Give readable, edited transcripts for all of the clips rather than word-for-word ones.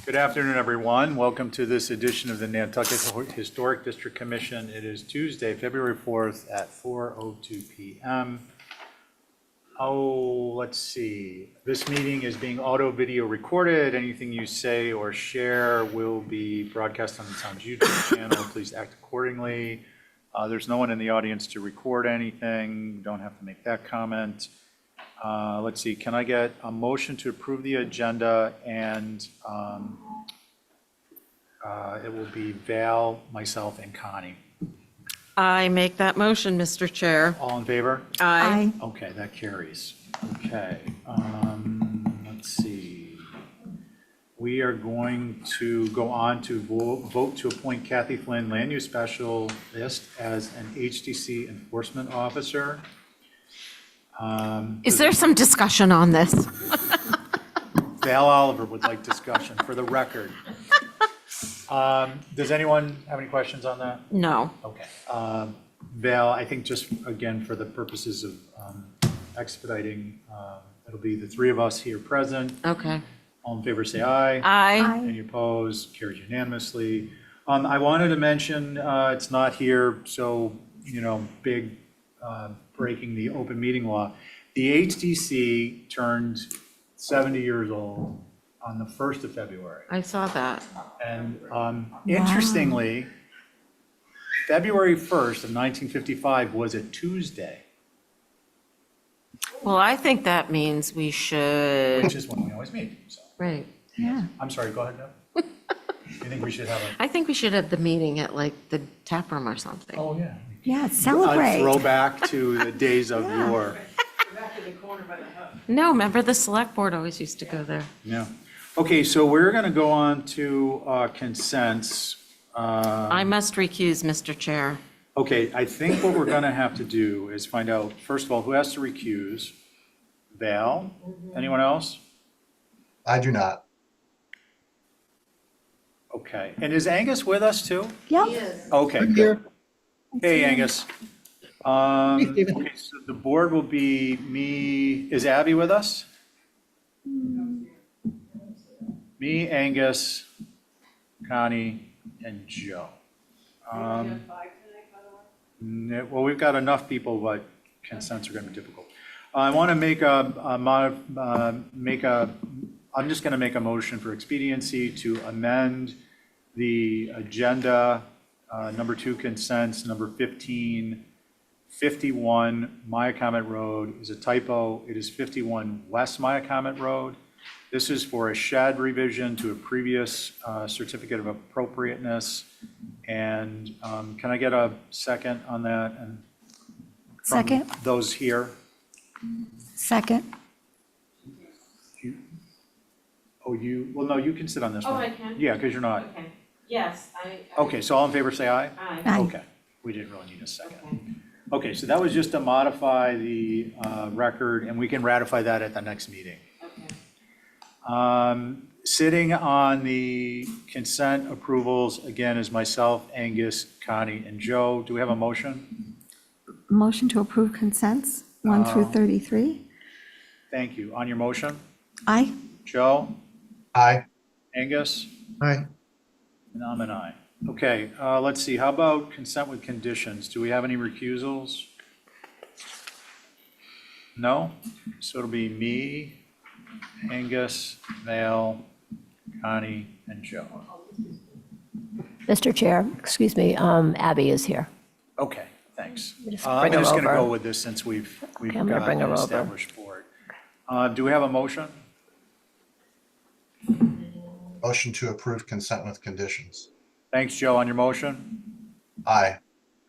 Good afternoon, everyone. Welcome to this edition of the Nantucket Historic District Commission. It is Tuesday, February 4th at 4:02 p.m. Oh, let's see. This meeting is being audio-video recorded. Anything you say or share will be broadcast on the Times YouTube channel. Please act accordingly. There's no one in the audience to record anything. Don't have to make that comment. Let's see, can I get a motion to approve the agenda? And it will be Val, myself, and Connie. I make that motion, Mr. Chair. All in favor? Aye. Okay, that carries. Okay, let's see. We are going to go on to vote to appoint Kathy Flynn, Land Use Specialist, as an HDC Enforcement Officer. Is there some discussion on this? Val Oliver would like discussion, for the record. Does anyone have any questions on that? No. Okay. Val, I think just, again, for the purposes of expediting, it'll be the three of us here present. Okay. All in favor, say aye. Aye. Any opposed? Carries unanimously. I wanted to mention, it's not here, so, big breaking the open meeting law. The HDC turned 70 years old on the 1st of February. I saw that. And interestingly, February 1st of 1955 was a Tuesday, Well, I think that means we should, which is when we always meet. So, right. Yeah. I'm sorry, go ahead, Deb. You think we should have a, I think we should have the meeting at like the tap room or something. oh, yeah. Yeah, A celebrate. throwback to the days of yore. No, remember the select board always used to go there. Yeah. Okay, so we're going to go on to consents. I must recuse, Mr. Chair. Okay, I think what we're going to have to do is find out, first of all, who has to recuse? Val? Anyone else? I do not. Okay, and is Angus with us too? Yep. Okay, good. Hey, Angus. Okay, so the board will be me, is Abby with us? Me, Angus, Connie, and Joe. Well, we've got enough people, but consents are going to be difficult. I want to I'm just going to make a motion for expediency to amend the agenda, number 2 consents, number 15, 51 Myacomet Road is a typo. It is 51 West Myacomet Road. This is for a shed revision to a previous certificate of appropriateness. And can I get a second on that? And from Second. those here? Second. Well, no, you can sit on this one. Oh, I can? Yeah, because you're not. Okay. Yes, I. Okay, so all in favor, say aye. Aye. Okay, we didn't really need a second. Okay, so that was just to modify the record, and we can ratify that at the next meeting. Okay. Sitting on the consent approvals, again, is myself, Angus, Connie, and Joe. Do we have a motion? Motion to approve consents, 1 through 33. Thank you. On your motion? Aye. Joe? Aye. Angus? Aye. And I'm an aye. Okay, let's see. How about consent with conditions? Do we have any recusals? No? So it'll be me, Angus, Val, Connie, and Joe. Mr. Chair, excuse me, Abby is here. Okay, thanks. Just I'm bring her just going to over. go with this since we've I'm gonna got bring her an over. established board. Do we have a motion? Motion to approve consent with conditions. Thanks, Joe, on your motion. Aye.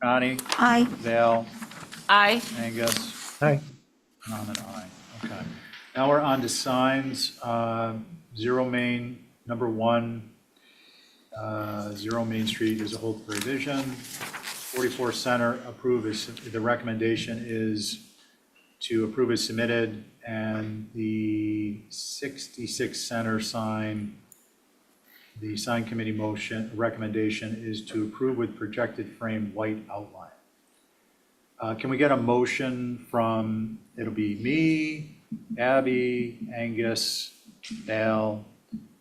Connie, Aye. Val, Aye. Angus, Aye. and I'm an aye. Okay. Now we're on to signs. Zero Main, number 1, 0 Main Street is a hold for revision. 44 Center, approve is, the recommendation is to approve as submitted, and the 66 Center sign, the sign committee motion, recommendation is to approve with projected frame white outline. Can we get a motion from, it'll be me, Abby, Angus, Dale,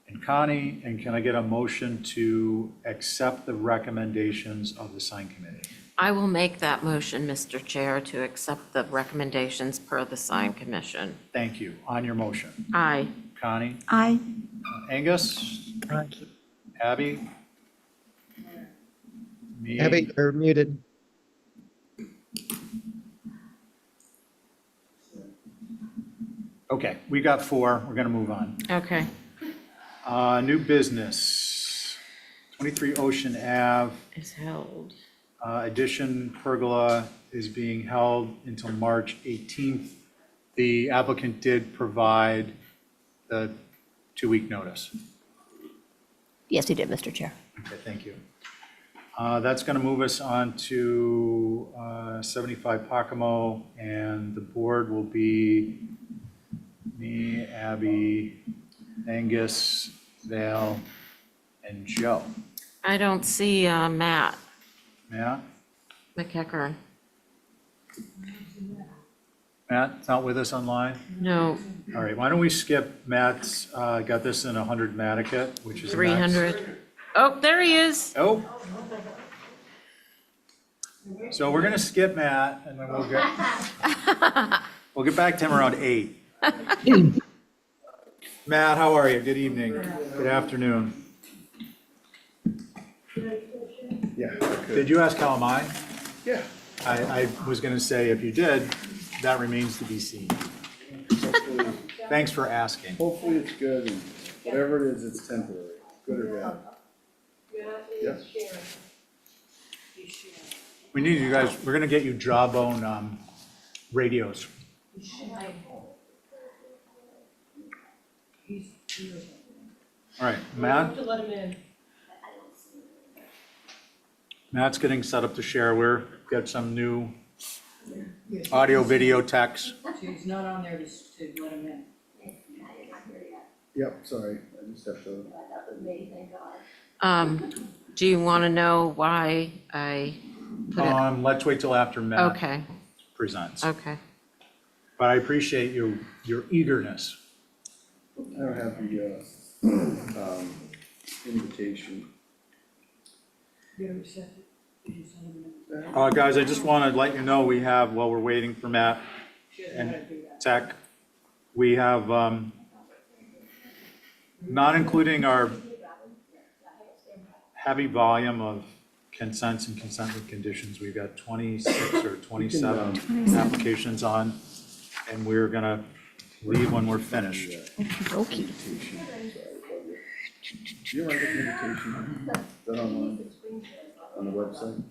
and Connie. And can I get a motion to accept the recommendations of the sign committee? I will make that motion, Mr. Chair, to accept the recommendations per the sign commission. Thank you. On your motion. Aye. Connie? Aye. Angus? Abby? Me? Abby, you're muted. Okay, we got 4. We're going to move on. Okay. New business, 23 Ocean Ave, Is held. addition pergola is being held until March 18th. The applicant did provide the 2-week notice. Yes, he did, Mr. Chair. Okay, thank you. That's going to move us on to 75 Pocomo, and the board will be me, Abby, Angus, Val, and Joe. I don't see Matt Matt? McEachern. Matt's not with us online? No, All right, why don't we skip Matt's, got this in 100 Nantucket, which is the max. 300. Oh, there he is. Oh. So we're gonna skip Matt, and then we'll get back to him around 8. Matt, how are you? Good evening. Good afternoon. Yeah. Did you ask how am I? Yeah. I was gonna say, if you did, that remains to be seen. Hopefully, Thanks for asking. hopefully it's good, and whatever it is, it's temporary, good or bad. Yes. We need you guys, we're gonna get you jawbone, radios. All right, Matt? Matt's getting set up to share. We're, got some new audio, video, text. He's not on there to let him in. Yep, sorry, I just have to, Do you want to know why I put it? Let's wait till after Matt Okay, presents. okay. But I appreciate your eagerness. I don't have the, invitation. You ever sent it? Did you send him an Guys, I just want to let you know, we have, while we're waiting for Matt invitation? and She doesn't know how to do that. Tech, we have, not including our heavy volume of consents and consent with conditions, we've got 26 or 27 applications on, and we're gonna leave when we're finished. Okey-dokey. Do you ever get the invitation? Is that online, on the website?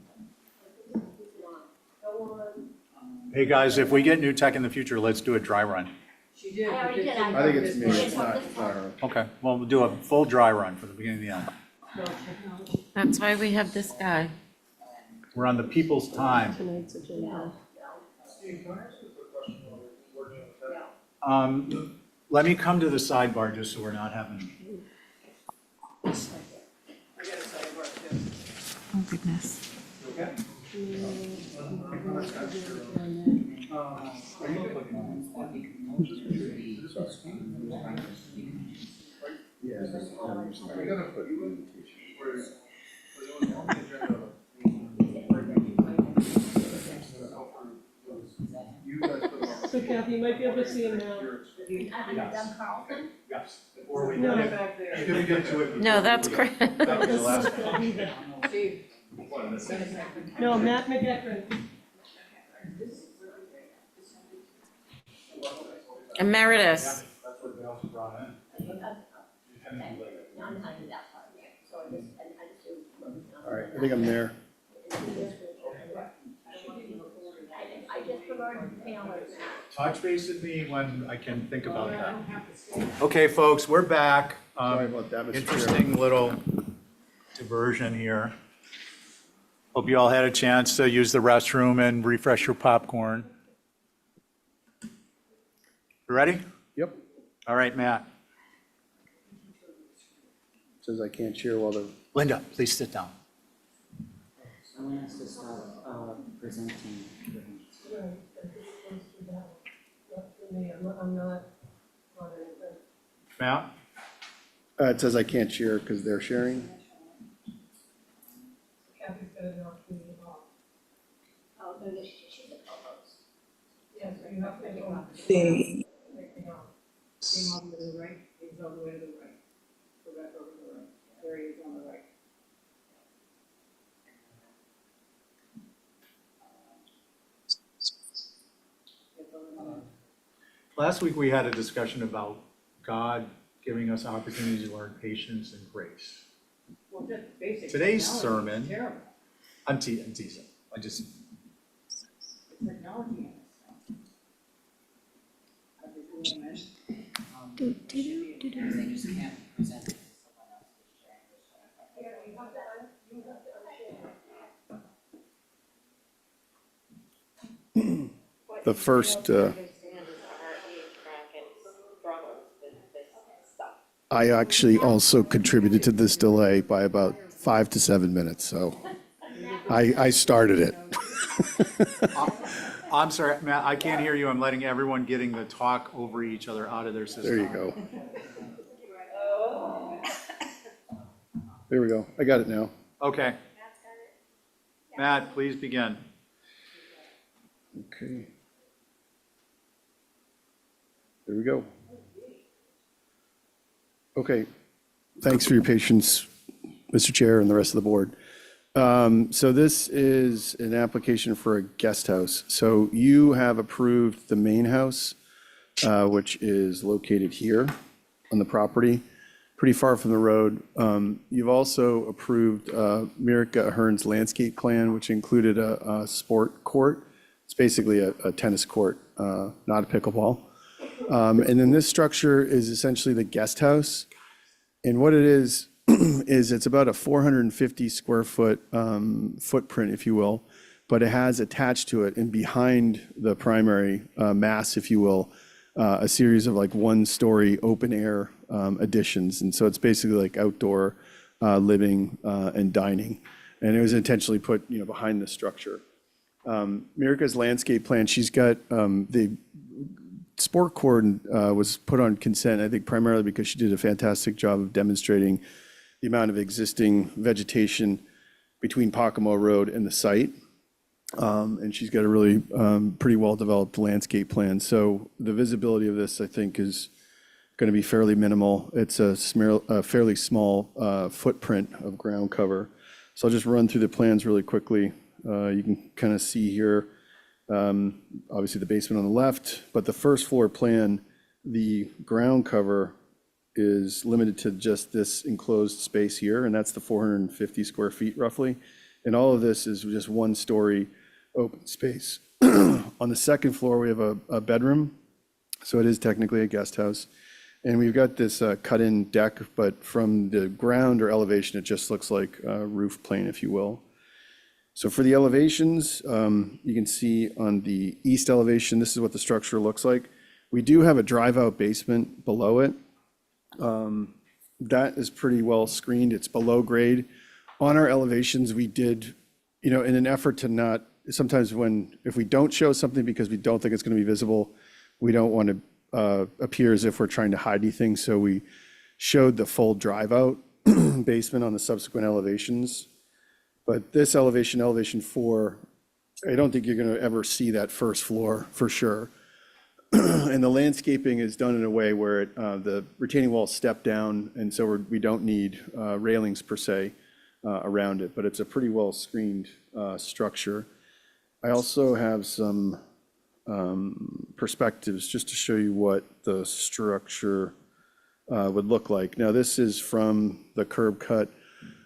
Hey, guys, if we get new tech in the future, let's do a dry run. She did. but it didn't I think work it's me, this it's not her. Okay, well, we'll do a full dry run from the beginning to the end. way. No technology. That's why we have this guy. We're on the people's time. Let me come to the sidebar just so we're not having, I got a sidebar too. Oh, goodness. Yeah. I gotta put the invitation. So Kathy, you might be able to see him now. yes, before we No, get, back there. if we get to it. No, that's great. That was the last one. Steve. No, Matt McEachern. Emeritus. That's what they also brought in. All right, I think I'm there. Touch base with me when I can think about that. Okay, folks, we're back. Sorry about that, Mr. Chair. Interesting little diversion here. Hope you all had a chance to use the restroom and refresh your popcorn. You ready? Yep, All right, Matt. says I can't share while the, Linda, please sit down. Someone has to stop presenting. me, I'm not on anything. Matt? It says I can't share because they're sharing. Kathy's gonna knock me off. Oh, no, she's a co-host. Yes, you have to go. They- Take me off. Came over to the right, he's all the way to the right. Go back over to the right. There he is on the right. Get the limit. Last week, we had a discussion about God giving us opportunities to learn patience and grace. Well, just basic. Today's technology is sermon- Terrible. I'm teasing. I just, The technology in this stuff. I've been doing this. They just can't present it to someone else who's sharing this. The first, I actually also contributed to this delay by about 5 to 7 minutes, so I started it. I'm sorry, Matt, I can't hear you. I'm letting everyone getting the talk over each other out of their system. There you go. There we go. I got it now. Okay. Matt, please begin. Okay. There we go. Okay. Thanks for your patience, Mr. Chair and the rest of the board. So this is an application for a guest house. So you have approved the main house, which is located here on the property, pretty far from the road. You've also approved Mirica Ahern's landscape plan, which included a sport court. It's basically a tennis court, not a pickleball. And then this structure is essentially the guest house. And what it is it's about a 450 square foot footprint, if you will, but it has attached to it and behind the primary mass, if you will, a series of like one-story open air additions. And so it's basically like outdoor living and dining. And it was intentionally put, behind the structure. Mirica's landscape plan, she's got the sport court was put on consent, I think primarily because she did a fantastic job of demonstrating the amount of existing vegetation between Pocomo Road and the site. And she's got a really pretty well-developed landscape plan. So the visibility of this, I think, is going to be fairly minimal. It's a fairly small footprint of ground cover. So I'll just run through the plans really quickly. You can kind of see here, obviously the basement on the left, but the first floor plan, the ground cover is limited to just this enclosed space here, and that's the 450 square feet roughly. And all of this is just one-story open space. On the second floor, we have a bedroom, so it is technically a guest house. And we've got this cut-in deck, but from the ground or elevation, it just looks like a roof plane, if you will. So for the elevations, you can see on the east elevation, this is what the structure looks like. We do have a drive-out basement below it. That is pretty well screened. It's below grade. On our elevations, we did, in an effort to not, sometimes if we don't show something because we don't think it's going to be visible, we don't want to appear as if we're trying to hide anything. So we showed the full drive-out basement on the subsequent elevations. But this elevation, elevation 4, I don't think you're going to ever see that first floor for sure. And the landscaping is done in a way where the retaining walls step down, and so we don't need railings per se around it, but it's a pretty well screened structure. I also have some perspectives just to show you what the structure would look like. Now, this is from the curb cut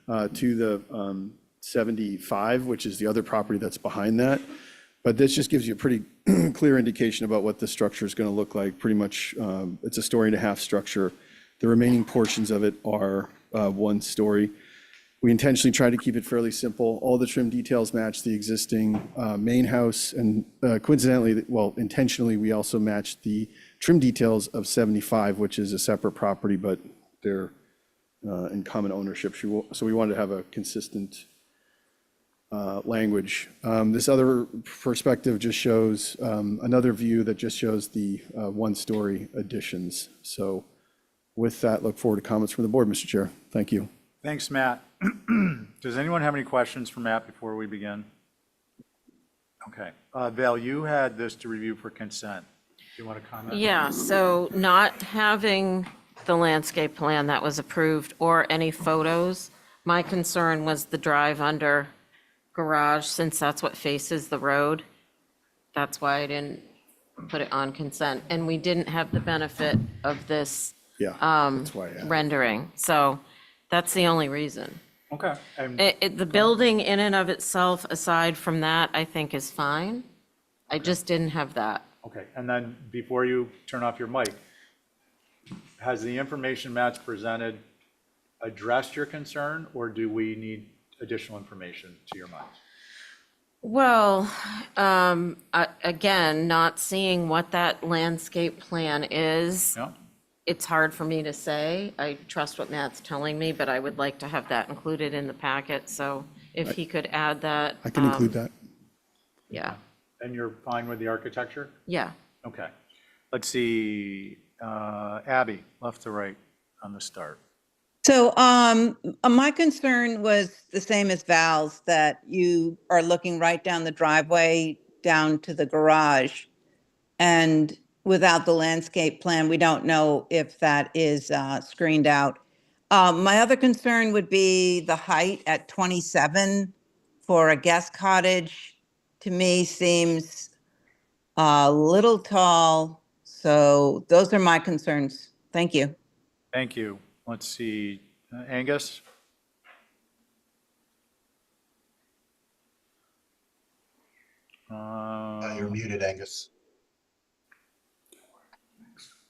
to the 75, which is the other property that's behind that. But this just gives you a pretty clear indication about what the structure is going to look like. Pretty much, it's a 1.5 story structure. The remaining portions of it are 1 story. We intentionally try to keep it fairly simple. All the trim details match the existing main house, and coincidentally, intentionally, we also match the trim details of 75, which is a separate property, but they're in common ownership. So we wanted to have a consistent language. This other perspective just shows another view that just shows the one-story additions. So with that, look forward to comments from the board, Mr. Chair. Thank you. Thanks, Matt. Does anyone have any questions for Matt before we begin? Okay. Val, you had this to review for consent. Do you want to comment? Yeah, so not having the landscape plan that was approved or any photos, my concern was the drive under garage, since that's what faces the road. That's why I didn't put it on consent. And we didn't have the benefit of this Yeah, that's why I asked. rendering. So that's the only reason. Okay. And The building in and of itself, aside from that, I think is fine. I just didn't have that. okay. And then before you turn off your mic, has the information Matt's presented addressed your concern, or do we need additional information to your mind? Well, again, not seeing what that landscape plan is, Yeah? it's hard for me to say. I trust what Matt's telling me, but I would like to have that included in the packet. So if he could add that. I can include that. Yeah, And you're fine with the architecture? yeah. Okay. Let's see, Abby, left to right on the start. So, my concern was the same as Val's, that you are looking right down the driveway down to the garage. And without the landscape plan, we don't know if that is screened out. My other concern would be the height at 27 for a guest cottage. To me, seems a little tall. So those are my concerns. Thank you. Thank you. Let's see, Angus? You're muted, Angus.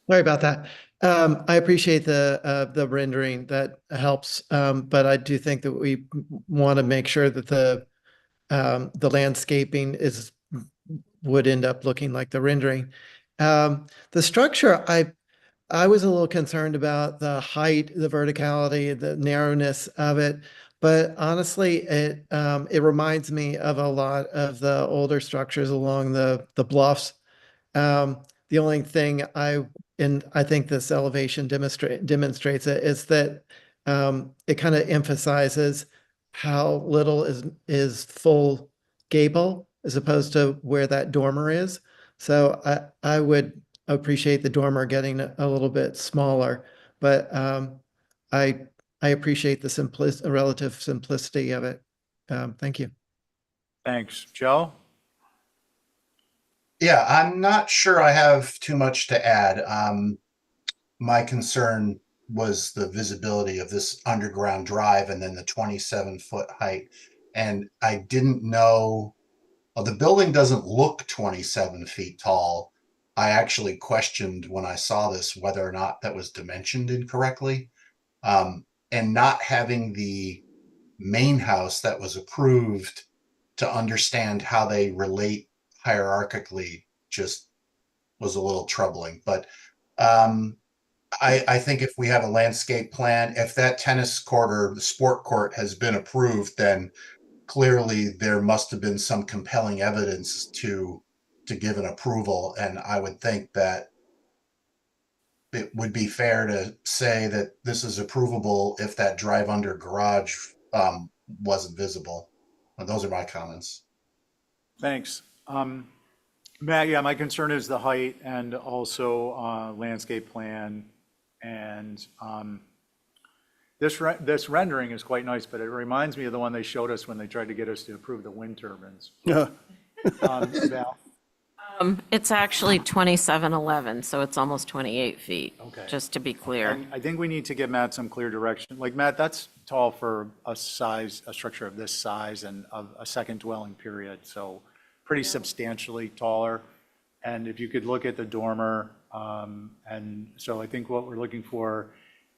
Sorry about that. I appreciate the rendering. That helps. But I do think that we want to make sure that the landscaping would end up looking like the rendering. The structure, I was a little concerned about the height, the verticality, the narrowness of it. But honestly, it reminds me of a lot of the older structures along the bluffs. The only thing I think this elevation demonstrates it is that it kind of emphasizes how little is full gable as opposed to where that dormer is. So I would appreciate the dormer getting a little bit smaller, but I appreciate the relative simplicity of it. Thank you. Thanks. Joe? Yeah, I'm not sure I have too much to add. My concern was the visibility of this underground drive and then the 27-foot height. And I didn't know, well, the building doesn't look 27 feet tall. I actually questioned when I saw this whether or not that was dimensioned incorrectly. And not having the main house that was approved to understand how they relate hierarchically just was a little troubling. But I think if we have a landscape plan, if that tennis court or the sport court has been approved, then clearly there must have been some compelling evidence to give an approval. And I would think that it would be fair to say that this is approvable if that drive under garage wasn't visible. And those are my comments. Thanks. Matt, yeah, my concern is the height and also landscape plan. And this rendering is quite nice, but it reminds me of the one they showed us when they tried to get us to approve the wind turbines. Val? It's actually 2711, so it's almost 28 feet, Okay. just to be clear. And I think we need to give Matt some clear direction. Like, Matt, that's tall for a structure of this size and of a second dwelling period, so pretty substantially taller. And if you could look at the dormer, and so I think what we're looking for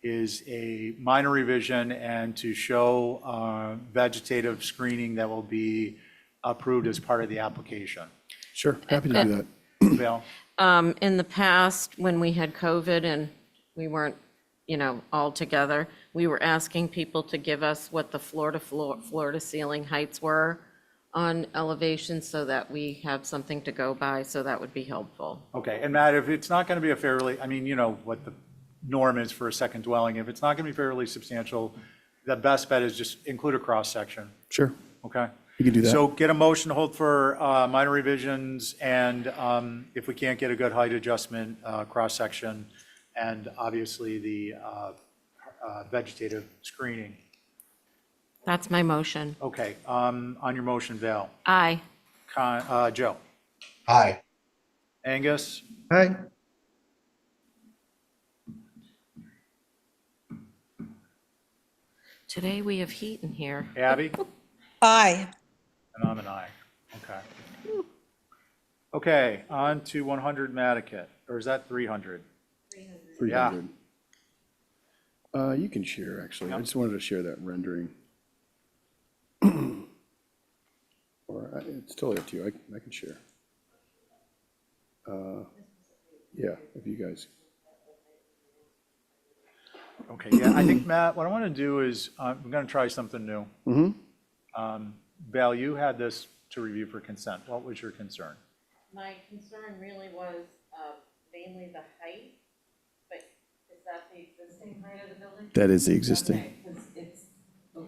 is a minor revision and to show vegetative screening that will be approved as part of the application. Sure, happy to do that. Val? In the past, when we had COVID and we weren't, all together, we were asking people to give us what the floor to ceiling heights were on elevation so that we have something to go by, so that would be helpful. Okay, and Matt, if it's not going to be a fairly, I mean, you know what the norm is for a second dwelling. If it's not going to be fairly substantial, the best bet is just include a cross-section, Sure, okay? you can do that. So get a motion to hold for minor revisions, and if we can't get a good height adjustment, cross-section, and obviously the vegetative screening. That's my motion. Okay, on your motion, Val. Aye. Joe. Aye. Angus. Hi. Today we have heat in here. Abby. Aye. And I'm an aye. Okay. Okay, on to 100 Nantucket, or is that 300? 300. You can share, actually. I just wanted to share that rendering. Or it's totally up to you. I can share. Yeah, if you guys. Okay, yeah, I think, Matt, what I want to do is, I'm going to try something new. Val, you had this to review for consent. What was your concern? My concern really was mainly the height, but is that the existing height of the building? That is the existing. Okay, 'cause it's,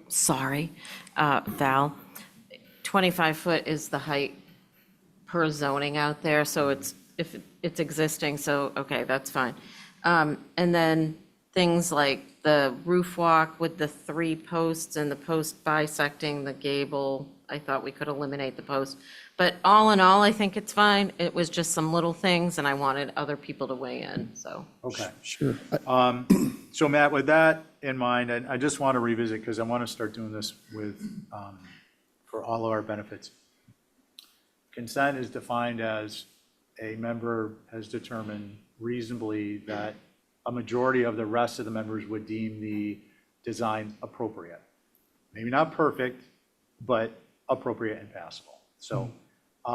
sorry, Val, 25 foot is the height per zoning out there, so it's, if it's existing, so, okay, that's fine. And then things like the roof walk with the 3 posts and the post bisecting the gable, I thought we could eliminate the post. But all in all, I think it's fine. It was just some little things, and I wanted other people to weigh in, so. Okay. Sure. So Matt, with that in mind, I just want to revisit, because I want to start doing this with, for all of our benefits. Consent is defined as a member has determined reasonably that a majority of the rest of the members would deem the design appropriate. Maybe not perfect, but appropriate and passable. So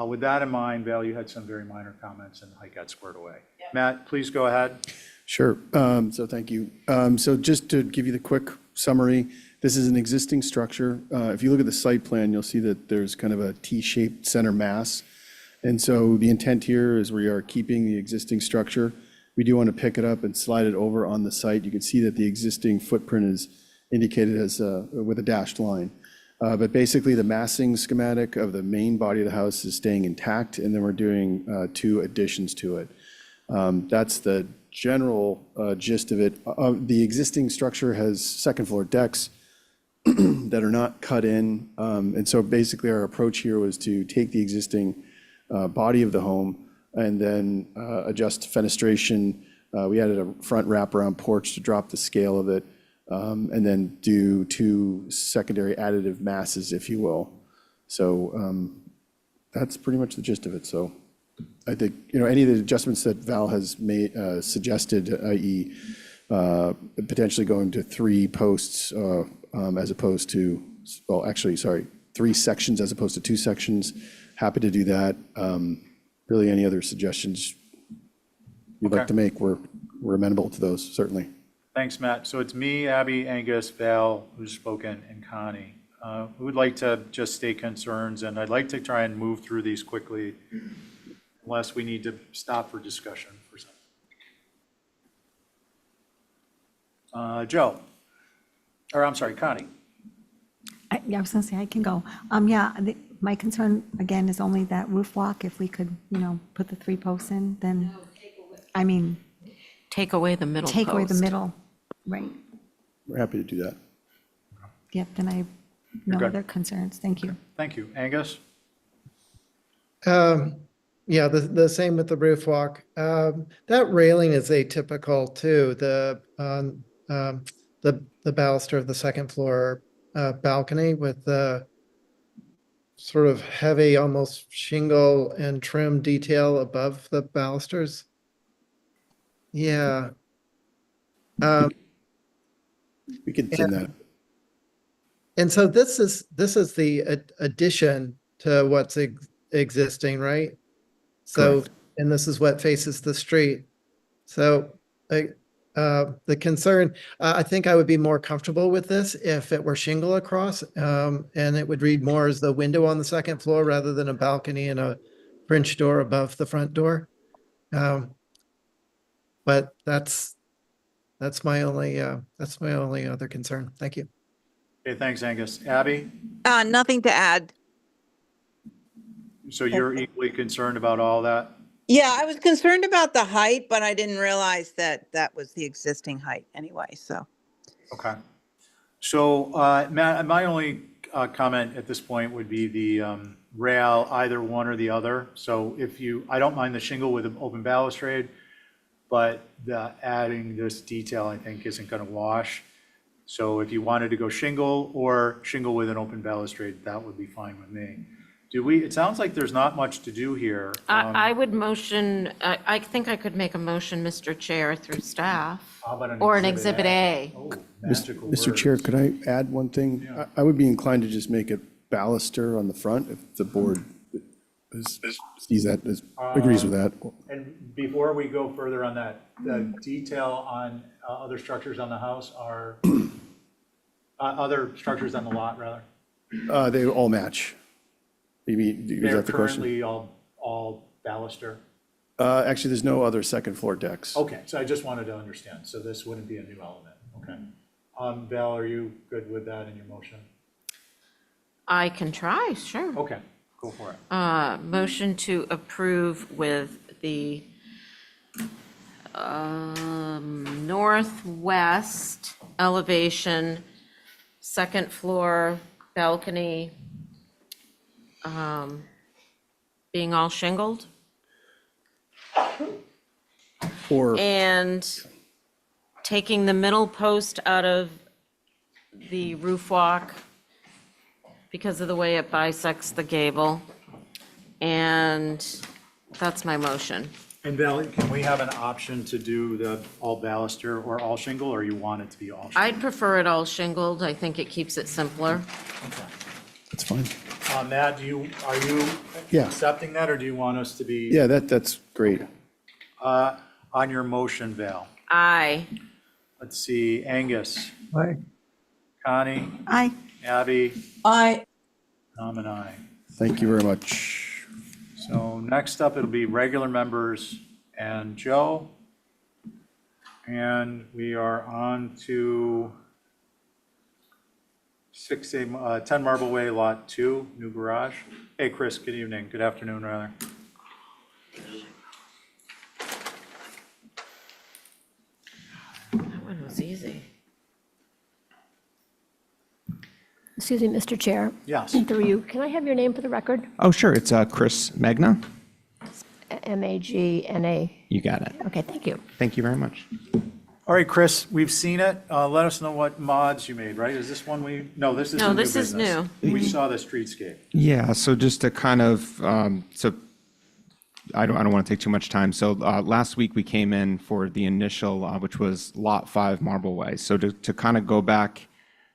with that in mind, Val, you had some very minor comments and I got squared away. Matt, please go ahead. Sure. So thank you. So just to give you the quick summary, this is an existing structure. If you look at the site plan, you'll see that there's kind of a T-shaped center mass. And so the intent here is we are keeping the existing structure. We do want to pick it up and slide it over on the site. You can see that the existing footprint is indicated as with a dashed line. But basically, the massing schematic of the main body of the house is staying intact, and then we're doing 2 additions to it. That's the general gist of it. The existing structure has second-floor decks that are not cut in. And so basically, our approach here was to take the existing body of the home and then adjust fenestration. We added a front wraparound porch to drop the scale of it. And then do 2 secondary additive masses, if you will. So that's pretty much the gist of it. So I think, any of the adjustments that Val has made, suggested, i.e. Potentially going to 3 posts as opposed to, well, actually, sorry, 3 sections as opposed to 2 sections. Happy to do that. Really, any other suggestions you'd like to make, we're amenable to those, certainly. Thanks, Matt. So it's me, Abby, Angus, Val, who's spoken, and Connie. We would like to just state concerns, and I'd like to try and move through these quickly unless we need to stop for discussion for some. Joe, or I'm sorry, Connie. Yeah, I was gonna say, I can go. My concern, again, is only that roof walk. If we could, put the 3 posts in, then, I mean, Take away the middle take away the post. middle, right? We're happy to do that. Yep, then I have no good. other concerns. Thank you. Thank you. Angus? Yeah, the same with the roof walk. That railing is atypical too. The baluster of the second floor balcony with the sort of heavy, almost shingle and trim detail above the balusters. Yeah. We can send that. And so this is the addition to what's existing, right? So, Correct. and this is what faces the street. So the concern, I think I would be more comfortable with this if it were shingle across, and it would read more as the window on the second floor rather than a balcony and a French door above the front door. But that's my only other concern. Thank you. Okay, thanks, Angus. Abby, Nothing to add. so you're equally concerned about all that? Yeah, I was concerned about the height, but I didn't realize that that was the existing height anyway, so. Okay. So, Matt, my only comment at this point would be the rail, either one or the other. So if you, I don't mind the shingle with an open balustrade, but the adding this detail, I think, isn't going to wash. So if you wanted to go shingle or shingle with an open balustrade, that would be fine with me. It sounds like there's not much to do here. I would motion, I think I could make a motion, Mr. Chair, through staff, How about or an Exhibit A. Oh, magical Mr. words. Chair, could I add one thing? Yeah. I would be inclined to just make it baluster on the front if the board sees that, agrees with that. And before we go further on that, the detail on other structures on the house are, other structures on the lot, rather? They all match. Maybe, is They're that the question? currently all baluster? Actually, there's no other second floor decks. Okay, so I just wanted to understand, so this wouldn't be a new element, okay. Val, are you good with that in your motion? I can try, sure. Okay, go for it. Motion to approve with the northwest elevation, second floor balcony, being all shingled, Or, and taking the middle post out of the roof walk because of the way it bisects the gable. And that's my motion. And Val, can we have an option to do the all baluster or all shingle, or you want it to be all shingle? I'd prefer it all shingled. I think it keeps it simpler. that's fine. Matt, are you Yeah. accepting that, or do you want us to be? Yeah, that's great. On your motion, Val? Aye. Let's see, Angus, Aye. Connie, Aye. Abby, I, Tom, and I. Thank you very much. So next up, it'll be regular members and Joe. And we are on to 10 Marble Way, Lot 2, new garage. Hey, Chris, good evening, good afternoon, rather. That one was easy. Excuse me, Mr. Chair. Yes. Through you, can I have your name for the record? Oh, sure. It's Chris Magna. Magna. You got it. Okay, thank you. Thank you very much. All right, Chris, we've seen it. Let us know what mods you made, right? Is this one no, this is No, a new this is business. We saw the streetscape. Yeah. So just to kind of, so I don't want to take too much time. So last week we came in for the initial, which was Lot 5 Marble Way. So to kind of go back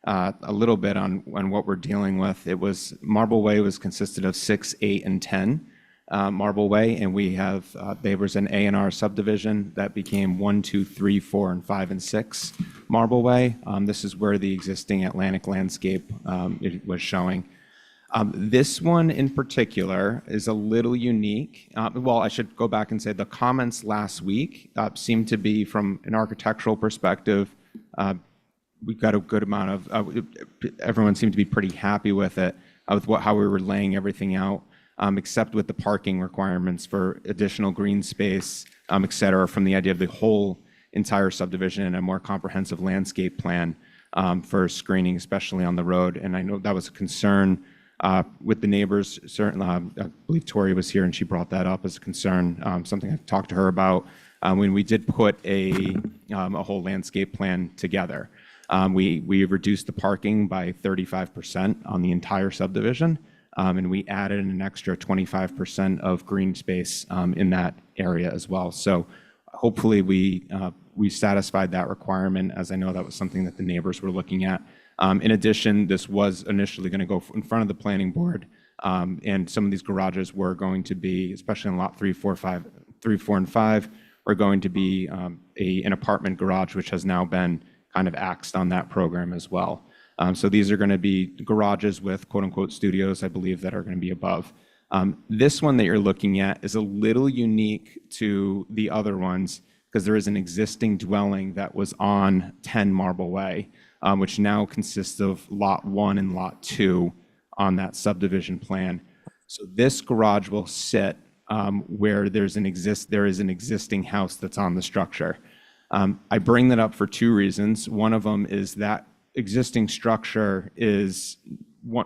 a little bit on what we're dealing with, it was Marble Way was consisted of 6, 8, and 10 Marble Way, and we have there was an A&R subdivision that became 1, 2, 3, 4, and 5, and 6 Marble Way. This is where the existing Atlantic landscape it was showing. This one in particular is a little unique. Well, I should go back and say the comments last week seemed to be, from an architectural perspective, we got a good amount of, everyone seemed to be pretty happy with it, with how we were laying everything out, except with the parking requirements for additional green space, et cetera, from the idea of the whole entire subdivision and a more comprehensive landscape plan for screening, especially on the road. And I know that was a concern with the neighbors. Certainly, I believe Tori was here and she brought that up as a concern, something I've talked to her about when we did put a whole landscape plan together. We reduced the parking by 35% on the entire subdivision, and we added an extra 25% of green space in that area as well. So hopefully we satisfied that requirement, as I know that was something that the neighbors were looking at. In addition, this was initially going to go in front of the planning board, and some of these garages were going to be, especially in lot 3, 4, and 5, are going to be an apartment garage, which has now been kind of axed on that program as well. So these are going to be garages with quote unquote studios, I believe, that are going to be above. This one that you're looking at is a little unique to the other ones because there is an existing dwelling that was on 10 Marble Way, which now consists of Lot 1 and Lot 2 on that subdivision plan. So this garage will sit where there is an existing house that's on the structure. I bring that up for two reasons. One of them is that existing structure is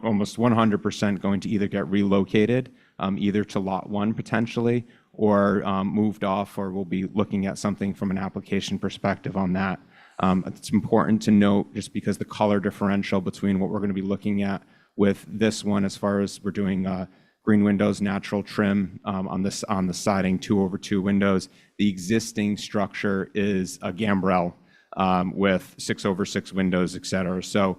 almost 100% going to either get relocated, either to Lot 1 potentially, or moved off, or we'll be looking at something from an application perspective on that. It's important to note, just because the color differential between what we're going to be looking at with this one, as far as we're doing green windows, natural trim on the siding, 2/2 windows. The existing structure is a gambrel with 6/6 windows, et cetera. So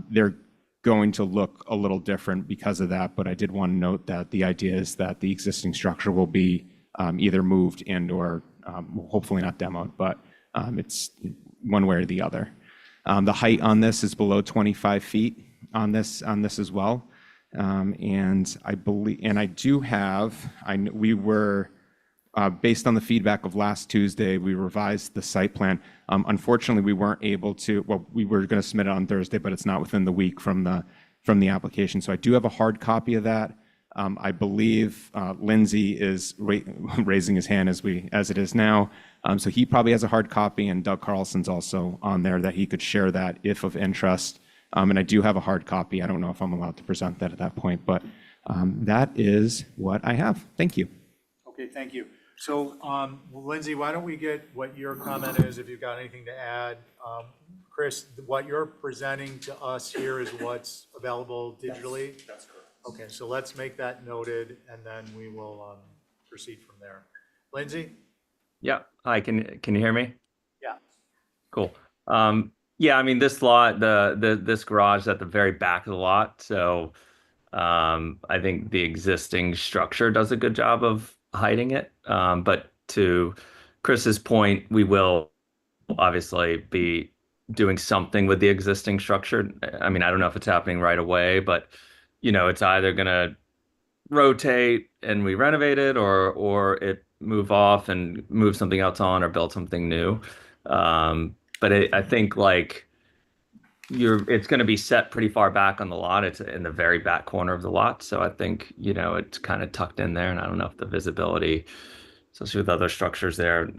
they're going to look a little different because of that. But I did want to note that the idea is that the existing structure will be either moved and or hopefully not demoed, but it's one way or the other. The height on this is below 25 feet on this as well. And I believe, and I do have, we were, based on the feedback of last Tuesday, we revised the site plan. Unfortunately, we weren't able to, well, we were going to submit it on Thursday, but it's not within the week from the application. So I do have a hard copy of that. I believe Lindsay is raising his hand as it is now. So he probably has a hard copy, and Doug Carlson's also on there that he could share that if of interest. And I do have a hard copy. I don't know if I'm allowed to present that at that point, but that is what I have. Thank you. Okay, thank you. So, Lindsay, why don't we get what your comment is, if you've got anything to add. Chris, what you're presenting to us here is what's available digitally? That's correct. Okay, so let's make that noted, and then we will proceed from there. Lindsay? Yeah. Hi, can you hear me? Yeah. Cool. Yeah, I mean, this lot, this garage is at the very back of the lot, so I think the existing structure does a good job of hiding it. But to Chris's point, we will obviously be doing something with the existing structure. I mean, I don't know if it's happening right away, but it's either gonna rotate and we renovate it, or it move off and move something else on or build something new. But I think like it's going to be set pretty far back on the lot. It's in the very back corner of the lot. So I think, it's kind of tucked in there. And I don't know if the visibility, especially with other structures there,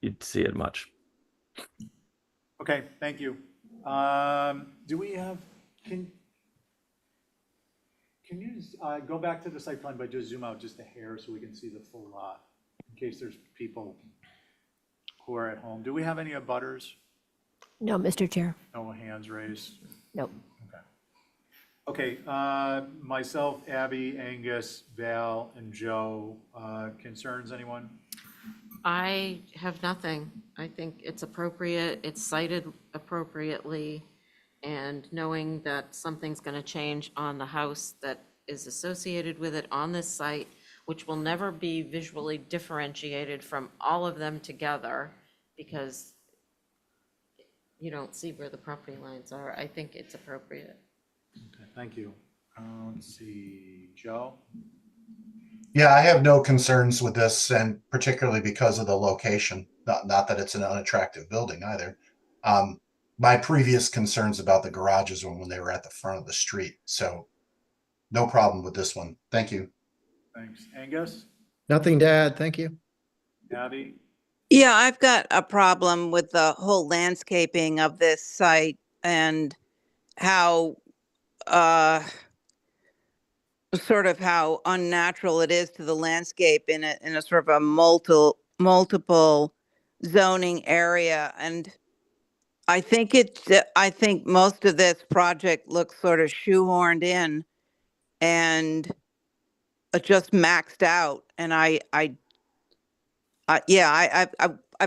you'd see it much. Okay, thank you. Do we have, can you go back to the site plan, but just zoom out just a hair so we can see the full lot, in case there's people who are at home. Do we have any abutters? No, Mr. Chair. No hands raised? Nope. Okay, myself, Abby, Angus, Val, and Joe, concerns, anyone? I have nothing. I think it's appropriate, it's cited appropriately, and knowing that something's going to change on the house that is associated with it on this site, which will never be visually differentiated from all of them together, because you don't see where the property lines are. I think it's appropriate. Okay, thank you. Let's see, Joe? Yeah, I have no concerns with this, and particularly because of the location. Not that it's an unattractive building either. My previous concerns about the garages were when they were at the front of the street. So no problem with this one. Thank you. Thanks. Angus? Nothing to add. Thank you. Abby? Yeah, I've got a problem with the whole landscaping of this site and how sort of how unnatural it is to the landscape in a sort of a multiple zoning area. And I think most of this project looks sort of shoehorned in and just maxed out. And I've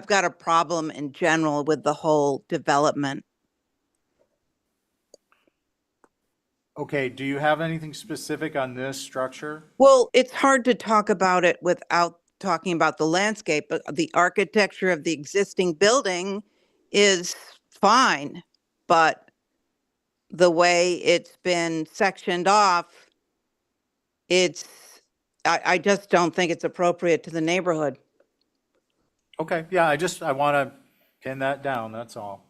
got a problem in general with the whole development. Okay, do you have anything specific on this structure? Well, it's hard to talk about it without talking about the landscape, but the architecture of the existing building is fine, but the way it's been sectioned off, I just don't think it's appropriate to the neighborhood. Okay, yeah, I want to pin that down, that's all.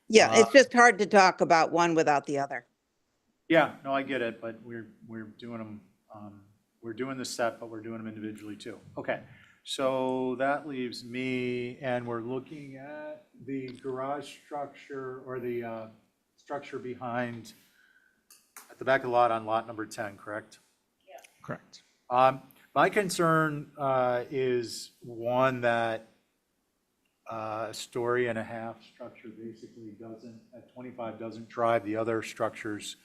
Yeah, it's just hard to talk about one without the other. Yeah, no, I get it, but we're doing them, we're doing the set, but we're doing them individually too. Okay, so that leaves me, and we're looking at the garage structure or the structure behind, at the back of the lot on lot number 10, correct? Correct. My concern is one that a story and a half structure basically doesn't, at 25 doesn't drive the other structures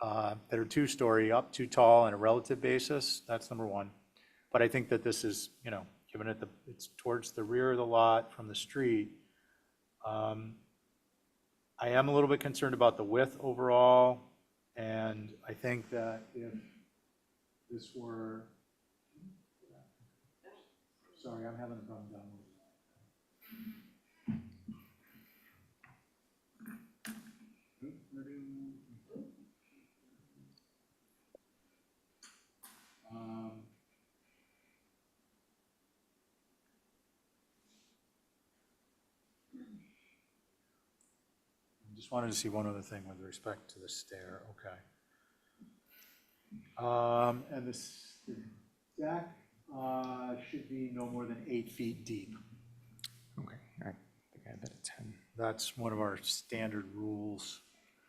that are two-story up too tall on a relative basis. That's number one. But I think that this is, given it's towards the rear of the lot from the street. I am a little bit concerned about the width overall, and I think that if this were, sorry, I'm having a problem downloading. I just wanted to see one other thing with respect to the stair, okay. And the deck should be no more than 8 feet deep. Okay, I think I had that at 10. That's one of our standard rules.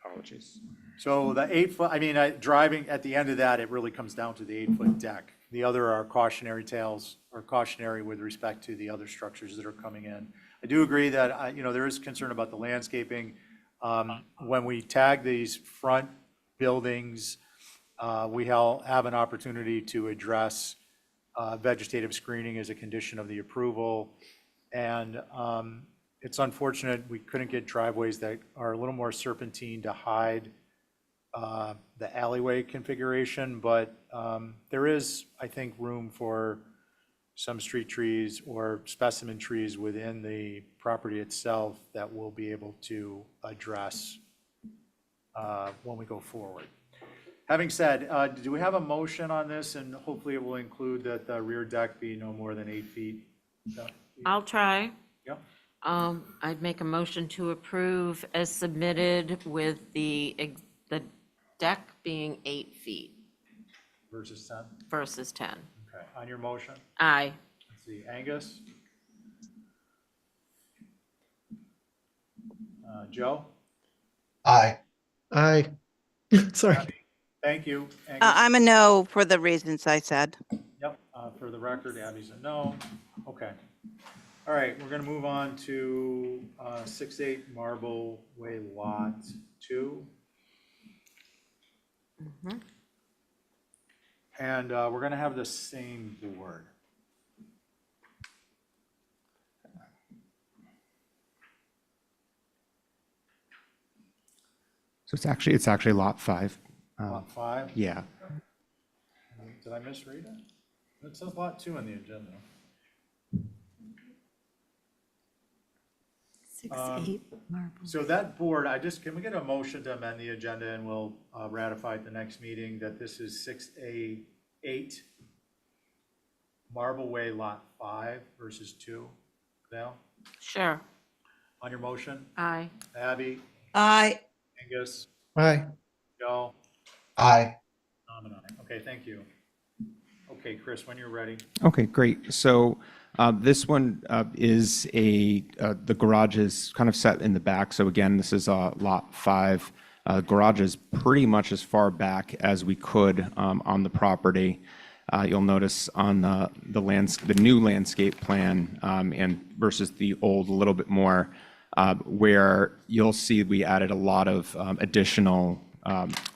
Apologies. So the 8 foot, driving, at the end of that, it really comes down to the 8-foot deck. The other are cautionary tales, or cautionary with respect to the other structures that are coming in. I do agree that, there is concern about the landscaping. When we tag these front buildings, we have an opportunity to address vegetative screening as a condition of the approval. And it's unfortunate we couldn't get driveways that are a little more serpentine to hide the alleyway configuration, but there is, I think, room for some street trees or specimen trees within the property itself that we'll be able to address when we go forward. Having said, do we have a motion on this? And hopefully it will include that the rear deck be no more than 8 feet. I'll try. Yep. I'd make a motion to approve as submitted with the deck being 8 feet Versus 10? versus 10. Okay, on your motion? Aye. Let's see, Angus? Joe? Aye. Aye. Sorry. Thank you. Angus? I'm a no for the reasons I said. Yep, for the record, Abby's a no. Okay. All right, we're gonna move on to 6-8 Marble Way Lot 2. And we're gonna have the same board. So it's actually lot 5. Lot 5? Yeah. Did I misread it? It says Lot 2 on the agenda. 6-8 Marble. So that board, can we get a motion to amend the agenda, and we'll ratify at the next meeting that this is 6A8 Marble Way Lot 5 versus 2. Val, Sure. on your motion? Aye. Abby, Aye. Angus, Aye. Joe, Aye. Tom, and I. Okay, thank you. Okay, Chris, when you're ready. Okay, great. So this one is the garage is kind of set in the back. So again, this is lot 5. Garage is pretty much as far back as we could on the property. You'll notice on the new landscape plan and versus the old a little bit more, where you'll see we added a lot of additional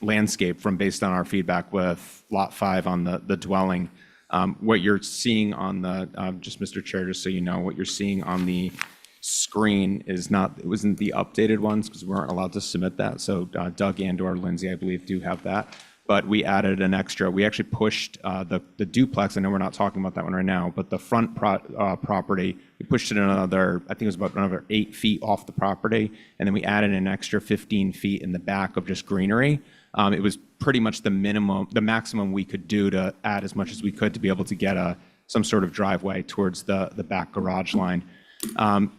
landscape based on our feedback with lot 5 on the dwelling. What you're seeing on just Mr. Chair, just so you know, what you're seeing on the screen it wasn't the updated ones because we weren't allowed to submit that. So Doug and or Lindsay, I believe, do have that. but we added an extra. We actually pushed the duplex. I know we're not talking about that one right now, but the front property, we pushed it another, I think it was about another 8 feet off the property, and then we added an extra 15 feet in the back of just greenery. It was pretty much the maximum we could do to add as much as we could to be able to get some sort of driveway towards the back garage line.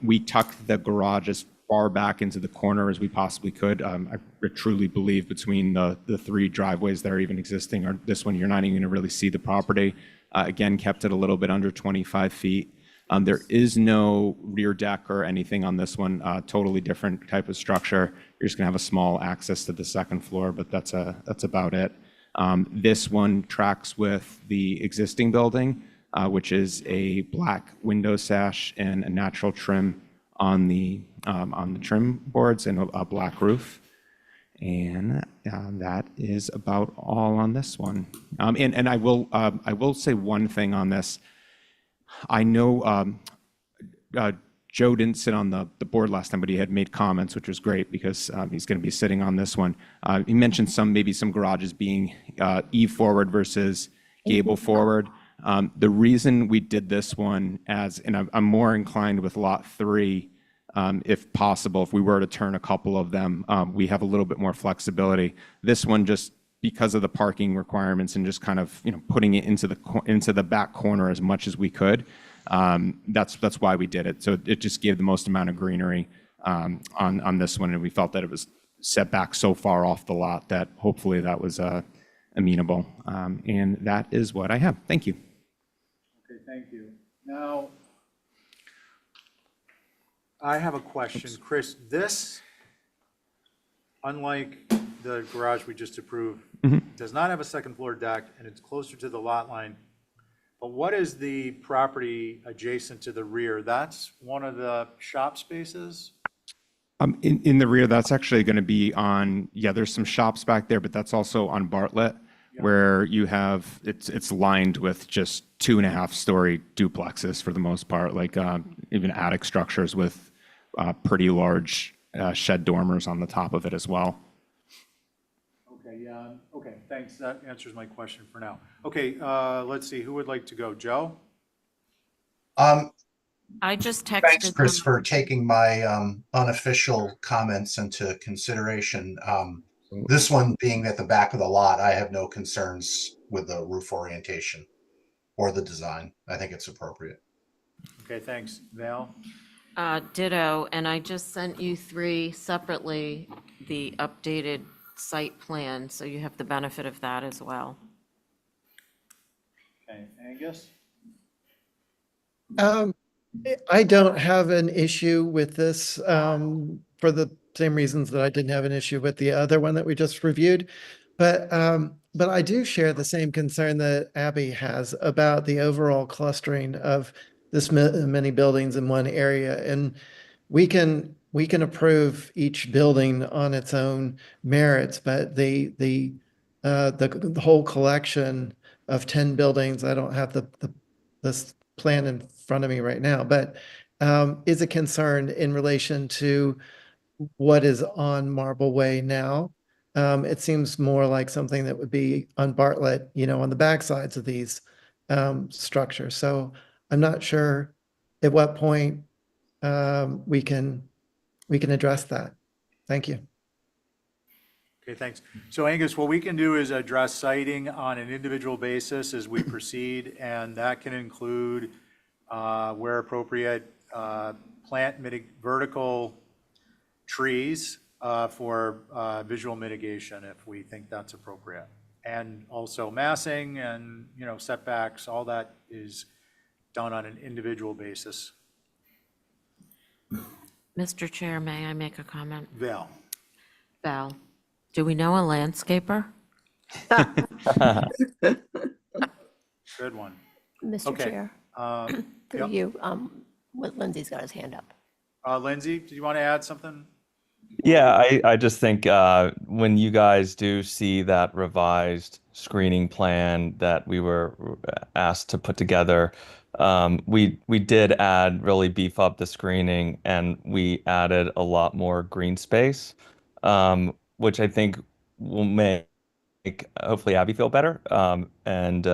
We tucked the garage as far back into the corner as we possibly could. I truly believe between the 3 driveways that are even existing, or this one, you're not even gonna really see the property. Again, kept it a little bit under 25 feet. There is no rear deck or anything on this one, totally different type of structure. You're just gonna have a small access to the second floor, but that's about it. This one tracks with the existing building, which is a black window sash and a natural trim on the trim boards and a black roof. And that is about all on this one. And I will say one thing on this. I know Joe didn't sit on the board last time, but he had made comments, which was great because he's going to be sitting on this one. He mentioned maybe some garages being eave forward versus gable forward. The reason we did this one and I'm more inclined with lot 3, if possible, if we were to turn a couple of them, we have a little bit more flexibility. This one, just because of the parking requirements and just kind of, putting it into the back corner as much as we could. That's why we did it. So it just gave the most amount of greenery on this one, and we felt that it was set back so far off the lot that hopefully that was amenable. And that is what I have. Thank you. Okay, thank you. Now, I have a question. Chris, this, unlike the garage we just approved, does not have a second floor deck, and it's closer to the lot line. But what is the property adjacent to the rear? That's one of the shop spaces? In the rear, that's actually going to be there's some shops back there, but that's also on Bartlett, where you have, it's lined with just 2.5-story duplexes for the most part, like even attic structures with pretty large shed dormers on the top of it as well. Okay, yeah, okay, thanks. That answers my question for now. Okay, let's see, who would like to go? Joe? I just Thanks, texted Chris, them. for taking my unofficial comments into consideration. This one being at the back of the lot, I have no concerns with the roof orientation or the design. I think it's appropriate. Okay, thanks. Val? Ditto, and I just sent you 3 separately, the updated site plan, so you have the benefit of that as well. Okay, Angus? I don't have an issue with this for the same reasons that I didn't have an issue with the other one that we just reviewed. But I do share the same concern that Abby has about the overall clustering of this many buildings in one area. And we can approve each building on its own merits, but the whole collection of 10 buildings, I don't have this plan in front of me right now, but is a concern in relation to what is on Marble Way now. It seems more like something that would be on Bartlett, on the backsides of these structures. So I'm not sure at what point we can address that. Thank you. Okay, thanks. So Angus, what we can do is address siting on an individual basis as we proceed, and that can include, where appropriate, vertical trees for visual mitigation if we think that's appropriate. And also massing and, setbacks, all that is done on an individual basis. Mr. Chair, may I make a comment? Val? Val, do we know a landscaper? Good one. Mr. Okay. Chair, Yep. through you, Lindsay's got his hand up. Lindsay, do you want to add something? Yeah, I just think when you guys do see that revised screening plan that we were asked to put together, we did really beef up the screening, and we added a lot more green space, which I think will make hopefully Abby feel better. And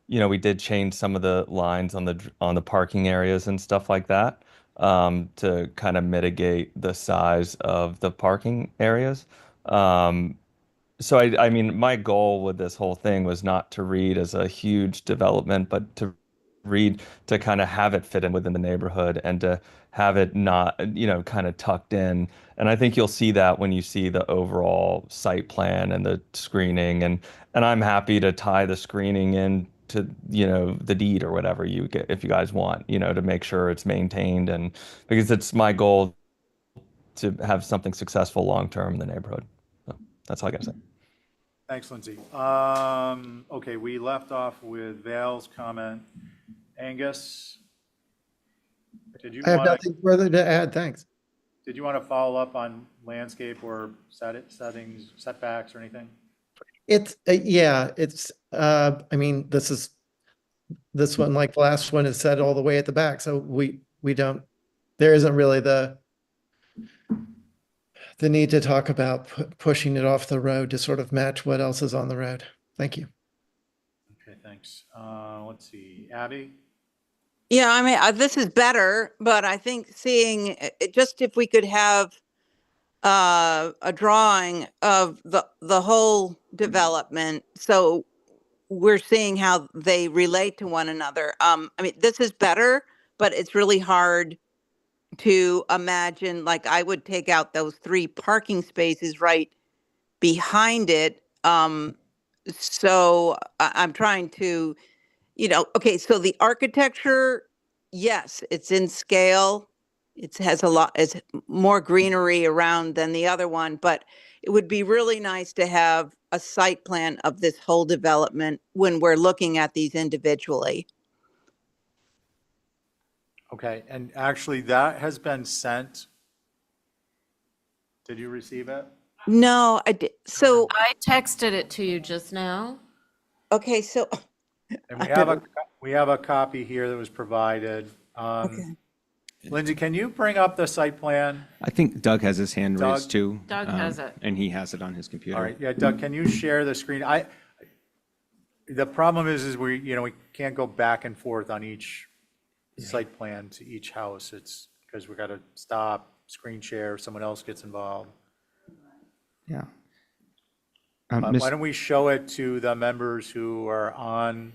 we did change some of the lines on the parking areas and stuff like that, to kind of mitigate the size of the parking areas. So I mean, my goal with this whole thing was not to read as a huge development, but to read to kind of have it fit in within the neighborhood and to have it not, kind of tucked in. And I think you'll see that when you see the overall site plan and the screening. And I'm happy to tie the screening in to, the deed or whatever you get, if you guys want, to make sure it's maintained, and because it's my goal to have something successful long term in the neighborhood. So that's all I gotta say. Thanks, Lindsay. Okay, we left off with Val's comment. Angus, did you I have want to, nothing further to add. Thanks. follow up on landscape or settings, setbacks or anything? It's, I mean, this one, like the last one, is set all the way at the back. So we don't, there isn't really the need to talk about pushing it off the road to sort of match what else is on the road. Thank you. Okay, thanks. Let's see, Abby? Yeah, I mean, this is better, but I think seeing just if we could have a drawing of the whole development, so we're seeing how they relate to one another. I mean, this is better, but it's really hard to imagine. Like, I would take out those 3 parking spaces right behind it. So I'm trying to, okay, so the architecture, yes, it's in scale. It has it's more greenery around than the other one, but it would be really nice to have a site plan of this whole development when we're looking at these individually. Okay, and actually that has been sent. Did you receive it? No, I did. So, I texted it to you just now. okay, so, And I we have a copy here that was provided. okay. Lindsay, can you bring up the site plan? I think Doug has his hand Doug? raised too. Doug has it. And he has it on his computer. All right, yeah, Doug, can you share the screen? The problem is we can't go back and forth on each site plan to each house. It's because we got to stop, screen share, someone else gets involved. Yeah. Why don't we show it to the members who are on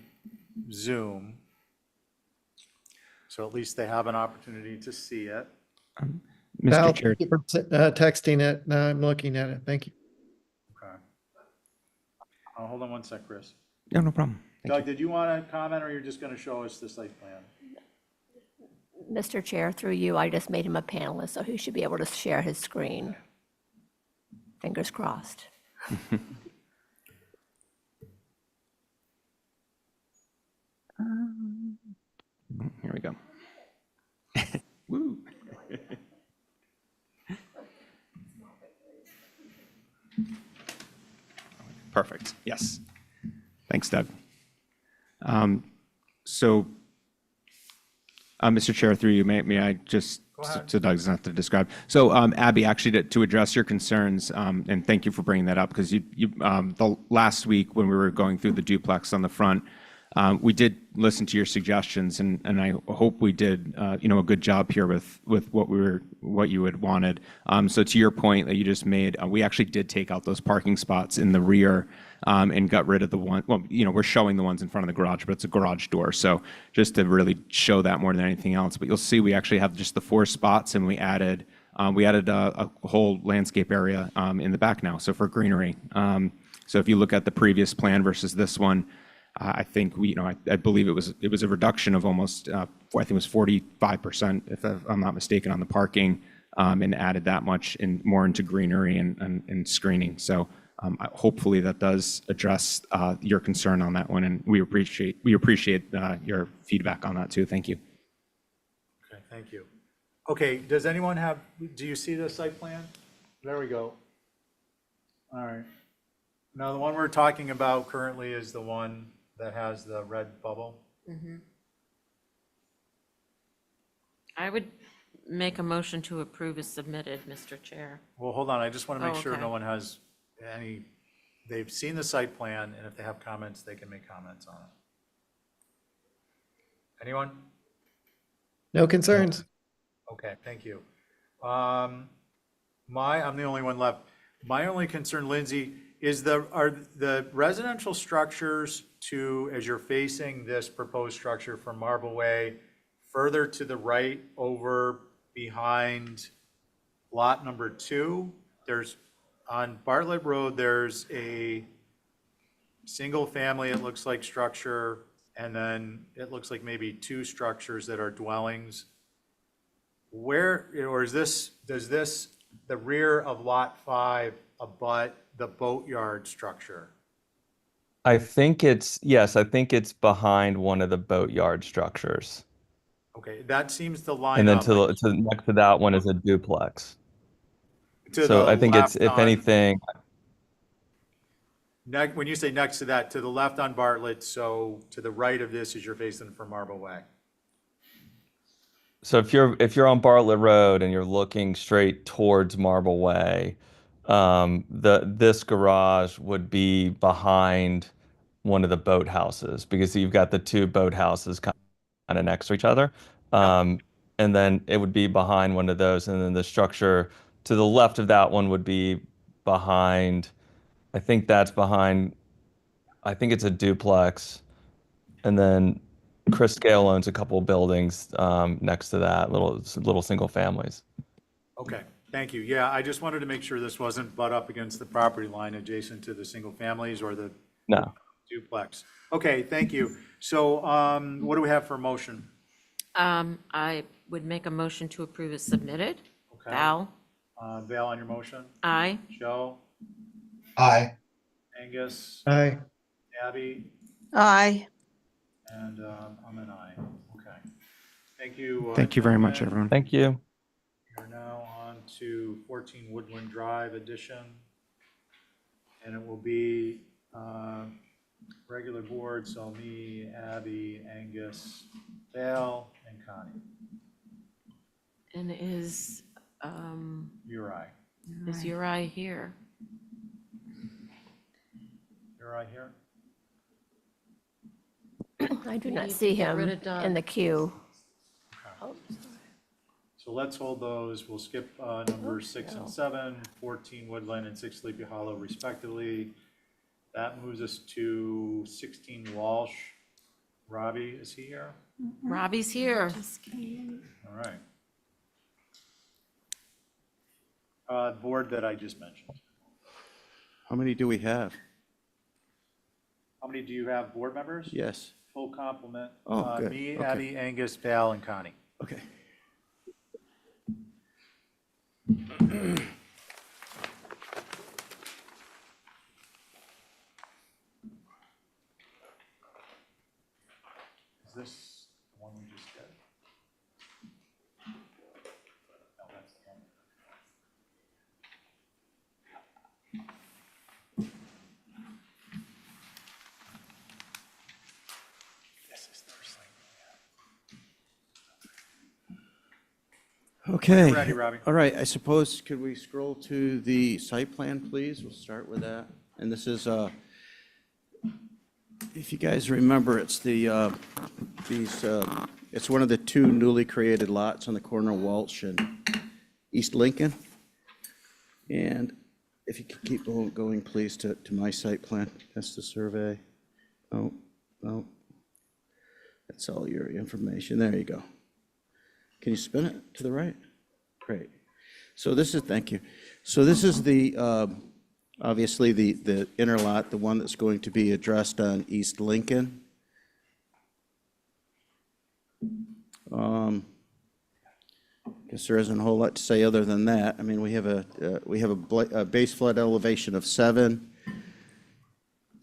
Zoom? So at least they have an opportunity to see it. Val, Mr. Chair, thank you for texting it. Now I'm looking at it. Thank you. Okay. Hold on one sec, Chris. no problem. Doug, did you want to comment, or you're just going to show us the site plan? Mr. Chair, through you, I just made him a panelist, so he should be able to share his screen. Fingers crossed. Here we go. Woo. Perfect. Yes. Thanks, Doug. So, Mr. Chair, through you, may I just, so Doug doesn't have to describe. So, Abby, actually, to address your concerns, and thank you for bringing that up, because the last week when we were going through the duplex on the front, we did listen to your suggestions, and I hope we did, a good job here with what you had wanted. So to your point that you just made, we actually did take out those parking spots in the rear, and got rid of the one. Well, we're showing the ones in front of the garage, but it's a garage door. So just to really show that more than anything else. But you'll see we actually have just the 4 spots, and we added a whole landscape area in the back now. So for greenery. So if you look at the previous plan versus this one, I think I believe it was a reduction of almost, I think it was 45%, if I'm not mistaken, on the parking, and added that much more into greenery and screening. So hopefully that does address your concern on that one, and we appreciate your feedback on that too. Thank you. Okay, thank you. Okay, do you see the site plan? There we go. All right. Now, the one we're talking about currently is the one that has the red bubble. I would make a motion to approve as submitted, Mr. Chair. Well, hold on, I just want to make Oh, sure okay. no one has any they've seen the site plan, and if they have comments, they can make comments on it. Anyone? No concerns. Okay, thank you. I'm the only one left. My only concern, Lindsay, is are the residential structures as you're facing this proposed structure from Marble Way, further to the right over behind lot number 2? On Bartlett Road, there's a single family, it looks like, structure, and then it looks like maybe 2 structures that are dwellings. Or does the rear of lot 5 abut the boatyard structure? I think it's behind one of the boatyard structures. Okay, that seems to line And then up. Like, next to that one is a duplex. to So the I think it's, left if on, anything, when you say next to that, to the left on Bartlett, so to the right of this as you're facing from Marble Way. so if you're on Bartlett Road and you're looking straight towards Marble Way, this garage would be behind one of the boathouses because you've got the 2 boathouses kind of next to each other. And then it would be behind one of those, and then the structure to the left of that one would be behind, I think it's a duplex. And then Chris Scale owns a couple of buildings next to that, little single families. Okay, thank you. Yeah, I just wanted to make sure this wasn't butt up against the property line adjacent to the single families or the No. duplex. Okay, thank you. So what do we have for a motion? I would make a motion to approve as submitted. Okay. Val? Val on your motion? Aye. Joe? Aye. Angus? Aye. Abby? Aye. And I'm an aye. Okay. Thank you. Thank you very much, gentlemen. everyone. Thank you. We are now on to 14 Woodland Drive edition. And it will be regular board, so me, Abby, Angus, Val, and Connie. And is Uri. Uri here? Uri here? I do We not need to see get him rid of Doug. in the queue. So let's hold those. We'll skip numbers 6 and 7, 14 Woodland and 6 Sleepy Hollow respectively. That moves us to 16 Walsh. Robbie, is he here? Robbie's here. All right. Board that I just mentioned. How many do we have? How many do you have, board members? Yes. Full complement. Oh, good. Me, Okay. Abby, Angus, Val, and Connie. Okay. Is this the one we just did? No, that's the one. This is the site. Okay. Ready, Robbie. All right, I suppose, could we scroll to the site plan, please? We'll start with that. And this is, if you guys remember, it's it's one of the 2 newly created lots on the corner of Walsh and East Lincoln. And if you could keep going, please, to my site plan. That's the survey. Oh, that's all your information. There you go. Can you spin it to the right? Great. So this is, thank you. So this is the, obviously, the inner lot, the one that's going to be addressed on East Lincoln. Guess there isn't a whole lot to say other than that. I mean, we have a base flood elevation of 7.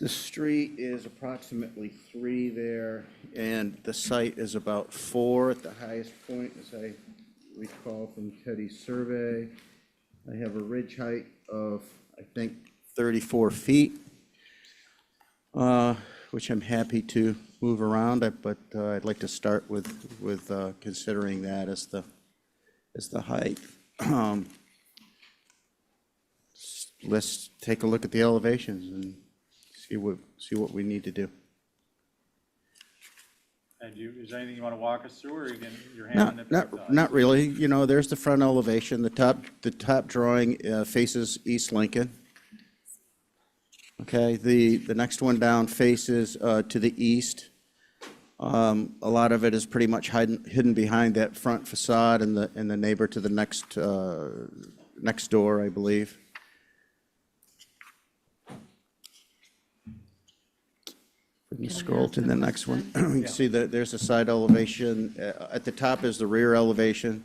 The street is approximately 3 there, and the site is about 4 at the highest point, as I recall from Teddy's survey. I have a ridge height of, I think, 34 feet, which I'm happy to move around, but I'd like to start with considering that as the height. let's take a look at the elevations and see what we need to do. And is there anything you want to walk us through, or you're Not, handing it back to us? not really. You know, there's the front elevation. The top drawing faces East Lincoln. Okay, the next one down faces to the east. A lot of it is pretty much hidden behind that front facade and the neighbor to the next door, I believe. You scroll to the next one. You can see that there's a side elevation. At the top is the rear elevation.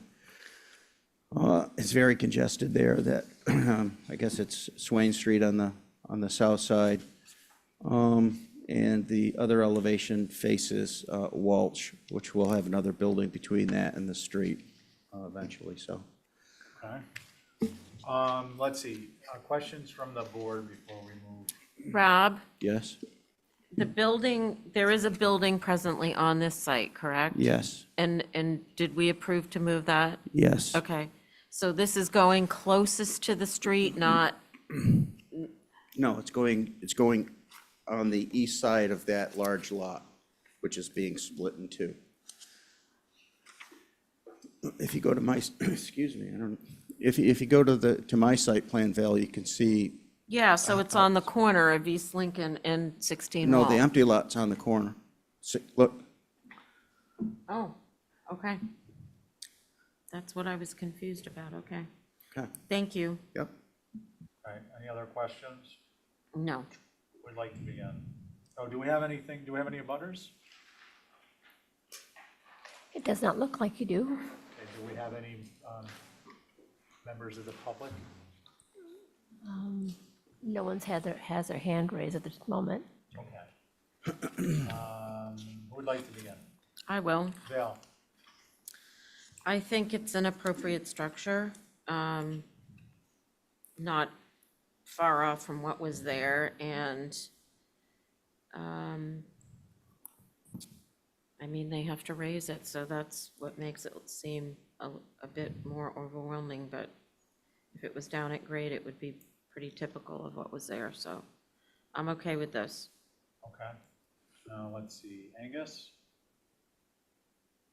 It's very congested there. That I guess it's Swain Street on the south side, and the other elevation faces Walsh, which will have another building between that and the street eventually. So, Okay. Let's see, questions from the board before we move? Rob, yes, the building, there is a building presently on this site, correct? yes, And did we approve to move that? yes. Okay, so this is going closest to the street, not, No, it's going on the east side of that large lot, which is being split in two. If you go to my, excuse me, if you go to my site plan, Val, you can see, yeah, so it's on the corner of East Lincoln and 16 no, Wall. the empty lot's on the corner. Look, Oh, okay. That's what I was confused about, okay. okay, Thank you. yep. All right, any other questions? No. Would like to begin. Oh, do we have any abutters? It does not look like you do. Okay, do we have any members of the public? No one's has their hand raised at this moment. Okay. Who would like to begin? I will. Val? I think it's an appropriate structure, not far off from what was there, and, I mean, they have to raise it, so that's what makes it seem a bit more overwhelming, but if it was down at grade, it would be pretty typical of what was there, so I'm okay with this. Okay. Now, let's see, Angus?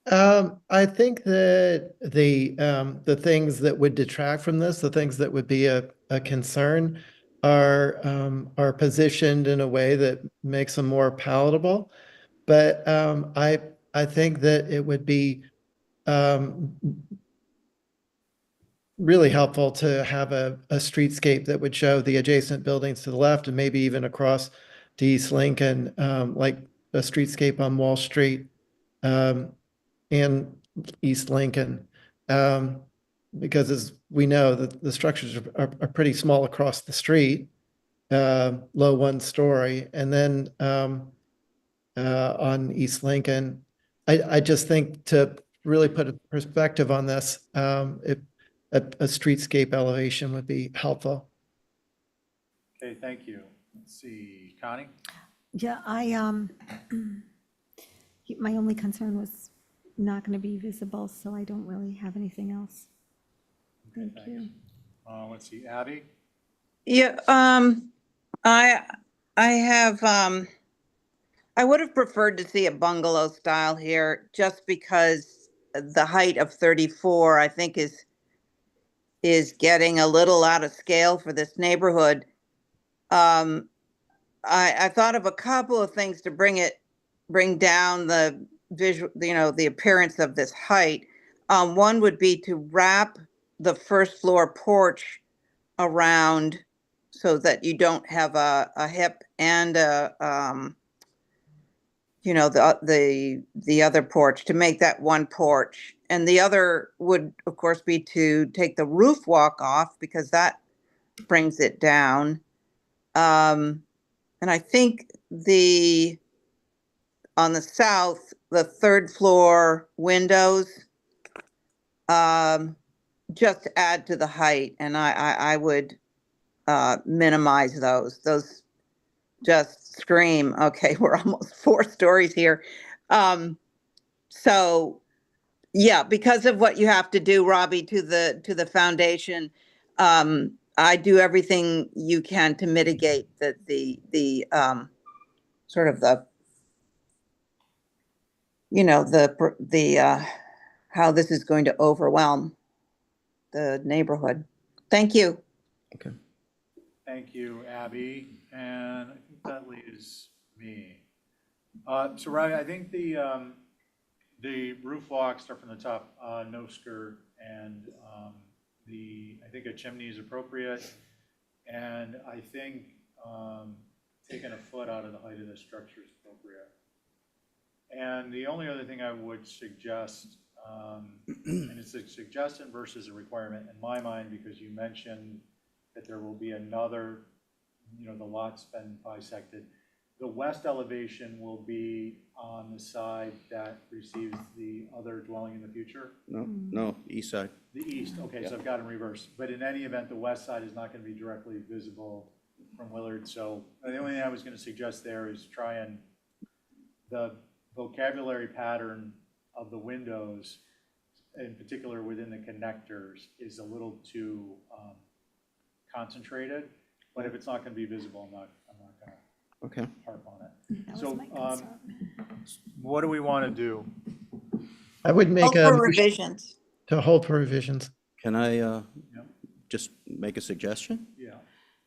I think that the things that would detract from this, the things that would be a concern are positioned in a way that makes them more palatable. But I think that it would be really helpful to have a streetscape that would show the adjacent buildings to the left and maybe even across to East Lincoln, like a streetscape on Wall Street and East Lincoln. Because as we know, the structures are pretty small across the street, low one story. And then on East Lincoln, I just think to really put a perspective on this, a streetscape elevation would be helpful. Okay, thank you. Let's see, Connie? Yeah, my only concern was not going to be visible, so I don't really have anything else. Okay, Thank you. thanks. Let's see, Abby? Yeah, I have, I would have preferred to see a bungalow style here just because the height of 34, I think is getting a little out of scale for this neighborhood. I thought of a couple of things to bring down the visual, the appearance of this height. One would be to wrap the first floor porch around so that you don't have a hip and the other porch, to make that one porch. And the other would, of course, be to take the roof walk off because that brings it down. And I think on the south, the third floor windows, just add to the height, and I would minimize those. Those just scream, okay, we're almost 4 stories here. So yeah, because of what you have to do, Robbie, to the foundation, I do everything you can to mitigate the sort of the, you know, how this is going to overwhelm the neighborhood. Thank you. Okay. Thank you, Abby, and I think that leaves me. So Riley, I think the roof walk, start from the top, no skirt, and I think a chimney is appropriate. And I think taking a foot out of the height of the structure is appropriate. And the only other thing I would suggest, and it's a suggestion versus a requirement in my mind, because you mentioned that there will be another, the lot's been bisected. The west elevation will be on the side that receives the other dwelling in the future. No, east side. The east, okay, so I've got it in reverse. But in any event, the west side is not going to be directly visible from Willard. So the only thing I was going to suggest there is try and the vocabulary pattern of the windows, in particular within the connectors, is a little too concentrated. But if it's not going to be visible, I'm not going to Okay. harp on it. That was So my concern. what do we want to do? I would make Hold a for motion revisions. to hold for revisions. Can I just make a suggestion? Yeah.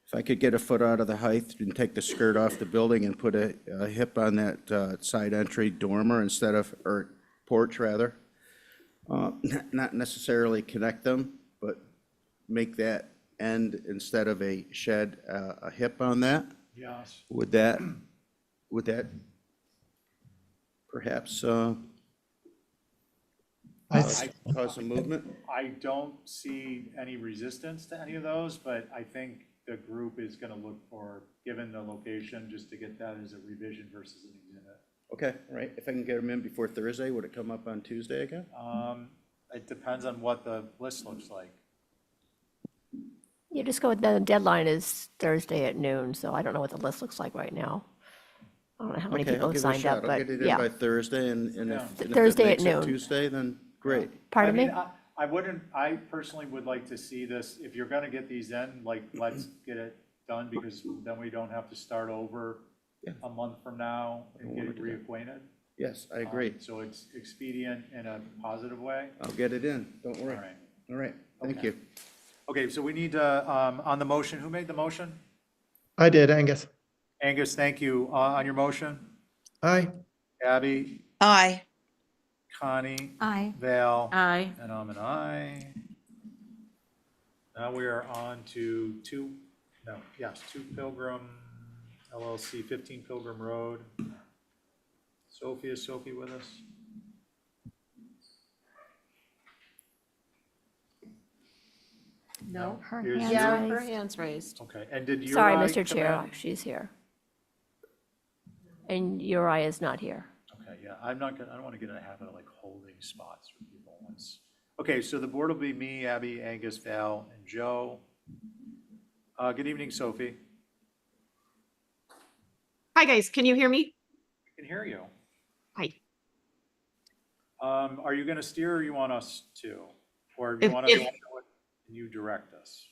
If I could get a foot out of the height and take the skirt off the building and put a hip on that side entry dormer instead of, or porch rather, not necessarily connect them, but make that end instead of a shed, a hip on that. Yes. Would that perhaps cause some movement? I don't see any resistance to any of those, but I think the group is going to look for, given the location, just to get that as a revision versus an exhibit. Okay, all right. If I can get them in before Thursday, would it come up on Tuesday again? It depends on what the list looks like. You just go with the deadline is Thursday at noon, so I don't know what the list looks like right now. I don't know how many Okay, people I'll have give it a signed shot. up, I'll but get it in yeah. by Thursday, and Yeah. if it Thursday at makes it noon. Tuesday, then great. Pardon me? I wouldn't, I personally would like to see this, if you're going to get these in, like, let's get it done, because then we don't have to start over Yeah. a month from now and get wanna do that. reacquainted. Yes, I agree. So it's expedient in a positive way. I'll get it in. Don't All worry. right. All right, thank Okay. you. Okay, so we need to, on the motion, who made the motion? I did, Angus. Angus, thank you. On your motion? Aye. Abby, Aye. Connie, Aye. Val, Aye. and I'm an aye. Now we are on to Two Pilgrim LLC, 15 Pilgrim Road. Sophie, is Sophie with us? No. Her Here's hand's Yeah, raised. her hand's raised. Okay, and did your Sorry, eye Mr. come Chair, in? she's here. And Uri is not here. Okay, yeah, I don't want to get in a habit of like holding spots for people once. Okay, so the board will be me, Abby, Angus, Val, and Joe. Good evening, Sophie. Hi, guys. Can you hear me? I can hear you. Hi. Are you going to steer, or you want us to? Or you If- want us to if- do it and you direct us?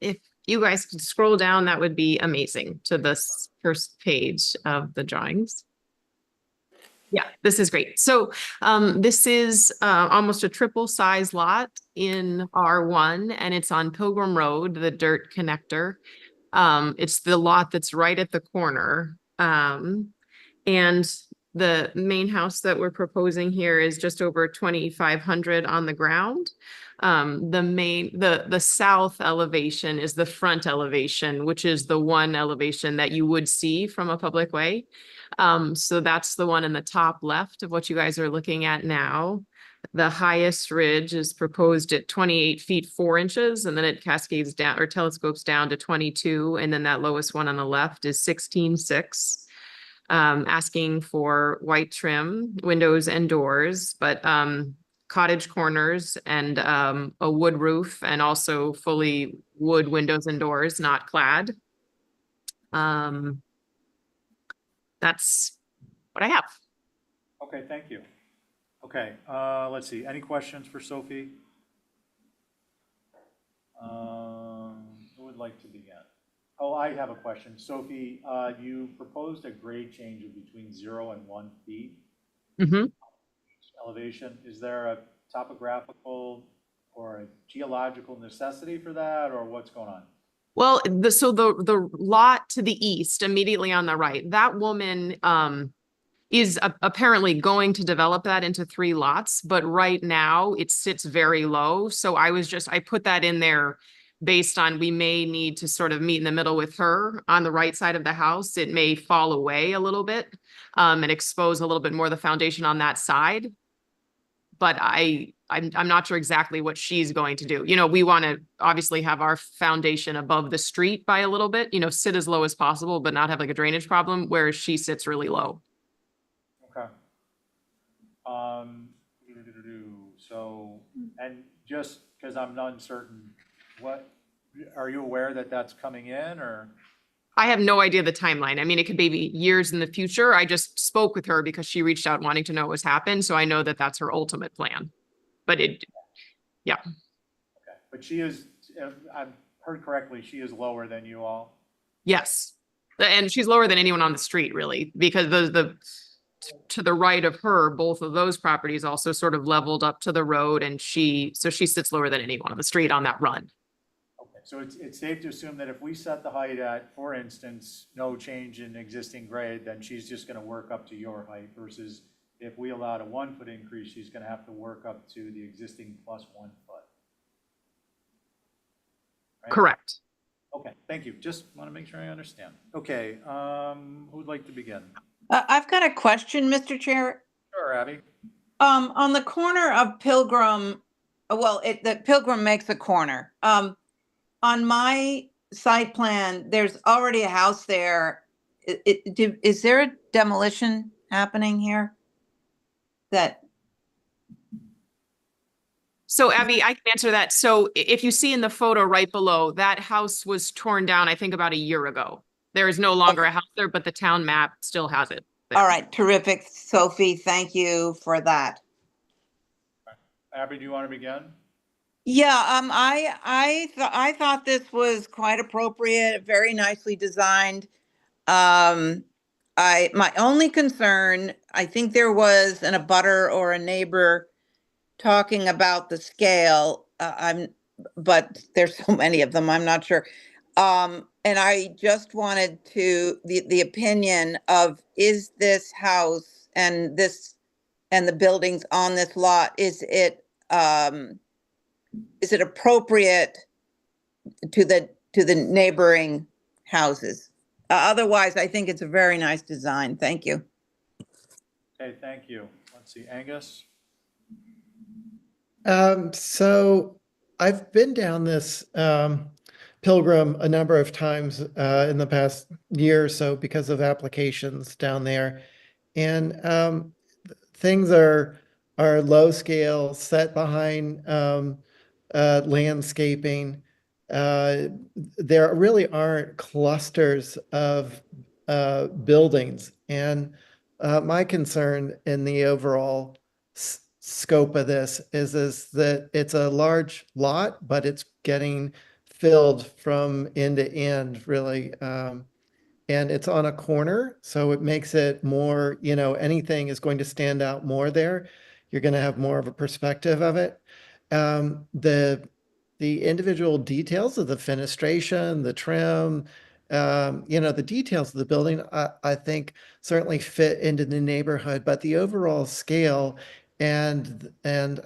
If you guys could scroll down, that would be amazing to this first page of the drawings. Yeah, this is great. So this is almost a triple size lot in R1, and it's on Pilgrim Road, the dirt connector. It's the lot that's right at the corner. And the main house that we're proposing here is just over 2,500 on the ground. The south elevation is the front elevation, which is the one elevation that you would see from a public way. So that's the one in the top left of what you guys are looking at now. The highest ridge is proposed at 28 feet 4 inches, and then it cascades down or telescopes down to 22. And then that lowest one on the left is 16.6. Asking for white trim, windows and doors, but cottage corners and a wood roof, and also fully wood windows and doors, not clad. That's what I have. Okay, thank you. Okay, let's see. Any questions for Sophie? Who would like to begin? Oh, I have a question. Sophie, you proposed a grade change of between 0 and 1 feet Hmm. elevation. Is there a topographical or a geological necessity for that, or what's going on? Well, the lot to the east, immediately on the right, that woman is apparently going to develop that into 3 lots, but right now it sits very low. So I put that in there based on we may need to sort of meet in the middle with her on the right side of the house. It may fall away a little bit and expose a little bit more of the foundation on that side. But I'm not sure exactly what she's going to do. You know, we want to obviously have our foundation above the street by a little bit, you know, sit as low as possible, but not have like a drainage problem, whereas she sits really low. Okay. So, and just because I'm uncertain, what, are you aware that that's coming in, or? I have no idea the timeline. I mean, it could be years in the future. I just spoke with her because she reached out wanting to know what's happened. So I know that that's her ultimate plan. But yeah. Okay, but she is, if I've heard correctly, she is lower than you all? Yes. And she's lower than anyone on the street, really, because the to the right of her, both of those properties also sort of leveled up to the road, and she sits lower than anyone on the street on that run. Okay, so it's safe to assume that if we set the height at, for instance, no change in existing grade, then she's just gonna work up to your height, versus if we allowed a 1 foot increase, she's gonna have to work up to the existing plus 1 foot. Right? Correct. Okay, thank you. Just want to make sure I understand. Okay, who would like to begin? I've got a question, Mr. Chair. Sure, Abby. On the corner of Pilgrim, the Pilgrim makes a corner. On my site plan, there's already a house there. Is there a demolition happening here? So Abby, I can answer that. So if you see in the photo right below, that house was torn down, I think about a year ago. There is no longer a house there, but the town map still has it there. All right, terrific, Sophie. Thank you for that. Abby, do you want to begin? Yeah, I thought this was quite appropriate, very nicely designed. My only concern, I think there was an abutter or a neighbor talking about the scale. But there's so many of them, I'm not sure. And I just wanted the opinion of, is this house and the buildings on this lot, is it appropriate to the neighboring houses? Otherwise, I think it's a very nice design. Thank you. Okay, thank you. Let's see, Angus? So I've been down this Pilgrim a number of times in the past year or so because of applications down there. And things are low scale, set behind landscaping. There really aren't clusters of buildings. And my concern in the overall scope of this is that it's a large lot, but it's getting filled from end to end, really. And it's on a corner, so it makes it more, anything is going to stand out more there. You're going to have more of a perspective of it. The individual details of the fenestration, the trim, the details of the building, I think certainly fit into the neighborhood, but the overall scale and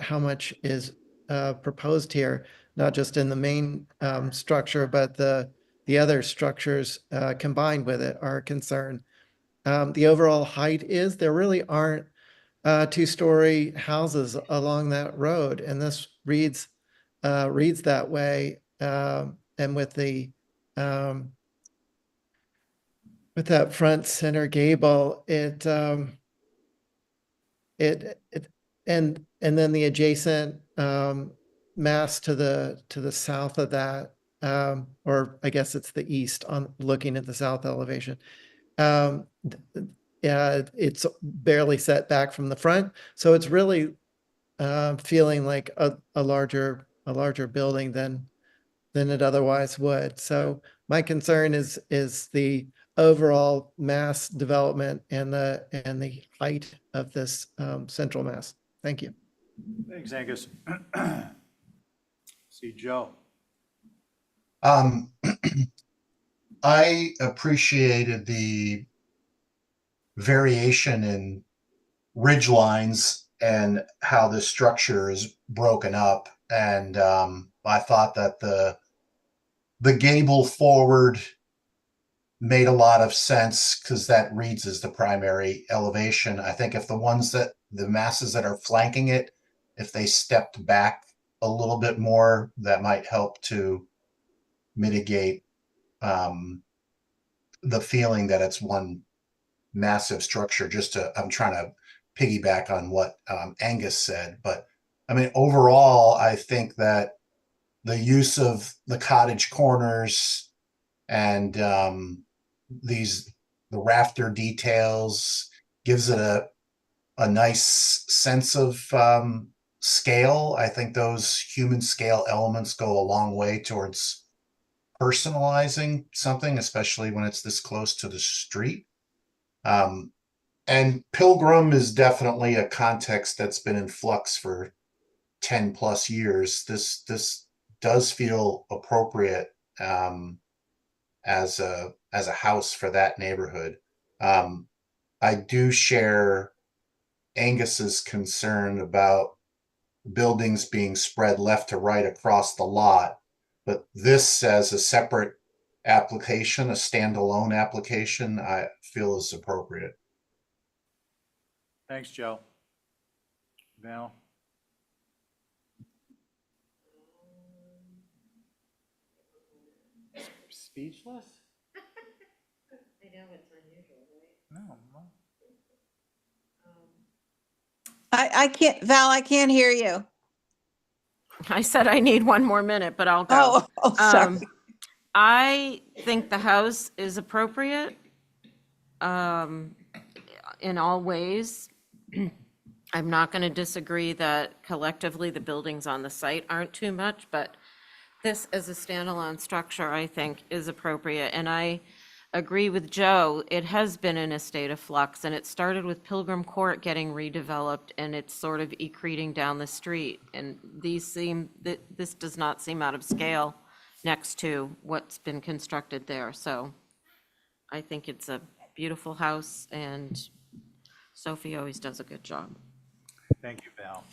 how much is proposed here, not just in the main structure, but the other structures combined with it are a concern. The overall height is, there really aren't 2-story houses along that road, and this reads that way. And with that front center gable, and then the adjacent mass to the south of that, or I guess it's the east on looking at the south elevation. It's barely set back from the front, so it's really feeling like a larger building than than it otherwise would. So my concern is the overall mass development and the height of this central mass. Thank you. Thanks, Angus. See, Joe. Um, I appreciated the variation in ridge lines and how the structure is broken up. And I thought that the gable forward made a lot of sense because that reads as the primary elevation. I think if the masses that are flanking it, if they stepped back a little bit more, that might help to mitigate the feeling that it's one massive structure. I'm trying to piggyback on what Angus said, but I mean, overall, I think that the use of the cottage corners and the rafter details gives it a nice sense of scale. I think those human scale elements go a long way towards personalizing something, especially when it's this close to the street. And Pilgrim is definitely a context that's been in flux for 10 plus years. This does feel appropriate as a house for that neighborhood. I do share Angus's concern about buildings being spread left to right across the lot, but this as a separate application, a standalone application, I feel is appropriate. Thanks, Joe. Val? Speechless? I know it's unusual, right? No. I can't, Val, I can't hear you. I said I need one more minute, but I'll go. Sorry. I think the house is appropriate in all ways. I'm not going to disagree that collectively the buildings on the site aren't too much, but this as a standalone structure, I think, is appropriate. And I agree with Joe, it has been in a state of flux, and it started with Pilgrim Court getting redeveloped, and it's sort of accreting down the street. And this does not seem out of scale next to what's been constructed there. So I think it's a beautiful house, and Sophie always does a good job. Thank you, Val.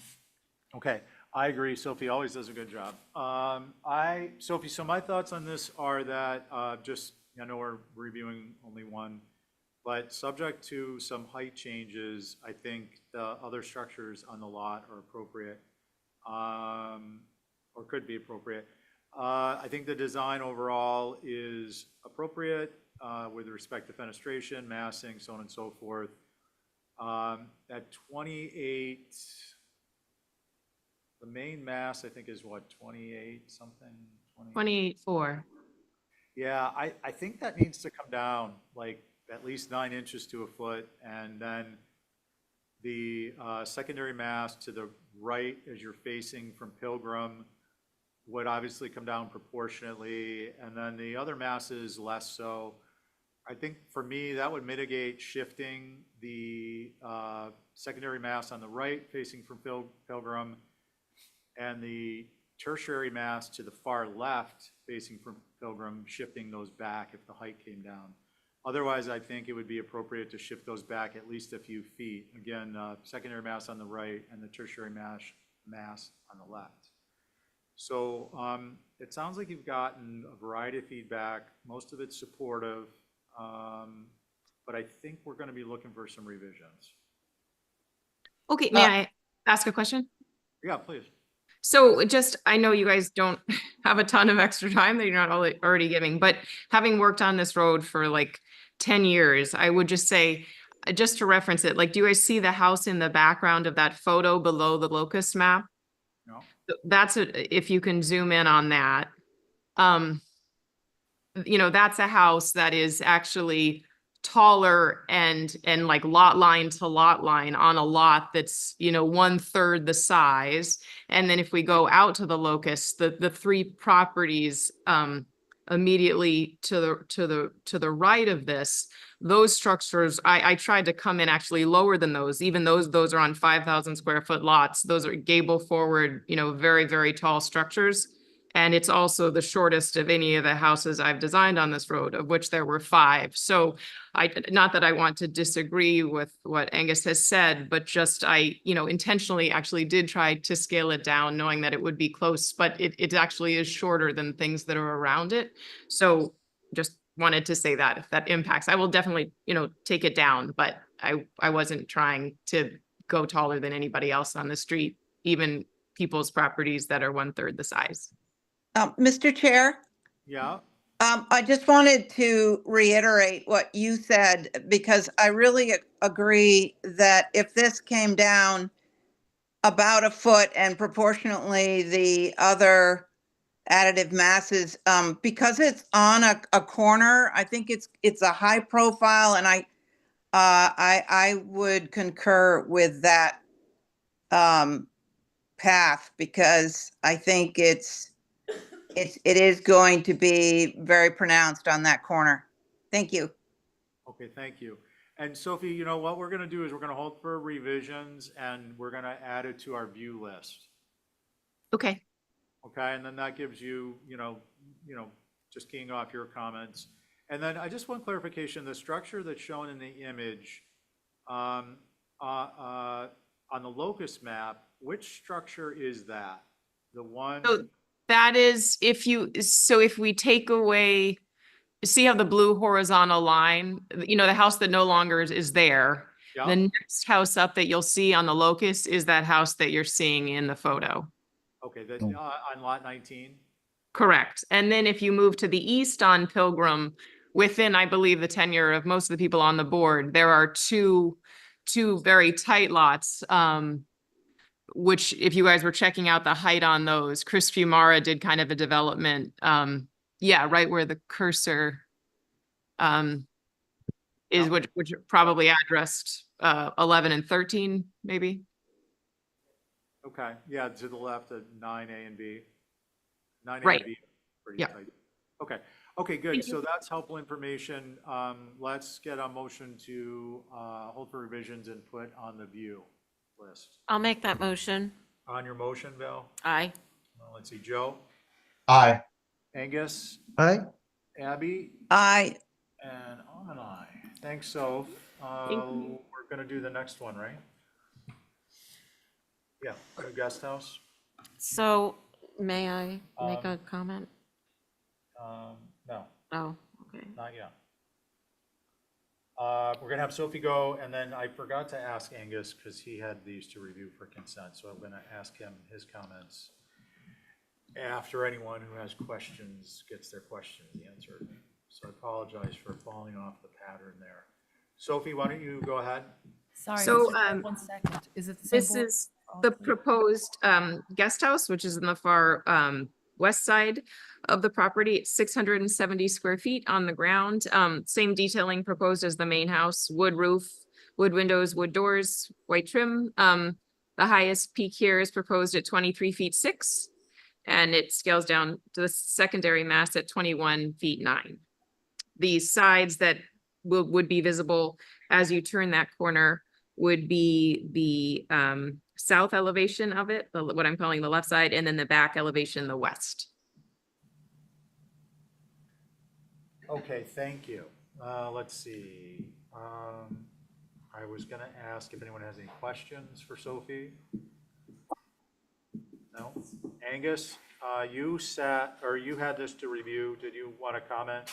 Okay, I agree. Sophie always does a good job. Sophie, so my thoughts on this are that I know we're reviewing only one, but subject to some height changes, I think the other structures on the lot are appropriate, or could be appropriate. I think the design overall is appropriate with respect to fenestration, massing, so on and so forth. At 28, the main mass, I think, is what, 28 something? 24. Yeah, I think that needs to come down like at least 9 inches to a foot. And then the secondary mass to the right as you're facing from Pilgrim would obviously come down proportionately. And then the other masses less so. I think for me, that would mitigate shifting the secondary mass on the right facing from Pilgrim and the tertiary mass to the far left facing from Pilgrim, shifting those back if the height came down. Otherwise, I think it would be appropriate to shift those back at least a few feet. Again, secondary mass on the right and the tertiary mass on the left. So it sounds like you've gotten a variety of feedback. Most of it's supportive, but I think we're going to be looking for some revisions. Okay, may I ask a question? Yeah, please. So I know you guys don't have a ton of extra time that you're not already giving, but having worked on this road for like 10 years, I would just say, just to reference it, like, do you guys see the house in the background of that photo below the locust map? No. If you can zoom in on that, that's a house that is actually taller and like lot line to lot line on a lot that's, you know, 1/3 the size. And then if we go out to the locus, the three properties immediately to the right of this, those structures, I tried to come in actually lower than those, even those are on 5,000 square foot lots. Those are gable forward, you know, very, very tall structures. And it's also the shortest of any of the houses I've designed on this road, of which there were 5. So not that I want to disagree with what Angus has said, but just you know, intentionally actually did try to scale it down, knowing that it would be close, but it actually is shorter than things that are around it. So just wanted to say that if that impacts, I will definitely, you know, take it down, but I wasn't trying to go taller than anybody else on the street, even people's properties that are 1/3 the size. Mr. Chair, Yeah, I just wanted to reiterate what you said, because I really agree that if this came down about a foot and proportionately the other additive masses, because it's on a corner, I think it's a high profile, and I would concur with that path, because I think it is going to be very pronounced on that corner. Thank you. okay, thank you. And Sophie, you know, what we're gonna do is we're gonna hold for revisions and we're gonna add it to our view list. Okay. Okay, and then that gives you, just keying off your comments. And then I just want clarification, the structure that's shown in the image, on the locus map, which structure is that? The one, So that is if we take away, see how the blue horizontal line, you know, the house that no longer is there. yeah, The next house up that you'll see on the locus is that house that you're seeing in the photo. okay, that, on lot 19? Correct. And then if you move to the east on Pilgrim, within, I believe, the tenure of most of the people on the board, there are two very tight lots, which if you guys were checking out the height on those, Chris Fumara did kind of a development, yeah, right where the cursor is, which probably addressed 11 and 13, maybe. Okay, yeah, to the left of 9A and B. 9A Right. and B, pretty Yeah. tight. Okay, good. So that's helpful information. Let's get a motion to hold for revisions and put on the view list. I'll make that motion. On your motion, Val? Aye. Let's see, Joe, Aye. Angus, Aye. Abby, I and I'm an aye. Thanks, Soph. We're gonna do the next one, right? Yeah, the guest house. So may I make a comment? No, Oh, okay. not yet. We're gonna have Sophie go, and then I forgot to ask Angus, because he had these to review for consent, so I'm gonna ask him his comments after anyone who has questions gets their questions answered. So I apologize for falling off the pattern there. Sophie, why don't you go ahead? Sorry, So, just 1 second. Is it the same This board? is the proposed guest house, which is in the far west side of the property. It's 670 square feet on the ground. Same detailing proposed as the main house: wood roof, wood windows, wood doors, white trim. The highest peak here is proposed at 23 feet 6, and it scales down to the secondary mass at 21 feet 9. The sides that would be visible as you turn that corner would be the south elevation of it, what I'm calling the left side, and then the back elevation, the west. Okay, thank you. Let's see. I was gonna ask if anyone has any questions for Sophie. No? Angus, you had this to review. Did you want to comment?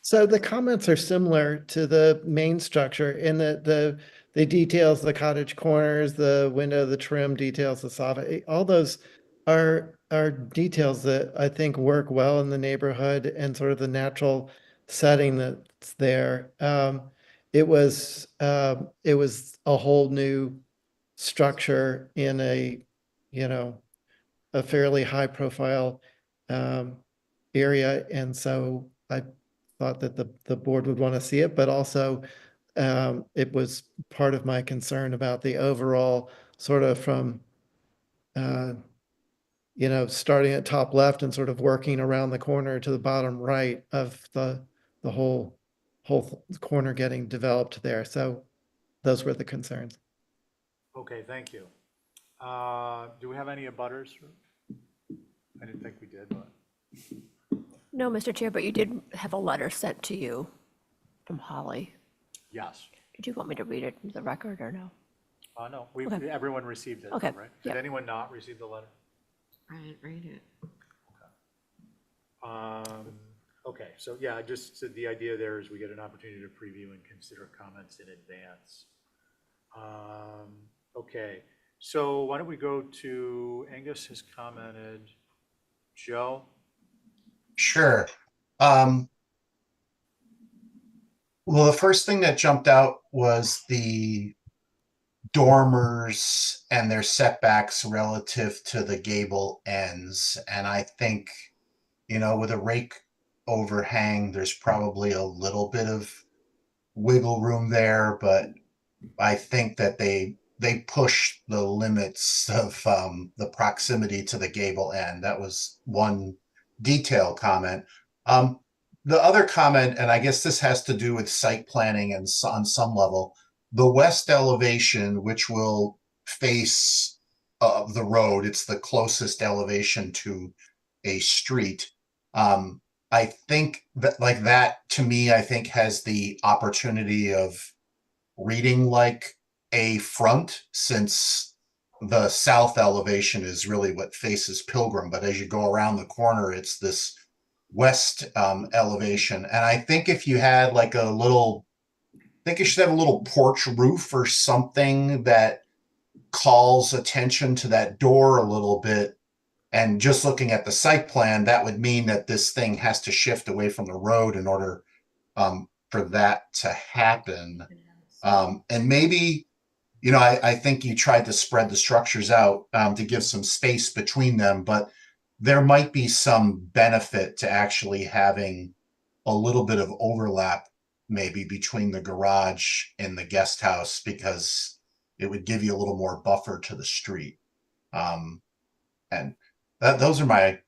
So the comments are similar to the main structure in that the details, the cottage corners, the window, the trim details, the soffit, all those are details that I think work well in the neighborhood and sort of the natural setting that's there. It was a whole new structure in a fairly high profile area, and so I thought that the board would want to see it, but also it was part of my concern about the overall sort of from, starting at top left and sort of working around the corner to the bottom right of the whole corner getting developed there. So those were the concerns. Okay, thank you. Do we have any abutters? I didn't think we did, but. No, Mr. Chair, but you did have a letter sent to you from Holly. Yes. Did you want me to read it into the record or no? No, Okay. everyone received it, Okay, right? Did yeah. anyone not receive the letter? I didn't read it. Okay, so yeah, just so the idea there is we get an opportunity to preview and consider comments in advance. Okay, so why don't we go to, Angus has commented. Joe? Sure. Well, the first thing that jumped out was the dormers and their setbacks relative to the gable ends. And I think, with a rake overhang, there's probably a little bit of wiggle room there, but I think that they push the limits of the proximity to the gable end. That was one detail comment. The other comment, and I guess this has to do with site planning and on some level, the west elevation, which will face the road, it's the closest elevation to a street. I think that like that to me, I think has the opportunity of reading like a front, since the south elevation is really what faces Pilgrim, but as you go around the corner, it's this west elevation. And I think if you had like I think you should have a little porch roof or something that calls attention to that door a little bit. And just looking at the site plan, that would mean that this thing has to shift away from the road in order for that to happen. And maybe, I think you tried to spread the structures out to give some space between them, but there might be some benefit to actually having a little bit of overlap maybe between the garage and the guest house, because it would give you a little more buffer to the street. And those are my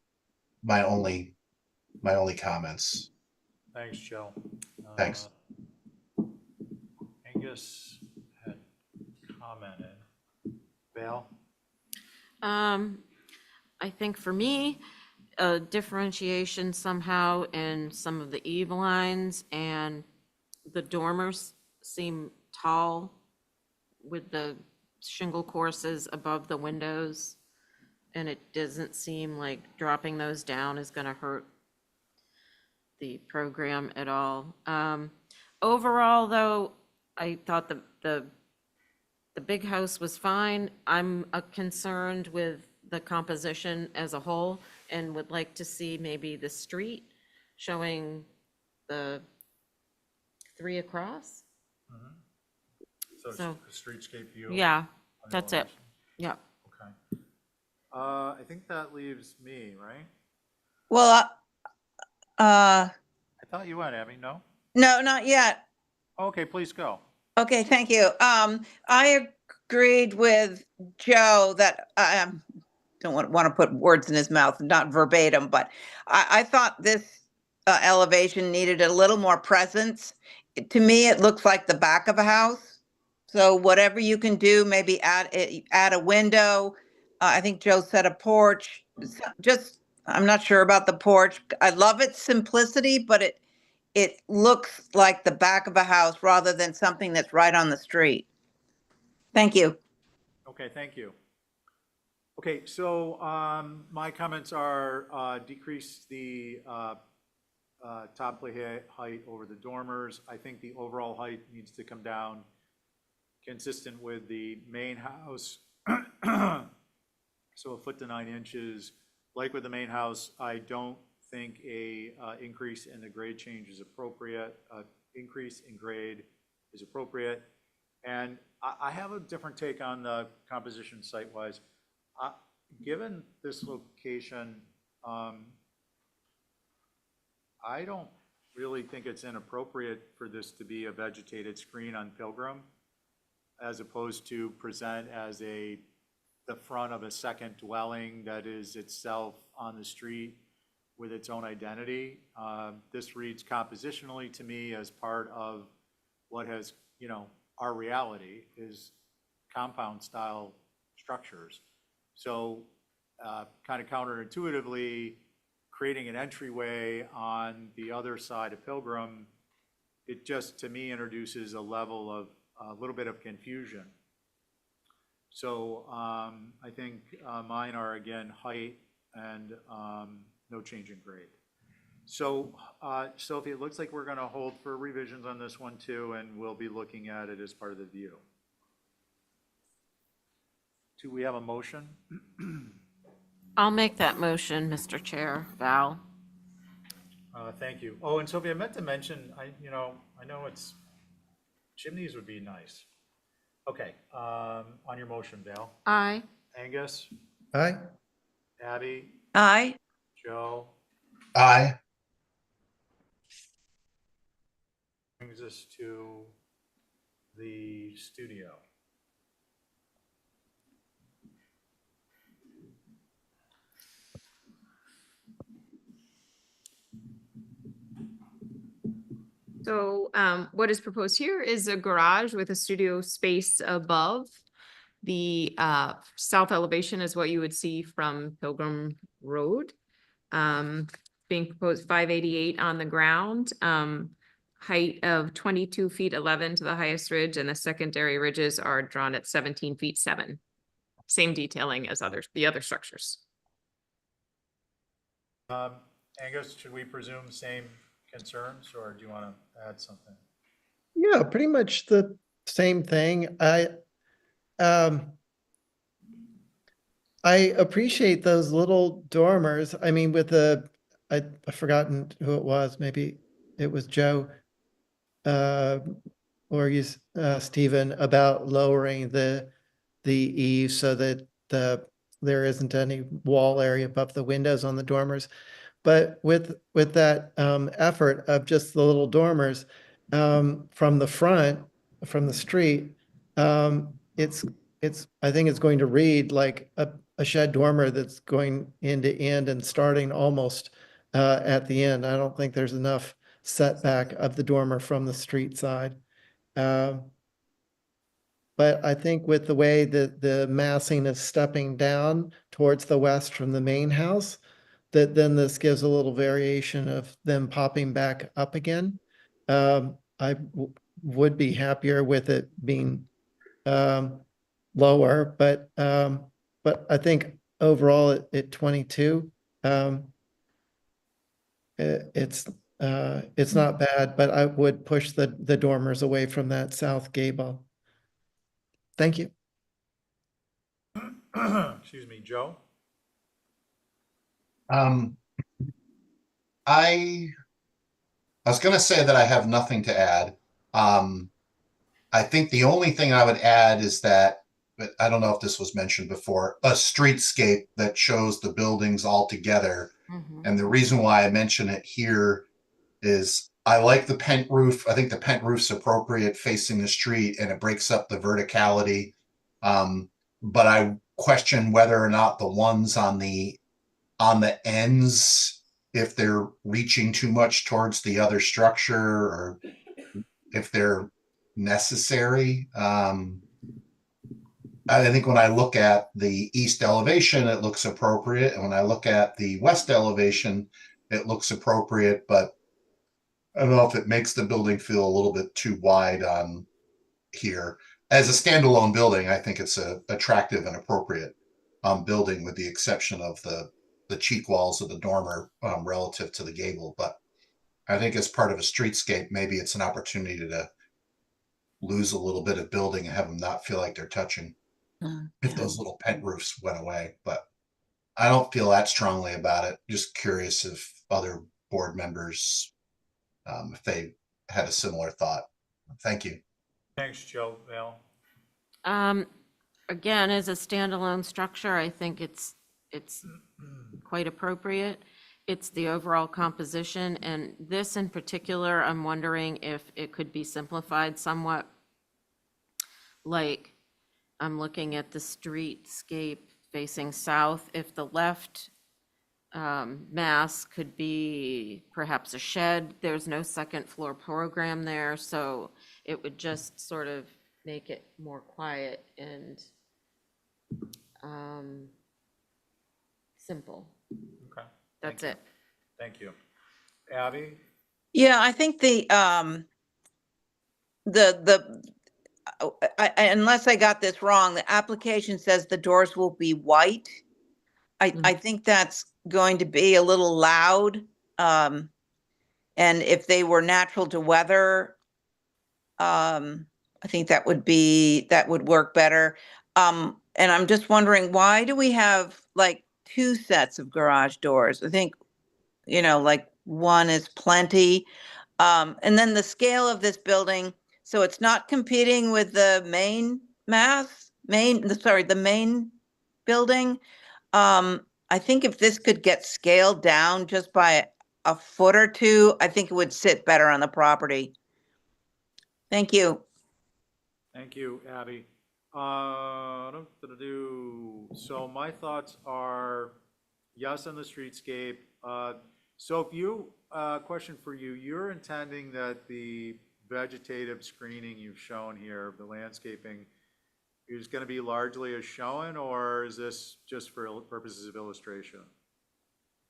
only comments. Thanks, Joe. Thanks. Angus had commented. Val? I think for me, a differentiation somehow in some of the eave lines, and the dormers seem tall with the shingle courses above the windows. And it doesn't seem like dropping those down is gonna hurt the program at all. Overall, though, I thought the big house was fine. I'm concerned with the composition as a whole and would like to see maybe the street showing the 3 across. So it's So- a streetscape view? Yeah, on the that's it. elevation? Yeah. Okay. I think that leaves me, right? Well, I thought you went, Abby, no? no, not yet. Okay, please go. Okay, thank you. I agreed with Joe that I don't want to put words in his mouth, not verbatim, but I thought this elevation needed a little more presence. To me, it looks like the back of a house. So whatever you can do, maybe add a window. I think Joe said a porch. Just, I'm not sure about the porch. I love its simplicity, but it looks like the back of a house rather than something that's right on the street. Thank you. Okay, thank you. Okay, so my comments are decrease the top height over the dormers. I think the overall height needs to come down consistent with the main house. So 1 foot to 9 inches. Like with the main house, I don't think a increase in the grade change is appropriate. Increase in grade is appropriate. And I have a different take on the composition site-wise. Given this location, I don't really think it's inappropriate for this to be a vegetated screen on Pilgrim, as opposed to present as the front of a second dwelling that is itself on the street with its own identity. This reads compositionally to me as part of what has, our reality is compound style structures. So kind of counterintuitively, creating an entryway on the other side of Pilgrim, it just, to me, introduces a level of, a little bit of confusion. So I think mine are, again, height and no change in grade. So Sophie, it looks like we're going to hold for revisions on this one too, and we'll be looking at it as part of the view. Do we have a motion? I'll make that motion, Mr. Chair. Val? Thank you. Oh, and Sophie, I meant to mention, I know it's, chimneys would be nice. Okay, on your motion, Val. Aye. Angus, Aye. Abby, Aye. Joe, Aye. brings us to the studio. So what is proposed here is a garage with a studio space above. The south elevation is what you would see from Pilgrim Road. Being proposed 588 on the ground, height of 22 feet 11 to the highest ridge, and the secondary ridges are drawn at 17 feet 7. Same detailing as the other structures. Angus, should we presume same concerns, or do you want to add something? Yeah, pretty much the same thing. I appreciate those little dormers. I mean, with I've forgotten who it was. Maybe it was Joe, or you, Stephen, about lowering the eave so that there isn't any wall area above the windows on the dormers. But with that effort of just the little dormers from the front, from the street, it's I think it's going to read like a shed dormer that's going end to end and starting almost at the end. I don't think there's enough setback of the dormer from the street side. But I think with the way that the massing is stepping down towards the west from the main house, that then this gives a little variation of them popping back up again. I would be happier with it being lower, but I think overall at 22, it's not bad, but I would push the dormers away from that south gable. Thank you. Excuse me, Joe? I was going to say that I have nothing to add. I think the only thing I would add is that, but I don't know if this was mentioned before, a streetscape that shows the buildings all together. And the reason why I mention it here is I like the pent roof. I think the pent roof's appropriate facing the street and it breaks up the verticality. But I question whether or not the ones on the ends, if they're reaching too much towards the other structure or if they're necessary. I think when I look at the east elevation, it looks appropriate. And when I look at the west elevation, it looks appropriate, but I don't know if it makes the building feel a little bit too wide on here. As a standalone building, I think it's a attractive and appropriate building, with the exception of the cheek walls of the dormer relative to the gable. But I think as part of a streetscape, maybe it's an opportunity to lose a little bit of building and have them not feel like they're touching if those little pent roofs went away. But I don't feel that strongly about it. Just curious if other board members, if they had a similar thought. Thank you. Thanks, Joe. Val? Again, as a standalone structure, I think it's quite appropriate. It's the overall composition, and this in particular, I'm wondering if it could be simplified somewhat. Like, I'm looking at the streetscape facing south, if the left mass could be perhaps a shed, there's no second floor program there, so it would just sort of make it more quiet and simple. Okay. That's Thank it. Thank you. Abby? Yeah, I think unless I got this wrong, the application says the doors will be white. I think that's going to be a little loud. And if they were natural to weather, I think that would work better. And I'm just wondering, why do we have like two sets of garage doors? I think, like one is plenty. And then the scale of this building, so it's not competing with the main the main building. I think if this could get scaled down just by a foot or two, I think it would sit better on the property. Thank you. Thank you, Abby. So my thoughts are yes on the streetscape. So if you, question for you, you're intending that the vegetative screening you've shown here, the landscaping, is going to be largely as shown, or is this just for purposes of illustration?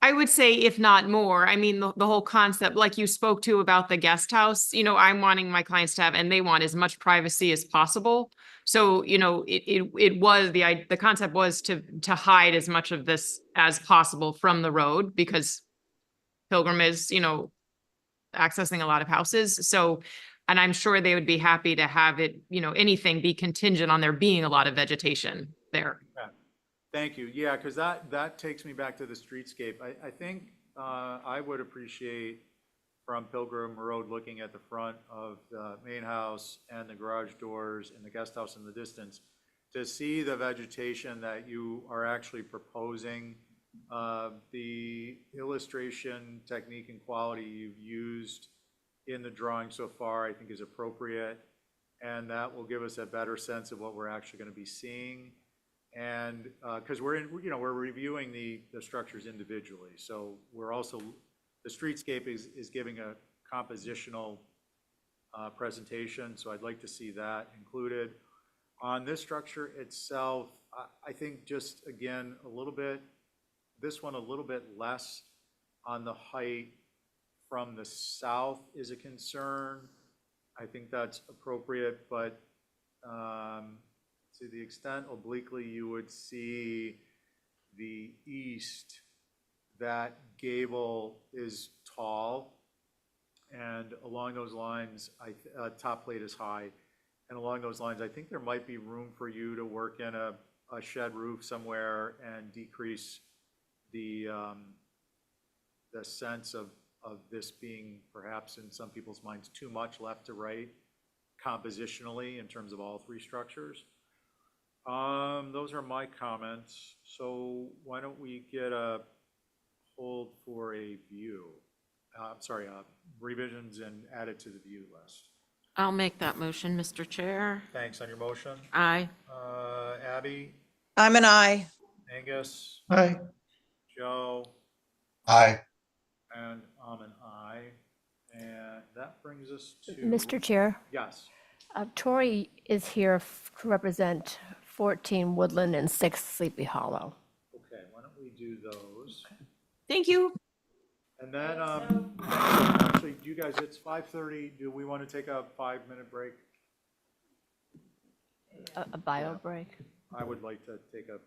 I would say if not more. I mean, the whole concept, like you spoke to about the guest house, I'm wanting my clients to have, and they want as much privacy as possible. So, it was, the concept was to hide as much of this as possible from the road, because Pilgrim is, accessing a lot of houses. So, and I'm sure they would be happy to have it, anything be contingent on there being a lot of vegetation there. Okay. Thank you. Yeah, because that takes me back to the streetscape. I think I would appreciate from Pilgrim Road, looking at the front of the main house and the garage doors and the guest house in the distance, to see the vegetation that you are actually proposing. The illustration technique and quality you've used in the drawing so far, I think, is appropriate, and that will give us a better sense of what we're actually going to be seeing. And because we're reviewing the structures individually, so we're also, the streetscape is giving a compositional presentation, so I'd like to see that included. On this structure itself, I think just, again, this one a little bit less on the height from the south is a concern. I think that's appropriate, but to the extent obliquely you would see the east, that gable is tall, and along those lines, top plate is high, and along those lines, I think there might be room for you to work in a shed roof somewhere and decrease the sense of this being perhaps in some people's minds too much left to right compositionally in terms of all three structures. Those are my comments. So why don't we get a hold for a view? Revisions and add it to the view list. I'll make that motion, Mr. Chair. Thanks. On your motion? Aye. Abby? I'm an aye. Angus? Hi. Joe? Aye. And I'm an aye. And that brings us to... Mr. Chair, Yes. Tori is here to represent 14 Woodland and 6 Sleepy Hollow. Okay, why don't we do those? Thank you. And then, actually, you guys, it's 5:30. Do we want to take a 5-minute break? A bio break. I would like to take a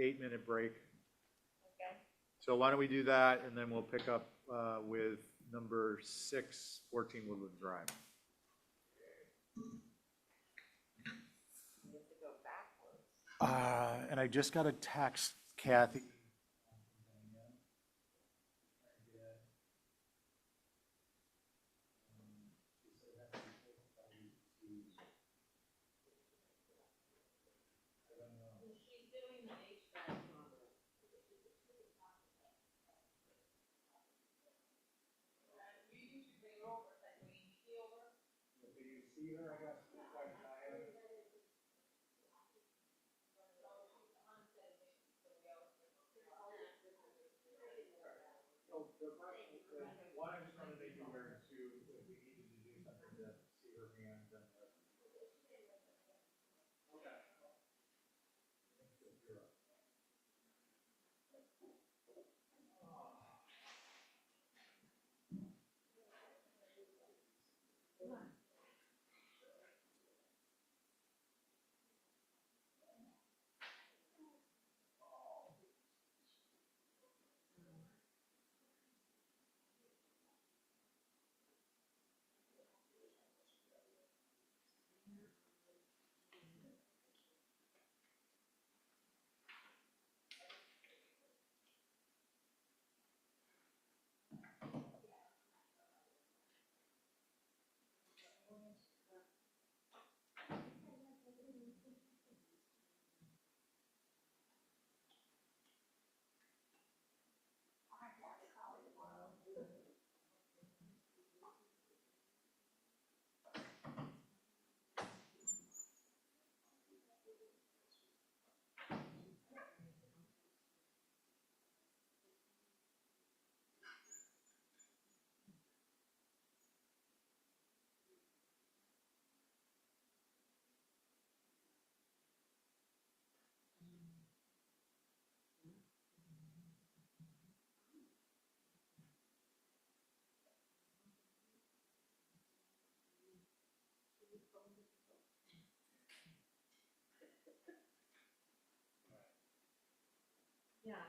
8-minute break. Okay. So why don't we do that, and then we'll pick up with number 6, 14 Woodland Drive. And I just got a text, Kathy. One, I just wanted to make you aware, and two, if we needed to do something to see her hand, then. Okay. You're up. Yeah.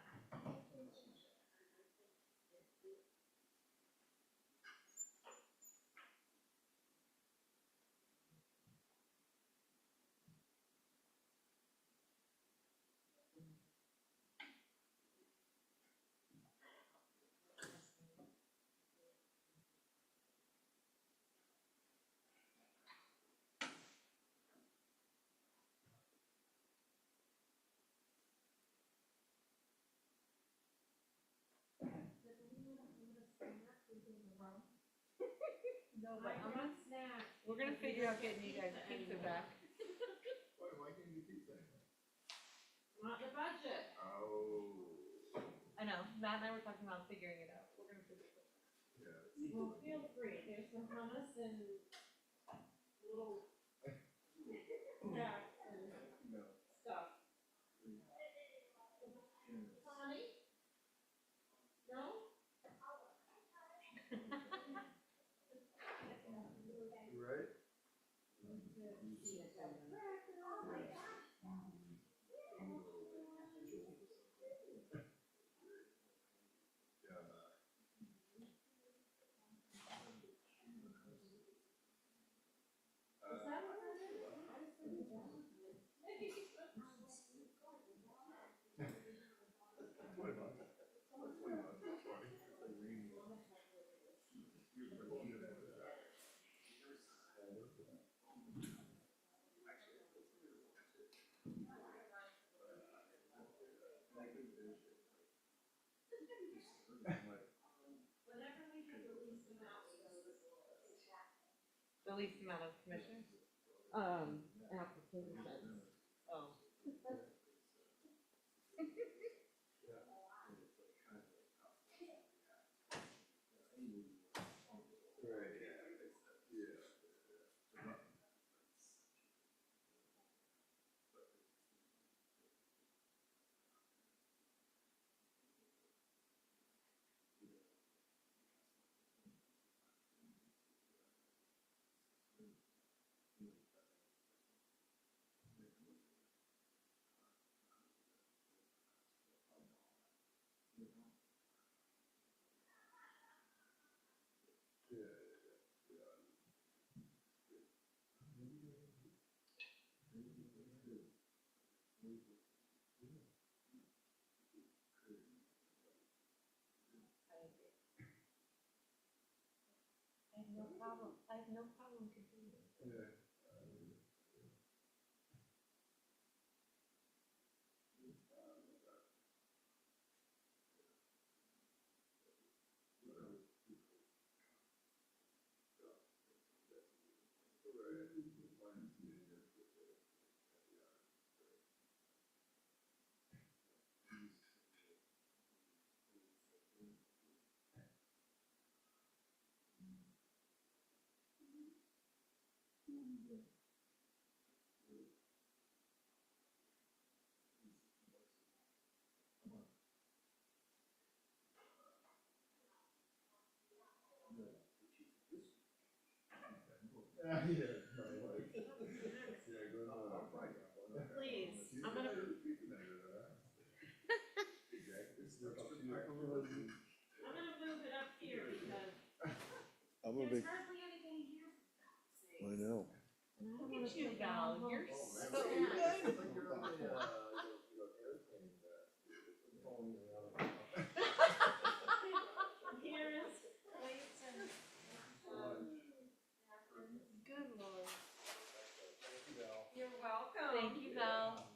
No, but I'm not snack. We're gonna figure out getting you guys pizza back. Why can't you keep saying that? Not the budget. Oh. I know, Matt and I were talking about figuring it out. We're gonna figure it Yeah. out. Well, feel free, there's some hummus and little snacks and No. stuff. Honey? No? Right? The least amount of commissioners? Applications. Oh. Right, yeah. Yeah. I have no problem continuing. Yeah. Right. Please, I'm gonna. I'm gonna move it up here because I'm a there's big, hardly anything here. I know. Look at you, Val, you're so good. Here's plates and, good Lord. You're welcome. Thank you, Val.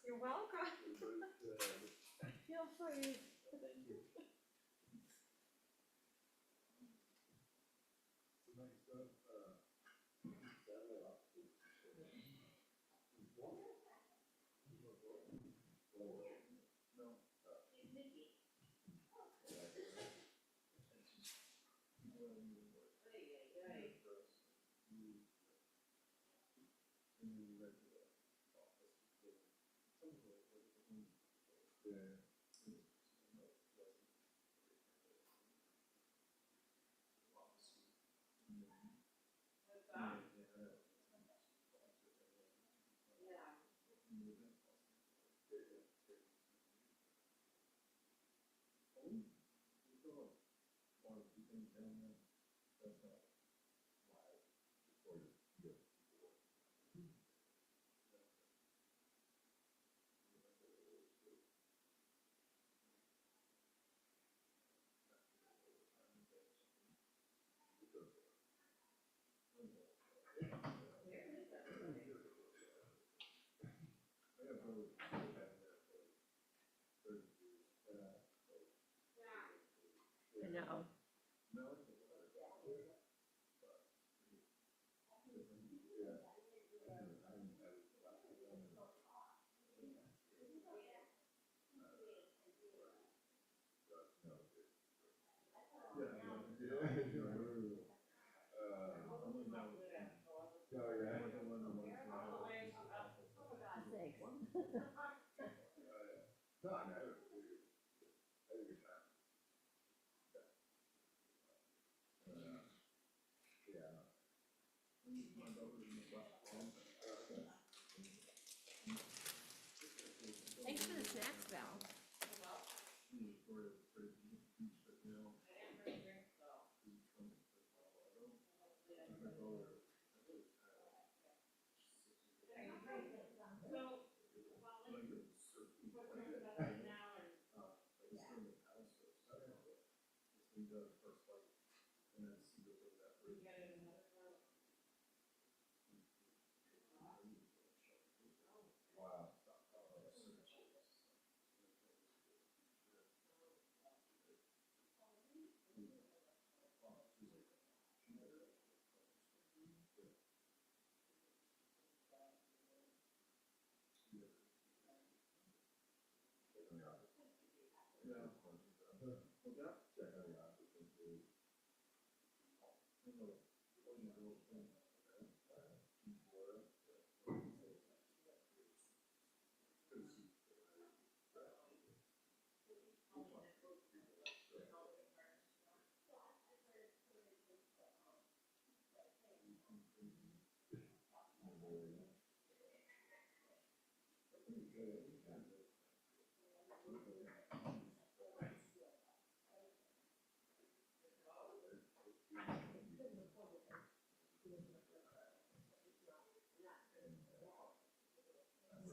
You're welcome. Feel free. I know. Thanks for the snacks, Val.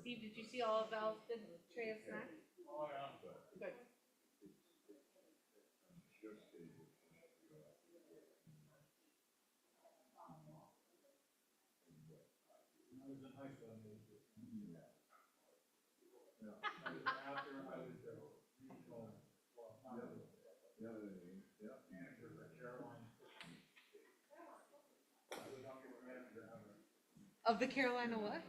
Steve, did you see all of Val's good tray of snacks? Oh, yeah. Good. Of the Carolina what?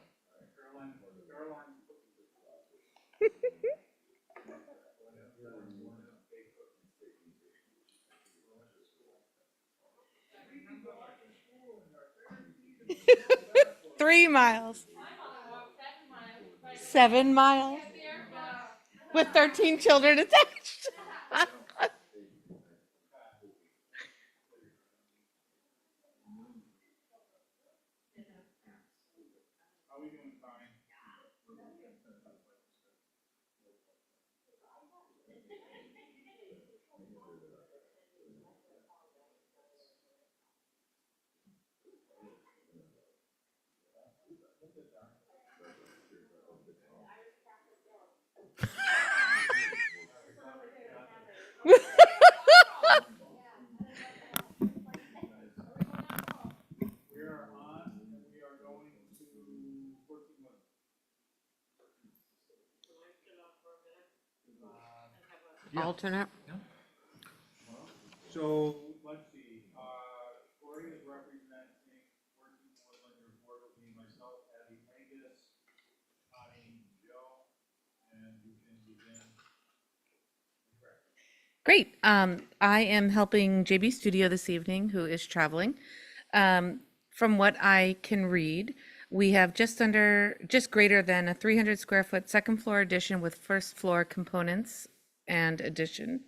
Three miles. 7 miles. With 13 children attached. Alternate? So, let's see, Cory is representing working on your board with me, myself, Abby Angus, Connie, Joe, and you can begin. Great. I am helping JB Studio this evening, who is traveling. From what I can read, we have just greater than a 300 square foot second floor addition with first floor components and addition.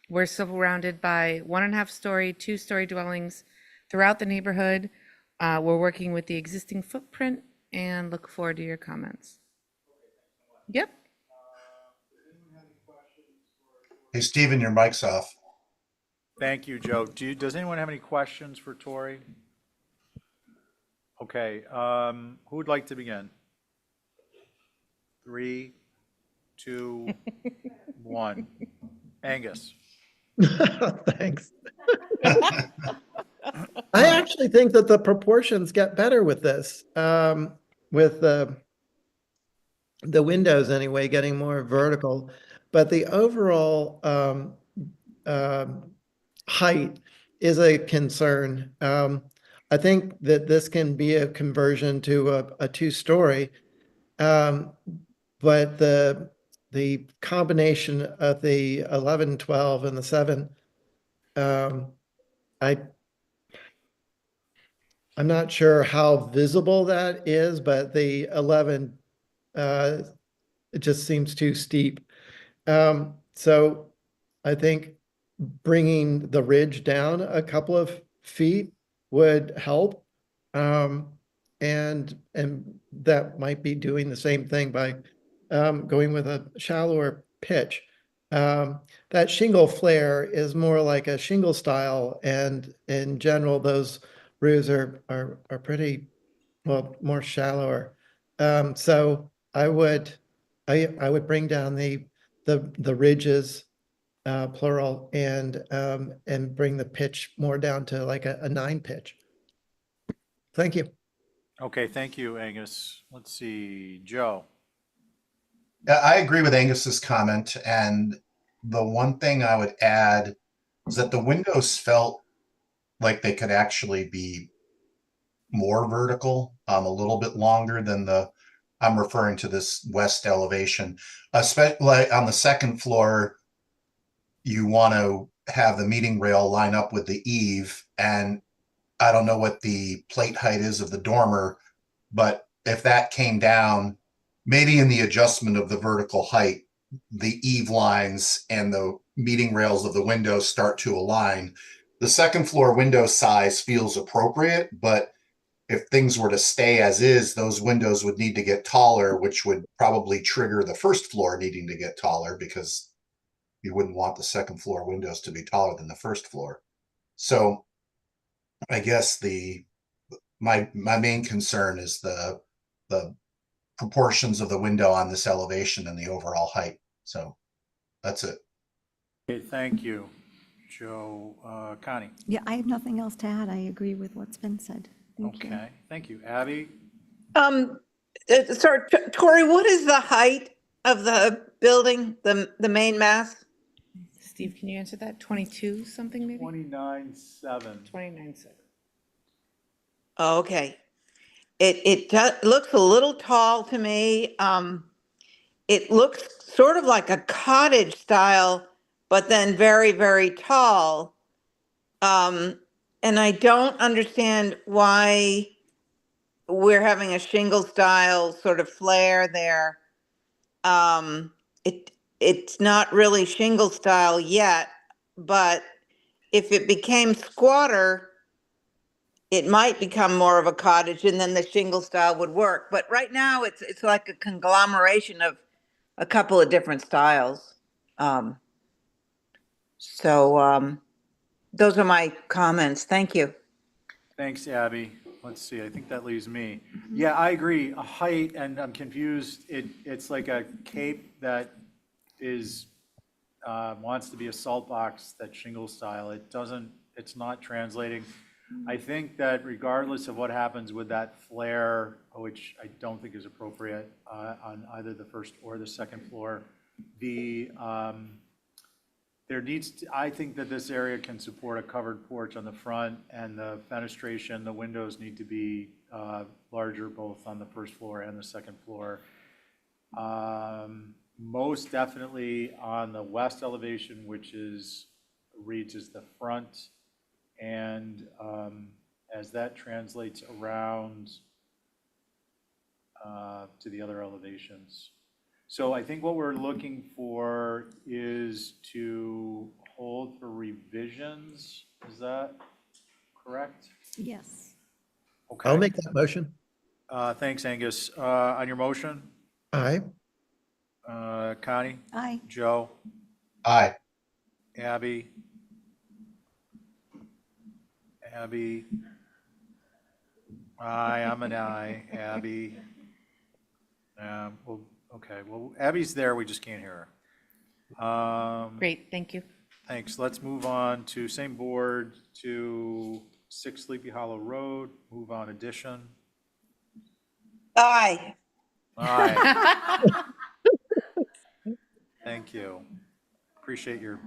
We're surrounded by 1.5 story, 2-story dwellings throughout the neighborhood. We're working with the existing footprint and look forward to your comments. Yep. Hey, Steven, your mic's off. Thank you, Joe. Does anyone have any questions for Tori? Okay, who would like to begin? 3, 2, 1. Angus. Thanks. I actually think that the proportions get better with this, with the windows anyway, getting more vertical. But the overall height is a concern. I think that this can be a conversion to a 2-story, but the combination of the 11, 12, and the 7, I'm not sure how visible that is, but the 11, it just seems too steep. So I think bringing the ridge down a couple of feet would help. And that might be doing the same thing by going with a shallower pitch. That shingle flare is more like a shingle style, and in general, those roofs are pretty, well, more shallower. So I would bring down the ridges, plural, and bring the pitch more down to like a 9 pitch. Thank you. Okay, thank you, Angus. Let's see, Joe. Yeah, I agree with Angus's comment, and the one thing I would add is that the windows felt like they could actually be more vertical, a little bit longer than I'm referring to this west elevation, especially on the second floor. You want to have the meeting rail line up with the eave, and I don't know what the plate height is of the dormer, but if that came down, maybe in the adjustment of the vertical height, the eave lines and the meeting rails of the windows start to align. The second floor window size feels appropriate, but if things were to stay as is, those windows would need to get taller, which would probably trigger the first floor needing to get taller, because you wouldn't want the second floor windows to be taller than the first floor. So I guess my main concern is the proportions of the window on this elevation and the overall height. So that's it. Okay, thank you, Joe. Connie. Yeah, I have nothing else to add. I agree with what's been said. Thank you. Okay, thank you. Abby? Sorry, Tori, what is the height of the building, the main mass? Steve, can you answer that? 22 something maybe? 29.7. 29.7. Oh, okay. It looks a little tall to me. It looks sort of like a cottage style, but then very, very tall. And I don't understand why we're having a shingle style sort of flare there. It's not really shingle style yet, but if it became squatter, it might become more of a cottage and then the shingle style would work. But right now it's like a conglomeration of a couple of different styles. Um, so those are my comments. Thank you. Thanks, Abby. Let's see, I think that leaves me. Yeah, I agree, a height, and I'm confused, it's like a cape that is, wants to be a salt box, that shingle style, it doesn't, it's not translating. I think that regardless of what happens with that flare, which I don't think is appropriate, on either the first or the second floor, there needs to, I think that this area can support a covered porch on the front, and the fenestration, the windows need to be larger both on the first floor and the second floor. Most definitely on the west elevation, which reads as the front, and as that translates around to the other elevations. So I think what we're looking for is to hold for revisions. Is that correct? Yes. Okay. I'll make that motion. Thanks, Angus. On your motion, Aye. Connie, Aye. Joe, Aye. Abby, aye, I'm an aye, Abby. Well, okay, well, Abby's there, we just can't hear her. Great, thank you. Thanks. Let's move on to same board to 6 Sleepy Hollow Road, move on addition. Aye. Aye. Thank you. Appreciate your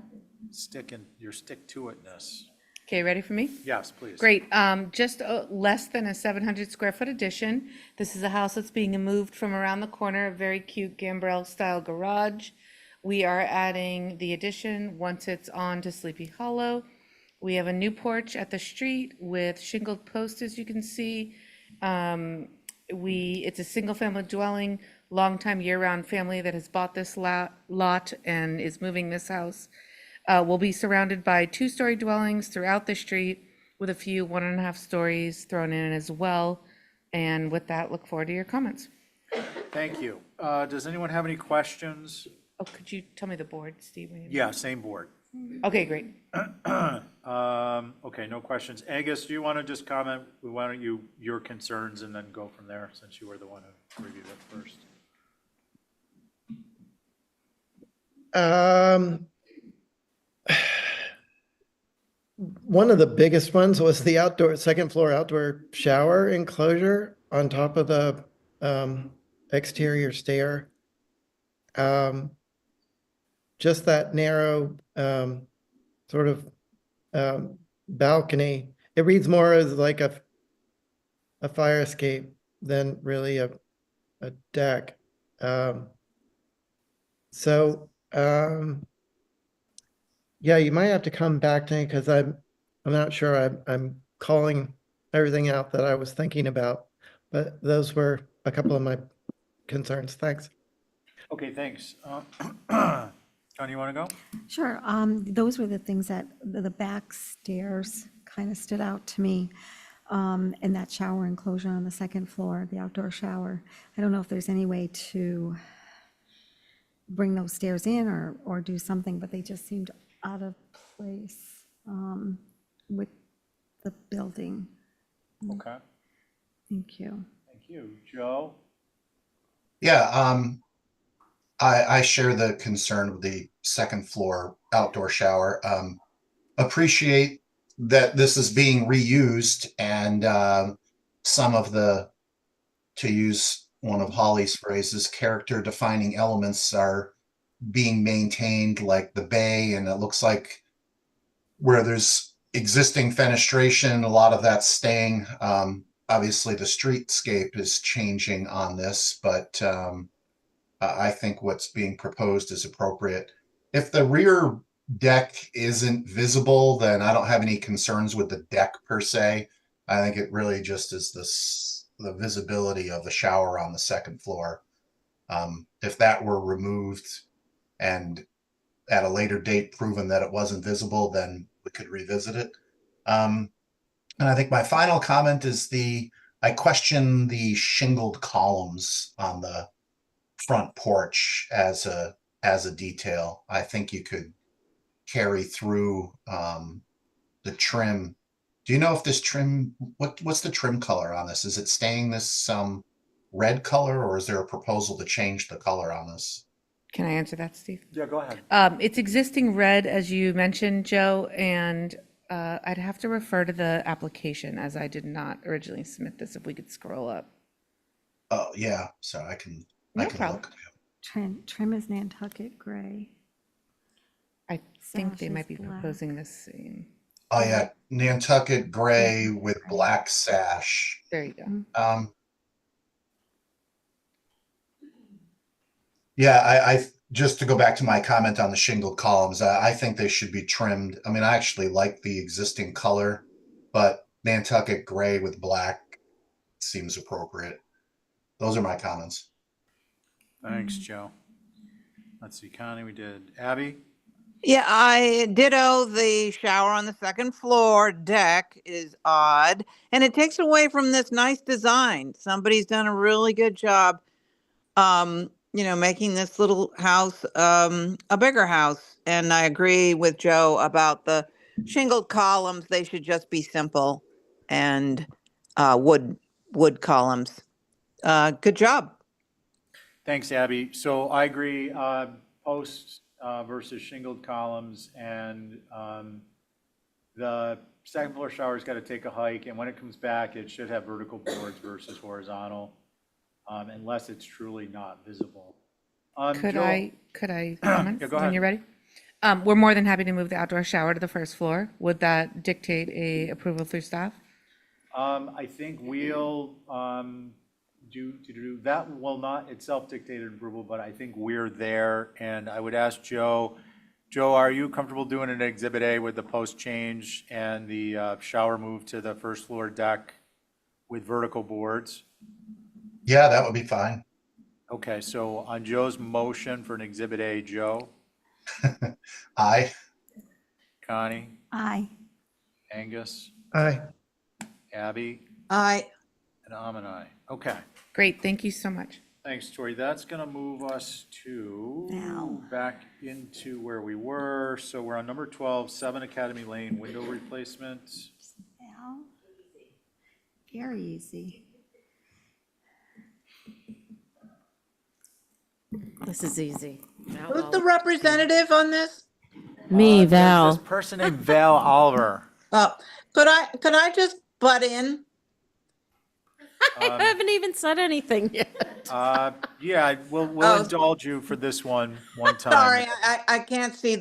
stick-to-itness. Okay, ready for me? Yes, please. Great. Just less than a 700 square foot addition. This is a house that's being moved from around the corner, a very cute gambrel style garage. We are adding the addition once it's on to Sleepy Hollow. We have a new porch at the street with shingled posts, as you can see. It's a single family dwelling, longtime year-round family that has bought this lot and is moving this house. We'll be surrounded by 2-story dwellings throughout the street with a few 1.5 stories thrown in as well. And with that, look forward to your comments. Thank you. Does anyone have any questions? Oh, could you tell me the board, Steve? Yeah, same board. Okay, great. Okay, no questions. Angus, do you want to just comment? Why don't your concerns and then go from there, since you were the one who reviewed it first? One of the biggest ones was the second floor outdoor shower enclosure on top of the exterior stair. Just that narrow sort of balcony. It reads more as like a fire escape than really a deck. Yeah, you might have to come back to me because I'm not sure I'm calling everything out that I was thinking about, but those were a couple of my concerns. Thanks. Okay, thanks. Connie, you want to go? Sure. Those were the things that the back stairs kind of stood out to me. And that shower enclosure on the second floor, the outdoor shower. I don't know if there's any way to bring those stairs in or do something, but they just seemed out of place with the building. Okay, Thank you. thank you. Joe? Yeah, I share the concern of the second floor outdoor shower. Appreciate that this is being reused and some of the, to use one of Holly's phrases, character defining elements are being maintained, like the bay, and it looks like where there's existing fenestration, a lot of that's staying. obviously the streetscape is changing on this, but I think what's being proposed is appropriate. If the rear deck isn't visible, then I don't have any concerns with the deck per se. I think it really just is the visibility of the shower on the second floor. If that were removed and at a later date proven that it wasn't visible, then we could revisit it. And I think my final comment is I question the shingled columns on the front porch as a detail. I think you could carry through the trim. Do you know if this trim, what's the trim color on this? Is it staying this red color, or is there a proposal to change the color on this? Can I answer that, Steve? Yeah, go ahead. It's existing red, as you mentioned, Joe, and I'd have to refer to the application as I did not originally submit this, if we could scroll up. Oh, yeah, so I can No problem. look. Trim is Nantucket gray. I think they Sash might is be black. proposing the same. Oh yeah, Nantucket gray with black sash. There you go. Yeah, I just to go back to my comment on the shingled columns, I think they should be trimmed. I mean, I actually like the existing color, but Nantucket gray with black seems appropriate. Those are my comments. Thanks, Joe. Let's see, Connie, we did. Abby? Yeah, I ditto the shower on the second floor deck is odd, and it takes away from this nice design. Somebody's done a really good job, making this little house a bigger house. And I agree with Joe about the shingled columns. They should just be simple and wood columns. Good job. Thanks, Abby. So I agree, posts versus shingled columns, and the second floor shower's got to take a hike, and when it comes back, it should have vertical boards versus horizontal, unless it's truly not visible. Could Joe- I comment Yeah, go when ahead. you're ready? We're more than happy to move the outdoor shower to the first floor. Would that dictate a approval through staff? I think we'll that will not itself dictate an approval, but I think we're there, and I would ask Joe. Joe, are you comfortable doing an Exhibit A with the post change and the shower move to the first floor deck with vertical boards? Yeah, that would be fine. Okay, so on Joe's motion for an Exhibit A, Joe, Aye. Connie, Aye. Angus, Aye. Abby, I and I'm an aye. Okay, Great, thank you so much. thanks, Tori. That's gonna move us to Val. back into where we were. So we're on number 12, 7 Academy Lane, window replacement. Val? Very easy. This is easy. Val who's the Oliver. representative on this? Me, There's Val. this person named Val Oliver. Could I just butt in? I haven't even said anything yet. Yeah, we'll Oh. indulge you for this one time. Sorry, I can't see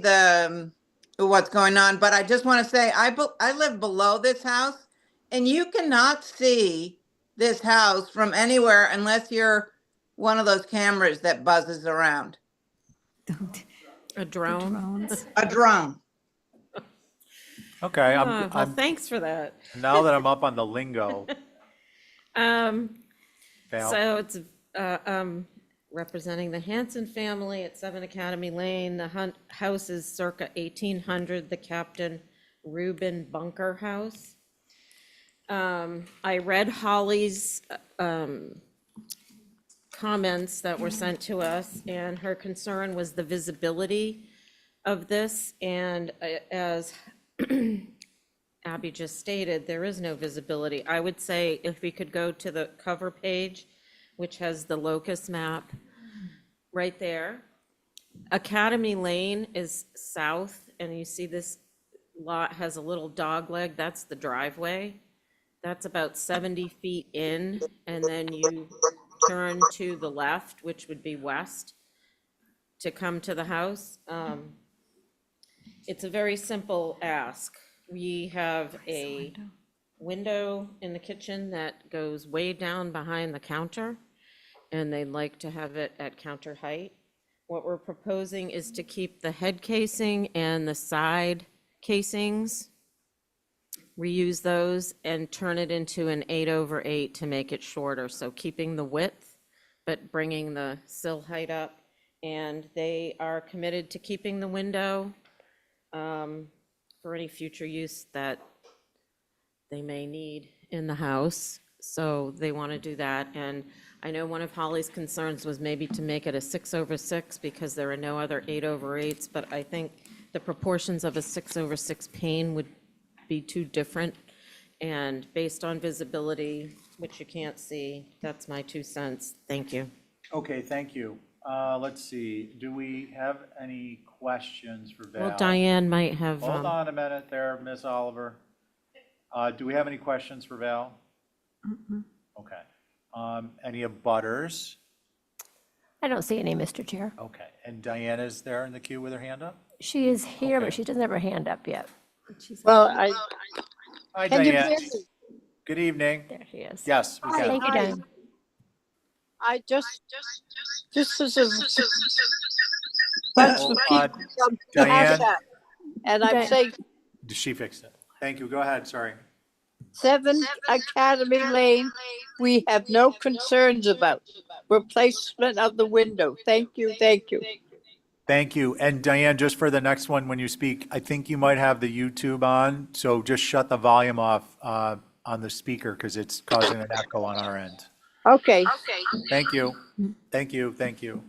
what's going on, but I just want to say I live below this house, and you cannot see this house from anywhere unless you're one of those cameras that buzzes around. A drone? Drones. A drone. Okay, Well, I'm thanks for that. now that I'm up on the lingo. Val. So it's representing the Hanson family at 7 Academy Lane. The house is circa 1800, the Captain Reuben Bunker House. I read Holly's comments that were sent to us, and her concern was the visibility of this. And as Abby just stated, there is no visibility. I would say if we could go to the cover page, which has the locus map right there. Academy Lane is south, and you see this lot has a little dog leg. That's the driveway. That's about 70 feet in, and then you turn to the left, which would be west, to come to the house. It's a very simple ask. We have a window in the kitchen that goes way down behind the counter, and they'd like to have it at counter height. What we're proposing is to keep the head casing and the side casings, reuse those, and turn it into an 8/8 to make it shorter, so keeping the width, but bringing the sill height up. And they are committed to keeping the window for any future use that they may need in the house. So they want to do that. And I know one of Holly's concerns was maybe to make it a 6/6 because there are no other 8/8s, but I think the proportions of a 6/6 pane would be too different. And based on visibility, which you can't see, that's my 2 cents. Thank you. Okay, thank you. Let's see, do we have any questions for Val? Well, Diane might have. Hold on a minute there, Ms. Oliver. Do we have any questions for Val? Okay. Any abutters? I don't see any, Mr. Chair. Okay, and Diana's there in the queue with her hand up? She is here, Okay. but she doesn't have her hand up yet. Well, Hi, can you Diane. hear me? Good evening. There she is. Yes, we can. Thank you, Diane. I just as a bunch of Hold people on. from Diane? Hashtag, and I'm Diane. saying She fixed it. Thank you. Go ahead, sorry. 7 Academy Lane, we have no concerns about replacement of the window. Thank you, thank you. Thank you. And Diane, just for the next one, when you speak, I think you might have the YouTube on, so just shut the volume off on the speaker because it's causing an echo on our end. Okay. Thank you. Thank you. Thank you.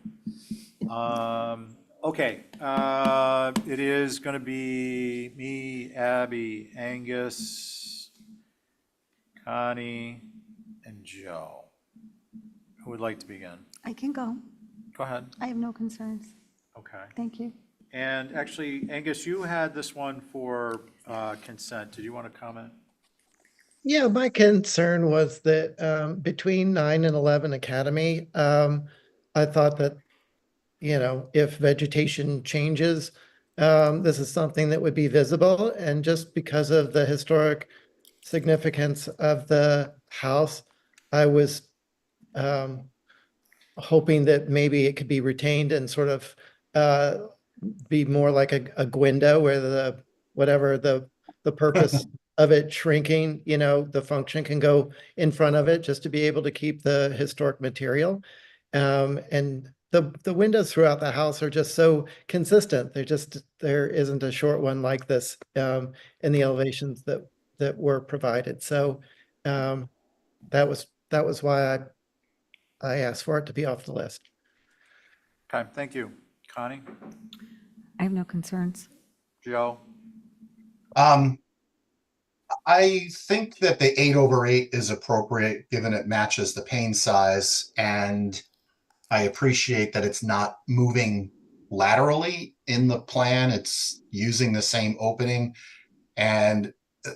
Okay, it is going to be me, Abby, Angus, Connie, and Joe. Who would like to begin? I can go. Go ahead. I have no concerns. Okay. Thank you. And actually, Angus, you had this one for consent. Did you want to comment? Yeah, my concern was that between 9 and 11 Academy, I thought that, if vegetation changes, this is something that would be visible. And just because of the historic significance of the house, I was hoping that maybe it could be retained and sort of be more like a guindo where whatever the purpose of it shrinking, the function can go in front of it just to be able to keep the historic material. And the windows throughout the house are just so consistent. There isn't a short one like this in the elevations that were provided. So that was why I asked for it to be off the list. Okay, thank you. Connie? I have no concerns. Joe? I think that the 8/8 is appropriate, given it matches the pane size, and I appreciate that it's not moving laterally in the plan. It's using the same opening. And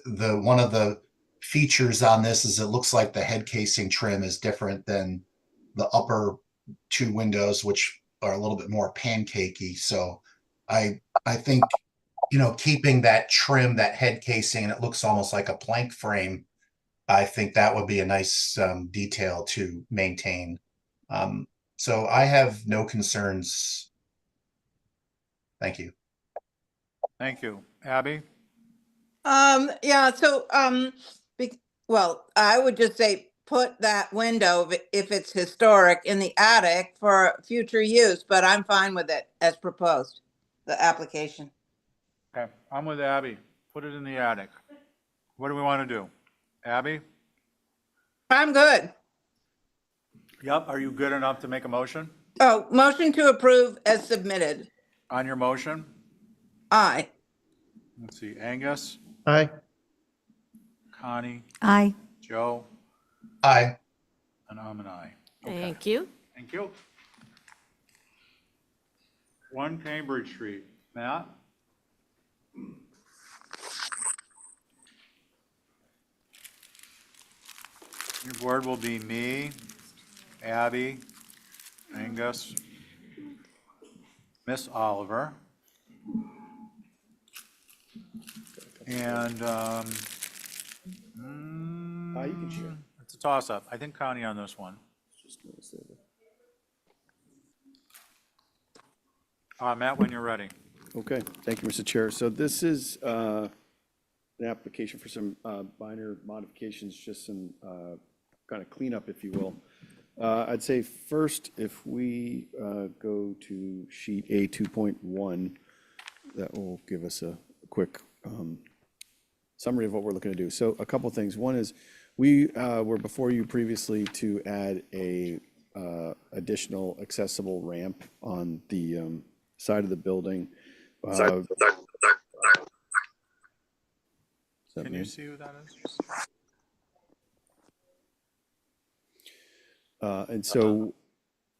one of the features on this is it looks like the head casing trim is different than the upper 2 windows, which are a little bit more pancakey. So I think, keeping that trim, that head casing, and it looks almost like a plank frame, I think that would be a nice detail to maintain. So I have no concerns. Thank you. Thank you. Abby? Yeah, so, well, I would just say, put that window, if it's historic, in the attic for future use, but I'm fine with it as proposed, the application. Okay, I'm with Abby. Put it in the attic. What do we want to do? Abby? I'm good. Yep, are you good enough to make a motion? Oh, motion to approve as submitted. On your motion? Aye. Let's see, Angus, Aye. Connie, Aye. Joe, Aye. and I'm an aye. Okay, Thank you. thank you. 1 Cambridge Street. Matt? Your board will be me, Abby, Angus, Miss Oliver, and You can share. It's a toss-up. I think Connie on this one. Matt, when you're ready. Okay, thank you, Mr. Chair. So this is an application for some minor modifications, just some kind of cleanup, if you will. I'd say first, if we go to sheet A 2.1, that will give us a quick summary of what we're looking to do. So a couple things. One is we were before you previously to add a additional accessible ramp on the side of the building. Can you see who that is? And so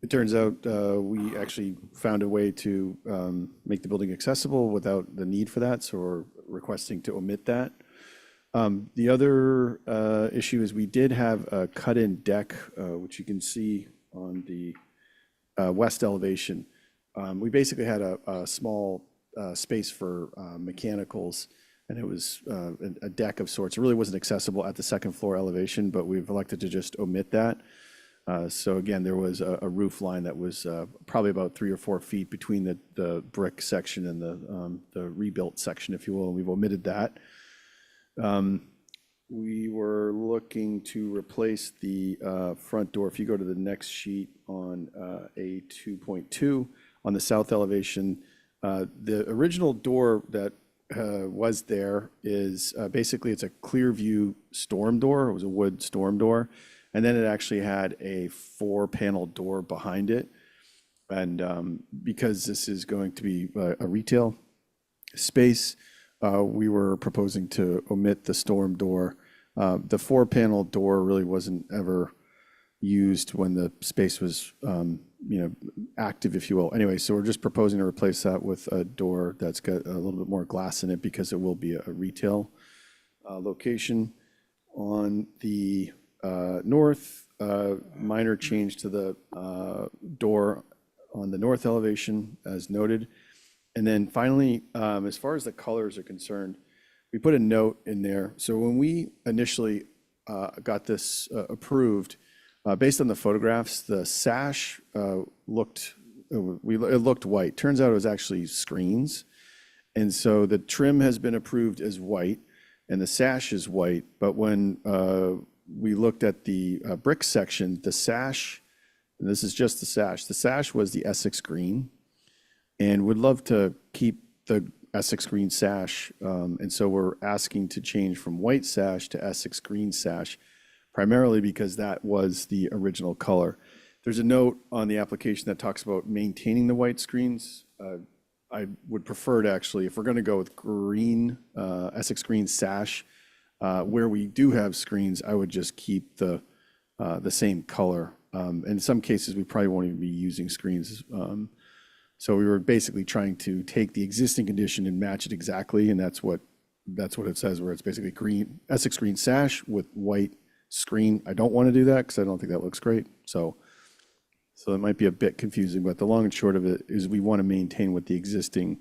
it turns out we actually found a way to make the building accessible without the need for that, so we're requesting to omit that. The other issue is we did have a cut-in deck, which you can see on the west elevation. We basically had a small space for mechanicals, and it was a deck of sorts. It really wasn't accessible at the second floor elevation, but we've elected to just omit that. So again, there was a roof line that was probably about 3 or 4 feet between the brick section and the rebuilt section, if you will, and we've omitted that. We were looking to replace the front door. If you go to the next sheet on A 2.2, on the south elevation, the original door that was there is basically it's a clear view storm door. It was a wood storm door. And then it actually had a 4-panel door behind it. And because this is going to be a retail space, we were proposing to omit the storm door. The 4-panel door really wasn't ever used when the space was, active, if you will. Anyway, so we're just proposing to replace that with a door that's got a little bit more glass in it because it will be a retail location. On the north, minor change to the door on the north elevation as noted. And then finally, as far as the colors are concerned, we put a note in there. So when we initially got this approved, based on the photographs, the sash it looked white. Turns out it was actually screens. And so the trim has been approved as white and the sash is white. But when we looked at the brick section, the sash, and this is just the sash was the Essex green, and would love to keep the Essex green sash. And so we're asking to change from white sash to Essex green sash, primarily because that was the original color. There's a note on the application that talks about maintaining the white screens. I would prefer to actually, if we're going to go with green, Essex green sash, where we do have screens, I would just keep the same color. In some cases, we probably won't even be using screens. So we were basically trying to take the existing condition and match it exactly, and that's what it says, where it's basically green, Essex green sash with white screen. I don't want to do that because I don't think that looks great. So it might be a bit confusing, but the long and short of it is we want to maintain what the existing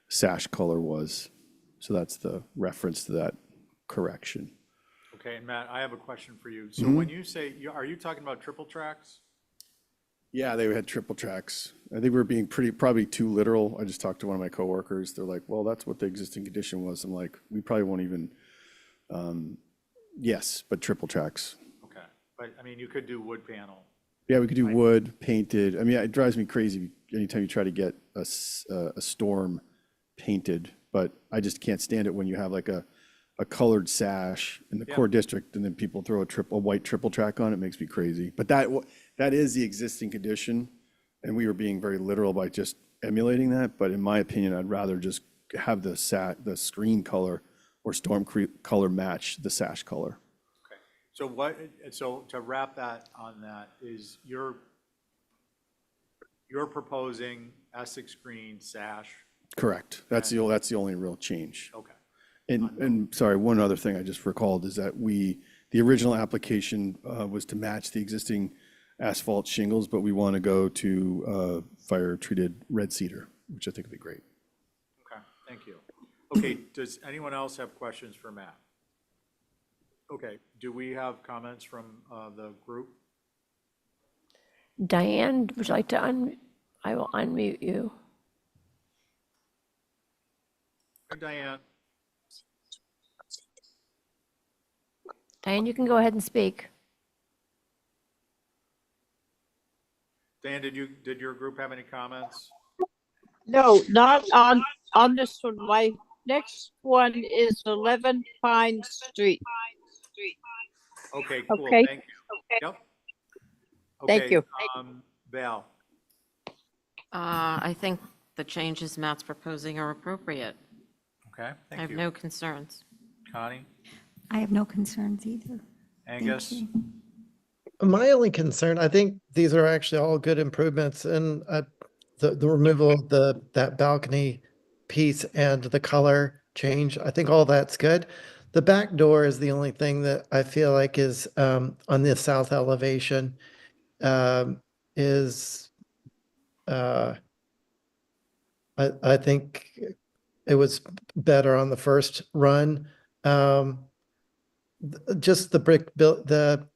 sash color was. So that's the reference to that correction. Okay, and Matt, I have a question for you. So when you say, are you talking about triple tracks? Yeah, they had triple tracks. I think we were being probably too literal. I just talked to one of my coworkers. They're like, well, that's what the existing condition was. I'm like, we probably won't even, yes, but triple tracks. Okay, but I mean, you could do wood panel. Yeah, we could do wood, painted. I mean, it drives me crazy anytime you try to get a storm painted, but I just can't stand it when you have like a colored sash in the core district and then people throw a white triple track on it. Makes me crazy. But that is the existing condition, and we were being very literal by just emulating that. But in my opinion, I'd rather just have the screen color or storm color match the sash color. So to wrap that on that is you're proposing Essex green sash. Correct. That's the only real change. Okay. And sorry, one other thing I just recalled is that the original application was to match the existing asphalt shingles, but we want to go to fire treated red cedar, which I think would be great. Okay, thank you. Okay, does anyone else have questions for Matt? Okay, do we have comments from the group? Diane, would you like to I will unmute you. Diane? Diane, you can go ahead and speak. Dan, did your group have any comments? No, not on this one. My next one is 11 Pine Street. Okay, cool, Okay. thank you. Yep. Thank Okay, you. Val? I think the changes Matt's proposing are appropriate. Okay, I thank have you. no concerns. Connie? I have no concerns either. Thank Angus? you. My only concern, I think these are actually all good improvements, and the removal of that balcony piece and the color change, I think all that's good. The back door is the only thing that I feel like is on the south elevation is I think it was better on the first run. Just the brick built the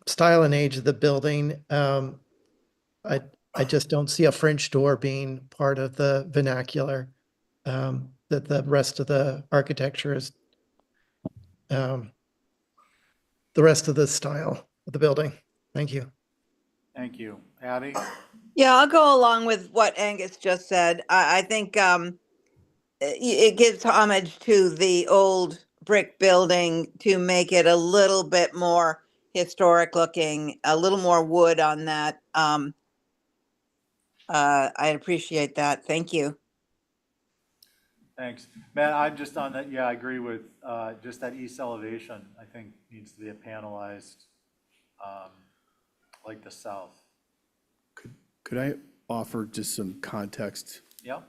style and age of the building. I just don't see a French door being part of the vernacular. That the rest of the architecture is the rest of the style of the building. Thank you. Thank you. Abby? Yeah, I'll go along with what Angus just said. I think it gives homage to the old brick building to make it a little bit more historic looking, a little more wood on that. I appreciate that. Thank you. Thanks. Matt, I'm just on that, yeah, I agree with just that east elevation, I think needs to be a panelized, like the south. Could I offer just some context? Yeah?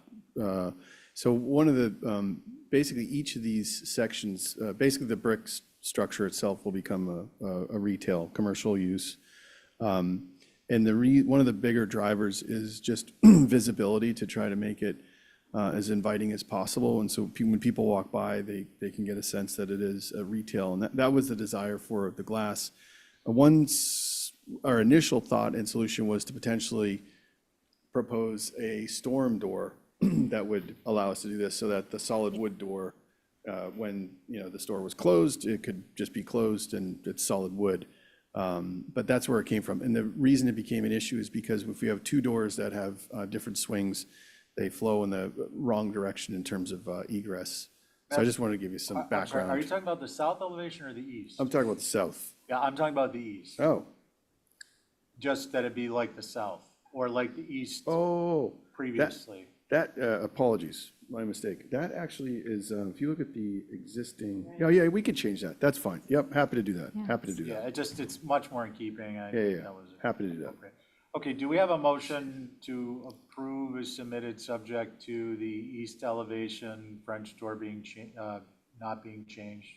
So one of the, basically each of these sections, basically the brick structure itself will become a retail, commercial use. And one of the bigger drivers is just visibility to try to make it as inviting as possible. And so when people walk by, they can get a sense that it is a retail. And that was the desire for the glass. Our initial thought and solution was to potentially propose a storm door that would allow us to do this, so that the solid wood door, when the store was closed, it could just be closed and it's solid wood. But that's where it came from. And the reason it became an issue is because if we have two doors that have different swings, they flow in the wrong direction in terms of egress. So I just wanted to give you some I'm sorry, background. are you talking about the south elevation or the east? I'm talking about the south. Yeah, I'm talking about the east. Oh, Just that it be like the south, or like the east oh, previously. apologies, my mistake. That actually is, if you look at the existing, yeah, we could change that. That's fine. Yep, happy to do that. Happy to do Yeah, that. it's much more in keeping. Yeah. That was Happy to do that. appropriate. Okay, do we have a motion to approve as submitted, subject to the east elevation French door being not being changed?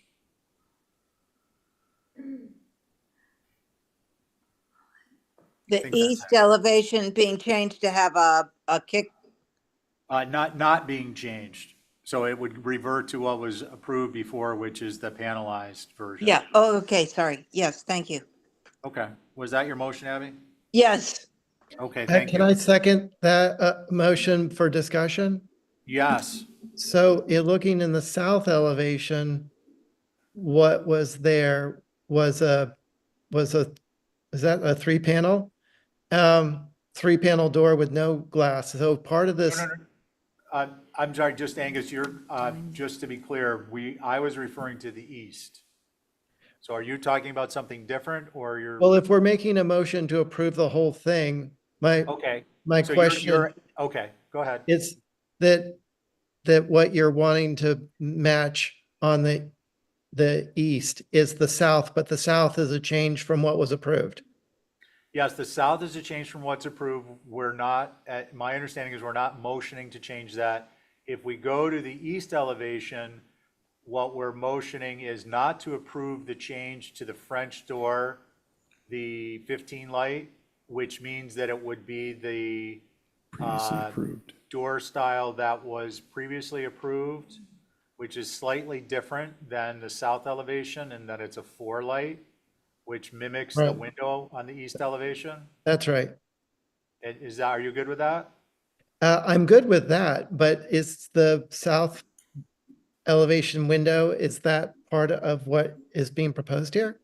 The think that's- east elevation being changed to have a kick. Not being changed. So it would revert to what was approved before, which is the panelized version. Yeah. Oh, okay. Sorry. Yes. Thank you. Okay, was that your motion, Abby? Yes. Okay, thank Can you. I second that motion for discussion? Yes, So looking in the south elevation, what was there was is that a three panel? 3-panel door with no glass. So part of this, no. I'm sorry, just Angus, just to be clear, I was referring to the east. So are you talking about something different, or you're? well, if we're making a motion to approve the whole thing, my Okay. So question okay, go ahead. is that what you're wanting to match on the east is the south, but the south is a change from what was approved. Yes, the south is a change from what's approved. We're not, my understanding is we're not motioning to change that. If we go to the east elevation, what we're motioning is not to approve the change to the French door, the 15 light, which means that it would be the Previously approved. door style that was previously approved. which is slightly different than the south elevation in that it's a 4-light, which mimics the Right. window on the east elevation. That's right. Is that, are you good with that? I'm good with that, but is the south elevation window, is that part of what is being proposed here?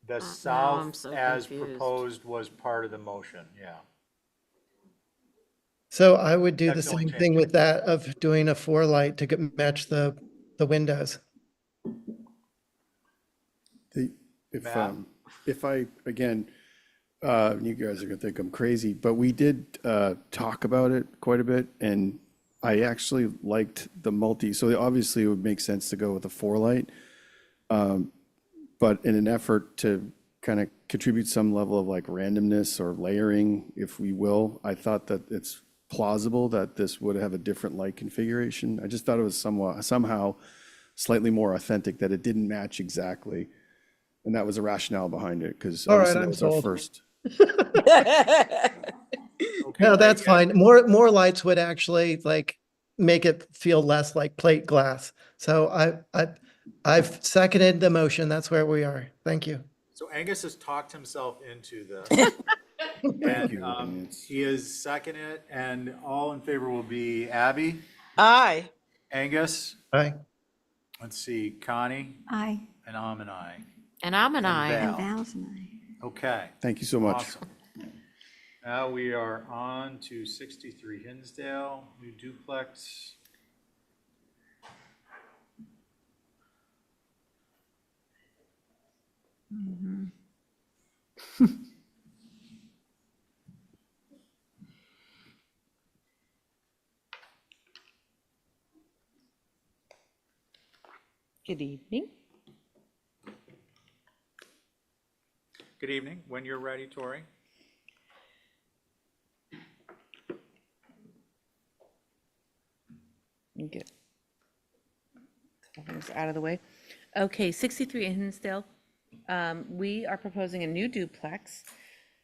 The Now I'm south so as confused. proposed was part of the motion, yeah. So I would do the That's the only same change. thing with that of doing a 4-light to match the windows. If, Matt? if I, again, you guys are gonna think I'm crazy, but we did talk about it quite a bit, and I actually liked the multi, so obviously it would make sense to go with a 4-light. But in an effort to kind of contribute some level of like randomness or layering, if we will, I thought that it's plausible that this would have a different light configuration. I just thought it was somehow slightly more authentic, that it didn't match exactly. And that was a rationale behind it, because All right, obviously that I'm was our sold. first. Okay, No, that's Greg, fine. More lights would actually like make it feel less like plate glass. So I've seconded the motion. That's where we are. Thank you. So Angus has talked himself into this. Thank And you. It's- he is seconded, and all in favor will be Abby, Aye. Angus, Aye. let's see, Connie, Aye. and I'm an aye. And I'm an And I. Val. And Val's and I. Okay. Thank you so much. Awesome. Now we are on to 63 Hinsdale, new duplex. Good evening. Good evening. When you're ready, Tori. Get a couple things out of the way. Okay, 63 Hinsdale. We are proposing a new duplex.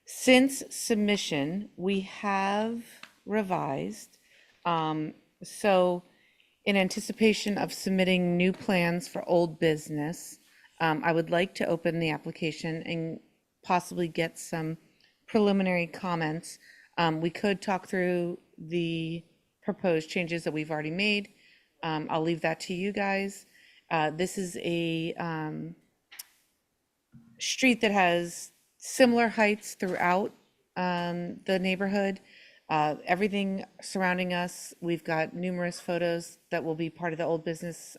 Since submission, we have revised. So in anticipation of submitting new plans for old business, I would like to open the application and possibly get some preliminary comments. We could talk through the proposed changes that we've already made. I'll leave that to you guys. This is a street that has similar heights throughout the neighborhood. Everything surrounding us, we've got numerous photos that will be part of the old business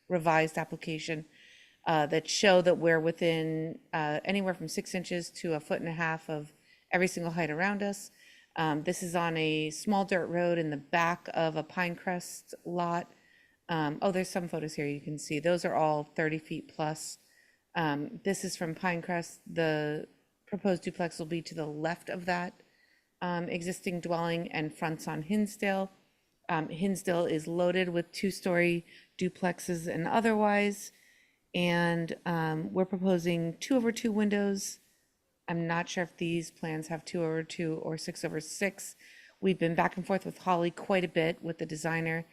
revised application that show that we're within anywhere from 6 inches to 1.5 feet of every single height around us. This is on a small dirt road in the back of a Pinecrest lot. Oh, there's some photos here you can see. Those are all 30 feet plus. This is from Pinecrest. The proposed duplex will be to the left of that existing dwelling and fronts on Hinsdale. Hinsdale is loaded with 2-story duplexes and otherwise. And we're proposing 2/2 windows. I'm not sure if these plans have 2/2 or 6/6. We've been back and forth with Holly quite a bit with the designer.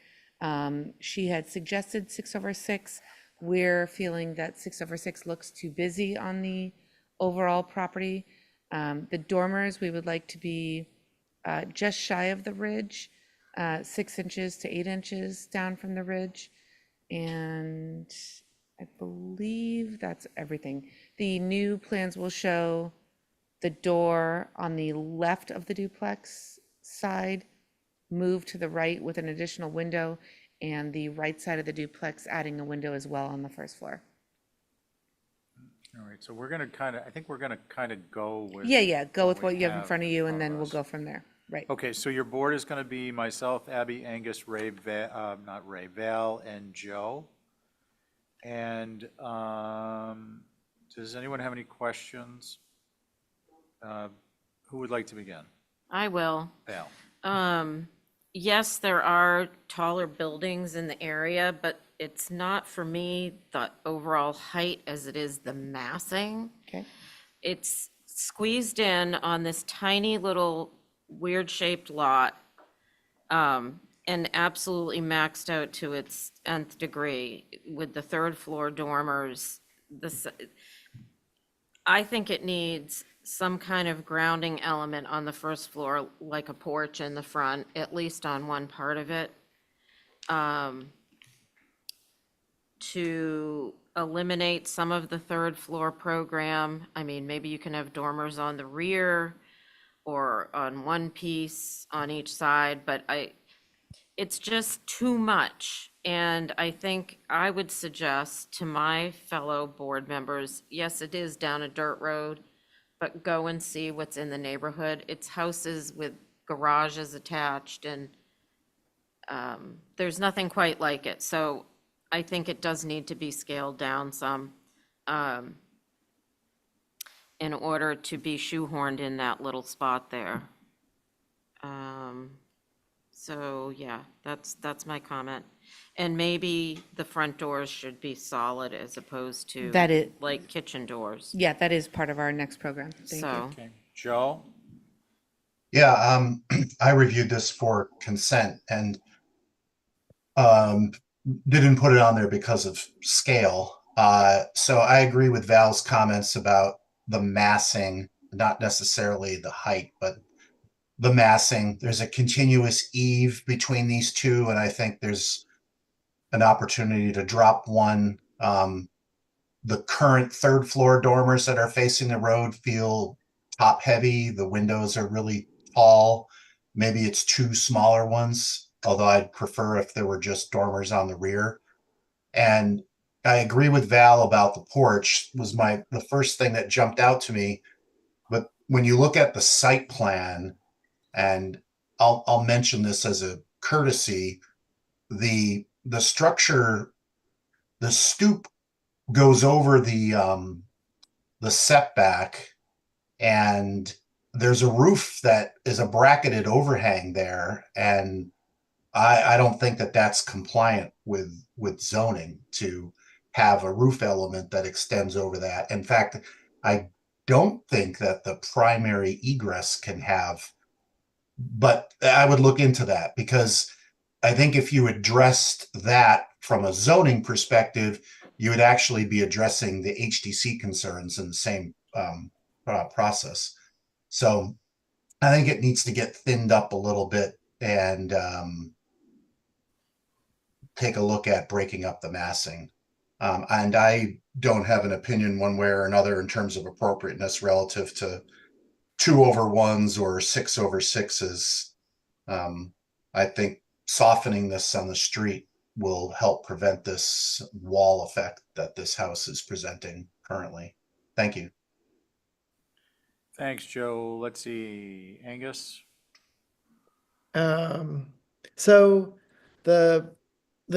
She had suggested 6/6. We're feeling that 6/6 looks too busy on the overall property. The dormers, we would like to be just shy of the ridge, 6 inches to 8 inches down from the ridge. And I believe that's everything. The new plans will show the door on the left of the duplex side move to the right with an additional window, and the right side of the duplex adding a window as well on the first floor. All right, so we're gonna kind of, I think we're gonna kind of go with. Yeah, go with we what you have in front of you, and then we'll us. go from there. Right. Okay, so your board is gonna be myself, Abby, Angus, Ray, not Ray, Val, and Joe. And does anyone have any questions? Who would like to begin? I will. Val. Yes, there are taller buildings in the area, but it's not for me the overall height as it is the massing. Okay. It's squeezed in on this tiny little weird shaped lot. and absolutely maxed out to its nth degree with the third floor dormers. This, I think it needs some kind of grounding element on the first floor, like a porch in the front, at least on one part of it. To eliminate some of the third floor program. I mean, maybe you can have dormers on the rear or on one piece on each side, but it's just too much. And I think I would suggest to my fellow board members, yes, it is down a dirt road, but go and see what's in the neighborhood. It's houses with garages attached, and there's nothing quite like it. So I think it does need to be scaled down some in order to be shoehorned in that little spot there. So yeah, that's my comment. And maybe the front doors should be solid as opposed to That is- like kitchen doors. Yeah, that is part of our next program. Thank you. So, Okay, Joe? Yeah, I reviewed this for consent and didn't put it on there because of scale. So I agree with Val's comments about the massing, not necessarily the height, but the massing. There's a continuous eave between these two, and I think there's an opportunity to drop one. The current third floor dormers that are facing the road feel top heavy. The windows are really tall. Maybe it's two smaller ones, although I'd prefer if there were just dormers on the rear. And I agree with Val about the porch was the first thing that jumped out to me. But when you look at the site plan, and I'll mention this as a courtesy, the structure, the stoop goes over the setback, and there's a roof that is a bracketed overhang there, and I don't think that that's compliant with zoning to have a roof element that extends over that. In fact, I don't think that the primary egress can have, but I would look into that, because I think if you addressed that from a zoning perspective, you would actually be addressing the HDC concerns in the same process. So I think it needs to get thinned up a little bit and take a look at breaking up the massing. And I don't have an opinion one way or another in terms of appropriateness relative to 2/1s or 6/6s. I think softening this on the street will help prevent this wall effect that this house is presenting currently. Thank you. Thanks, Joe. Let's see, Angus? So the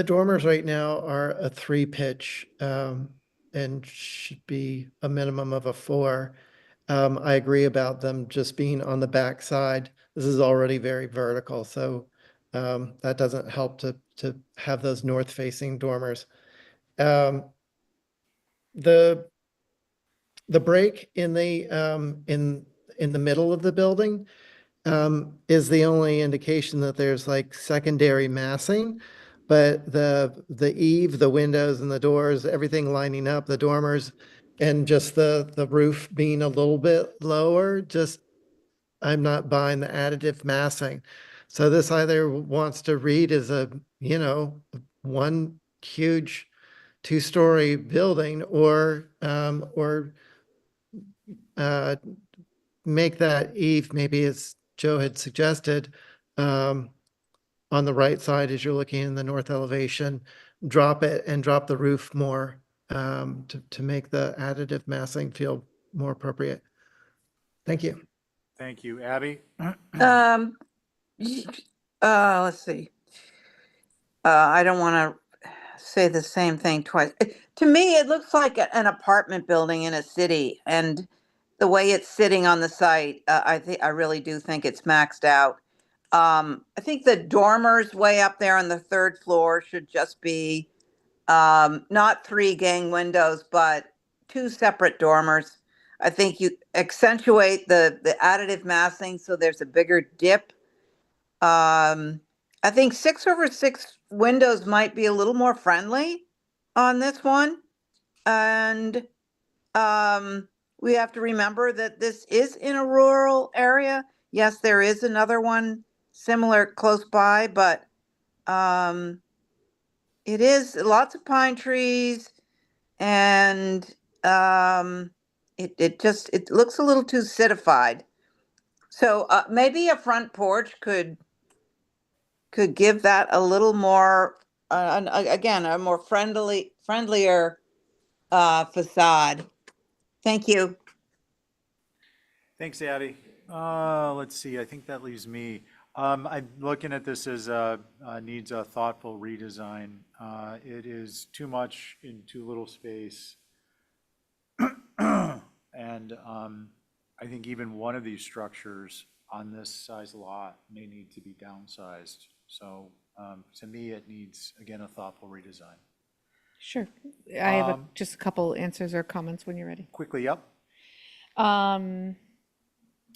dormers right now are a 3 pitch, and should be a minimum of a 4. I agree about them just being on the back side. This is already very vertical, so that doesn't help to have those north-facing dormers. The break in the middle of the building is the only indication that there's like secondary massing, but the eave, the windows and the doors, everything lining up, the dormers, and just the roof being a little bit lower, just I'm not buying the additive massing. So this either wants to read as a, one huge 2-story building, or make that eave, maybe as Joe had suggested, on the right side as you're looking in the north elevation, drop it and drop the roof more, to make the additive massing feel more appropriate. Thank you. Thank you. Abby? Let's see. I don't want to say the same thing twice. To me, it looks like an apartment building in a city, and the way it's sitting on the site, I really do think it's maxed out. I think the dormers way up there on the third floor should just be not 3 gang windows, but 2 separate dormers. I think you accentuate the additive massing so there's a bigger dip. I think 6/6 windows might be a little more friendly on this one. And we have to remember that this is in a rural area. Yes, there is another one similar close by, but it is lots of pine trees and it looks a little too citified. So maybe a front porch could give that a little more, again, a more friendlier facade. Thank you. Thanks, Abby. Let's see, I think that leaves me. I'm looking at this as needs a thoughtful redesign. It is too much in too little space. And I think even one of these structures on this size lot may need to be downsized. So to me, it needs, again, a thoughtful redesign. Sure. I have just a couple answers or comments when you're ready. Quickly up.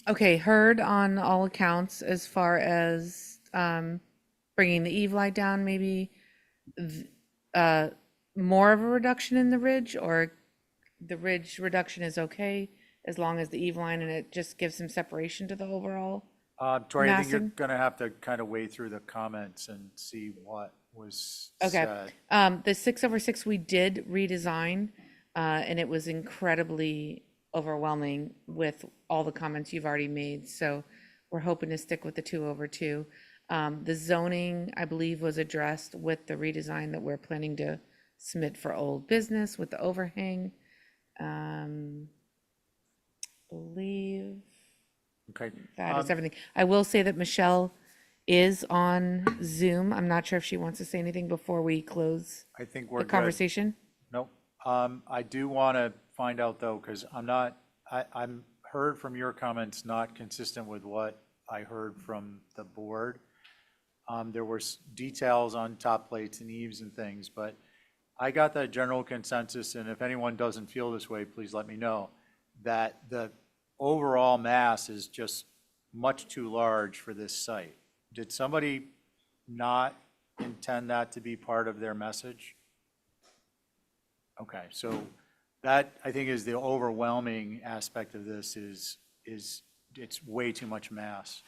Okay, heard on all accounts as far as bringing the eave light down, maybe more of a reduction in the ridge, or the ridge reduction is okay as long as the eave line and it just gives some separation to the overall. Tori, I think you're massing? gonna have to kind of wade through the comments and see what was Okay. said. The 6/6 we did redesign, and it was incredibly overwhelming with all the comments you've already made. So we're hoping to stick with the 2/2. The zoning, I believe, was addressed with the redesign that we're planning to submit for old business with the overhang. Believe Okay. that is everything. I will say that Michelle is on Zoom. I'm not sure if she wants to say anything before we close I think we're the good. conversation. Nope. I do want to find out though, because I'm heard from your comments not consistent with what I heard from the board. There were details on top plates and eaves and things, but I got that general consensus, and if anyone doesn't feel this way, please let me know, that the overall mass is just much too large for this site. Did somebody not intend that to be part of their message? Okay, so that, I think, is the overwhelming aspect of this is it's way too much mass.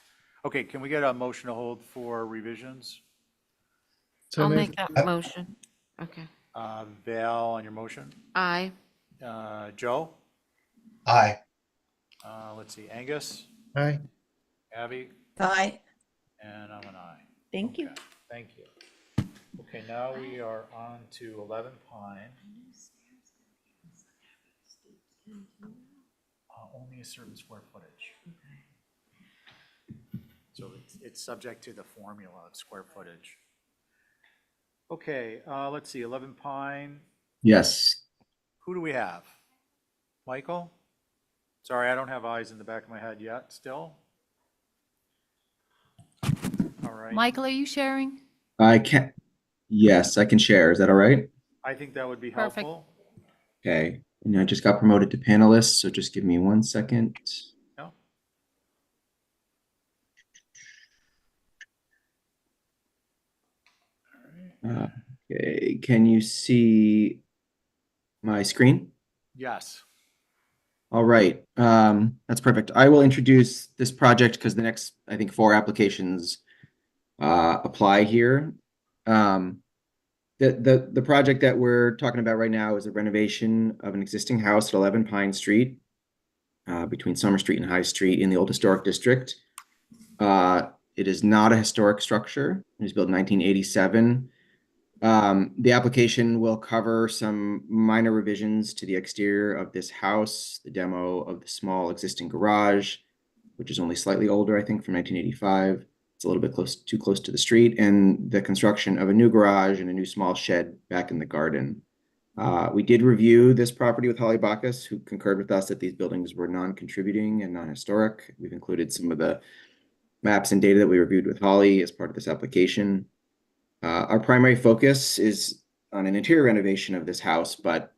Okay, can we get a motion to hold for revisions? So I'll moved. make that motion. Okay. Val, on your motion? Aye. Joe? Aye. Let's see, Angus? Aye. Abby? Aye. And I'm an aye. Thank you. Okay, thank you. Okay, now we are on to 11 Pine. Only a certain square footage. So it's subject to the formula of square footage. Okay, let's see, 11 Pine, Yes. who do we have? Michael? Sorry, I don't have eyes in the back of my head yet, still. All right. Michael, are you sharing? I can, yes, I can share. Is that all right? I think that would be Perfect. helpful. Okay. And I just got promoted to panelist, so just give me 1 second. No? Okay. Can you see my screen? Yes. All right. That's perfect. I will introduce this project because the next, I think, 4 applications apply here. The project that we're talking about right now is a renovation of an existing house at 11 Pine Street, between Summer Street and High Street in the Old Historic District. It is not a historic structure. It was built in 1987. The application will cover some minor revisions to the exterior of this house, the demo of the small existing garage, which is only slightly older, I think, from 1985. It's a little bit too close to the street, and the construction of a new garage and a new small shed back in the garden. We did review this property with Holly Bacchus, who concurred with us that these buildings were non-contributing and non-historic. We've included some of the maps and data that we reviewed with Holly as part of this application. Our primary focus is on an interior renovation of this house, but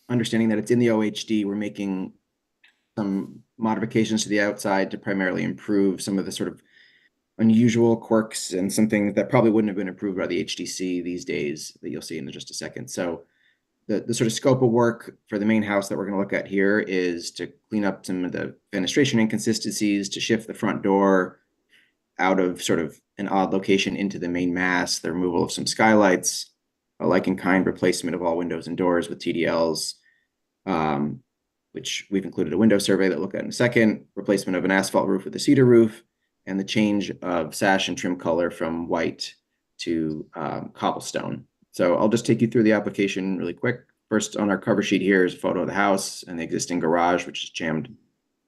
understanding that it's in the OHD, we're making some modifications to the outside to primarily improve some of the sort of unusual quirks and some things that probably wouldn't have been approved by the HDC these days that you'll see in just a second. So the sort of scope of work for the main house that we're going to look at here is to clean up some of the fenestration inconsistencies, to shift the front door out of sort of an odd location into the main mass, the removal of some skylights, a like-in-kind replacement of all windows and doors with TDLs, which we've included a window survey that we'll look at in a second, replacement of an asphalt roof with a cedar roof, and the change of sash and trim color from white to cobblestone. So I'll just take you through the application really quick. First, on our cover sheet here is a photo of the house and the existing garage, which is jammed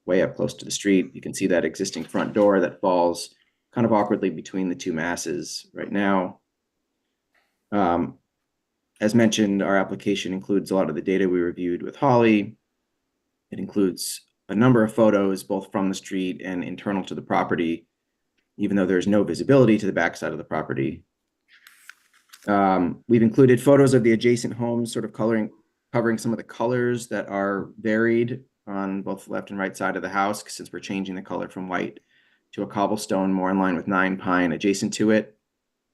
way up close to the street. You can see that existing front door that falls kind of awkwardly between the two masses right now. As mentioned, our application includes a lot of the data we reviewed with Holly. It includes a number of photos, both from the street and internal to the property, even though there's no visibility to the backside of the property. We've included photos of the adjacent homes, sort of covering some of the colors that are varied on both the left and right side of the house, since we're changing the color from white to a cobblestone more in line with 9 pine adjacent to it.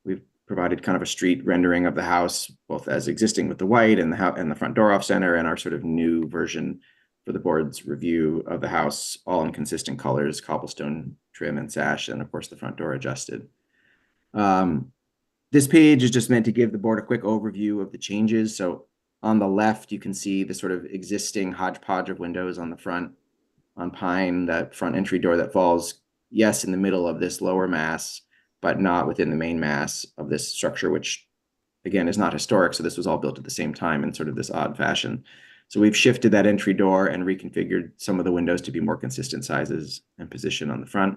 We've provided kind of a street rendering of the house, both as existing with the white and the front door off center, and our sort of new version for the board's review of the house, all in consistent colors, cobblestone trim and sash, and of course the front door adjusted. This page is just meant to give the board a quick overview of the changes. So on the left, you can see the sort of existing hodgepodge of windows on the front. On Pine, that front entry door that falls, yes, in the middle of this lower mass, but not within the main mass of this structure, which again is not historic. So this was all built at the same time in sort of this odd fashion. So we've shifted that entry door and reconfigured some of the windows to be more consistent sizes and position on the front.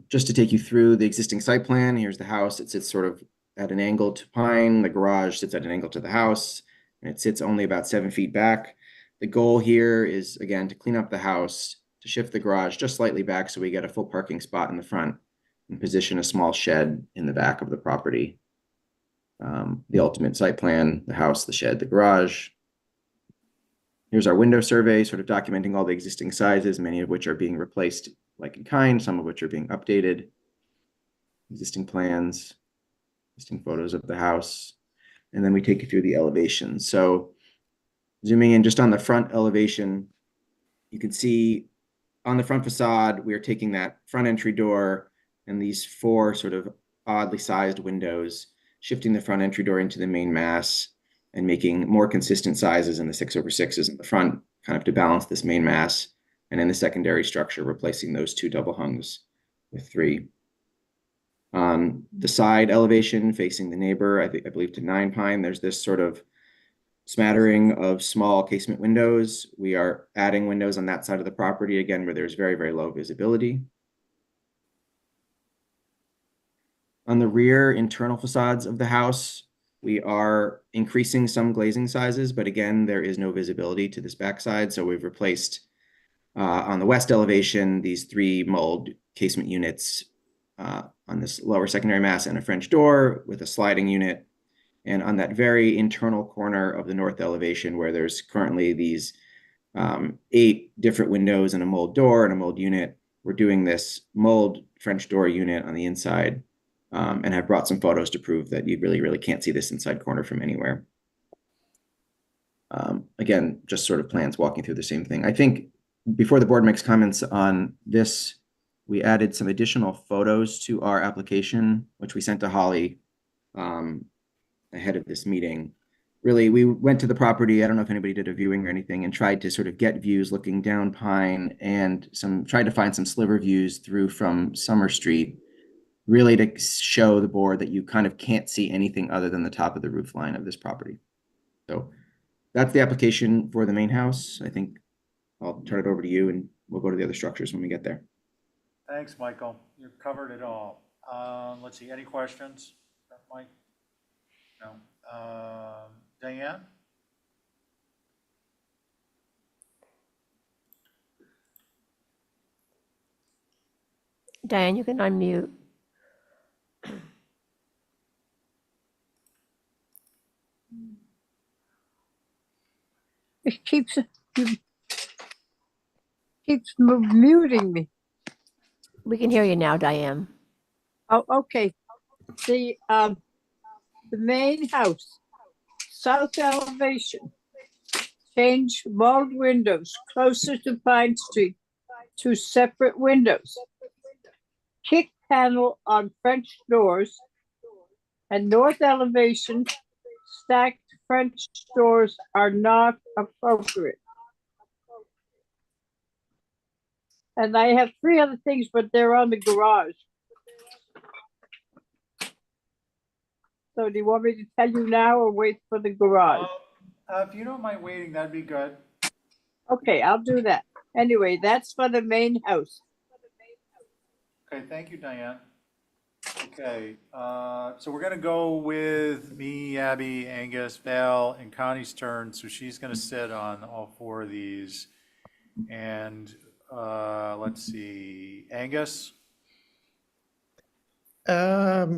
Just to take you through the existing site plan, here's the house. It sits sort of at an angle to Pine. The garage sits at an angle to the house, and it sits only about 7 feet back. The goal here is, again, to clean up the house, to shift the garage just slightly back so we get a full parking spot in the front and position a small shed in the back of the property. The ultimate site plan, the house, the shed, the garage. Here's our window survey, sort of documenting all the existing sizes, many of which are being replaced like in kind, some of which are being updated. Existing plans, existing photos of the house. And then we take you through the elevations. So zooming in just on the front elevation, you can see on the front facade, we are taking that front entry door and these 4 sort of oddly sized windows, shifting the front entry door into the main mass and making more consistent sizes in the 6/6s in the front, kind of to balance this main mass. And in the secondary structure, replacing those 2 double hungs with 3. On the side elevation facing the neighbor, I believe to 9 Pine, there's this sort of smattering of small casement windows. We are adding windows on that side of the property, again, where there's very, very low visibility. On the rear internal facades of the house, we are increasing some glazing sizes, but again, there is no visibility to this backside. So we've replaced on the west elevation, these 3 mold casement units on this lower secondary mass and a French door with a sliding unit. And on that very internal corner of the north elevation where there's currently these 8 different windows and a mold door and a mold unit, we're doing this mold French door unit on the inside and have brought some photos to prove that you really, really can't see this inside corner from anywhere. Again, just sort of plans walking through the same thing. I think before the board makes comments on this, we added some additional photos to our application, which we sent to Holly ahead of this meeting. Really, we went to the property, I don't know if anybody did a viewing or anything, and tried to sort of get views looking down Pine and tried to find some sliver views through from Summer Street, really to show the board that you kind of can't see anything other than the top of the roof line of this property. So that's the application for the main house. I think I'll turn it over to you and we'll go to the other structures when we get there. Thanks, Michael. You've covered it all. Let's see, any questions, Mike? No. Diane? Diane, you can unmute. It keeps muting me. We can hear you now, Diane. Oh, okay. The main house, south elevation, change walled windows closer to Pine Street to separate windows. Kick panel on French doors and north elevation, stacked French doors are not appropriate. And I have 3 other things, but they're on the garage. So do you want me to tell you now or wait for the garage? If you don't mind waiting, that'd be good. Okay, I'll do that. Anyway, that's for the main house. Okay, thank you, Diane. Okay, so we're gonna go with me, Abby, Angus, Val, and Connie's turn, so she's gonna sit on all 4 of these. And, let's see, Angus?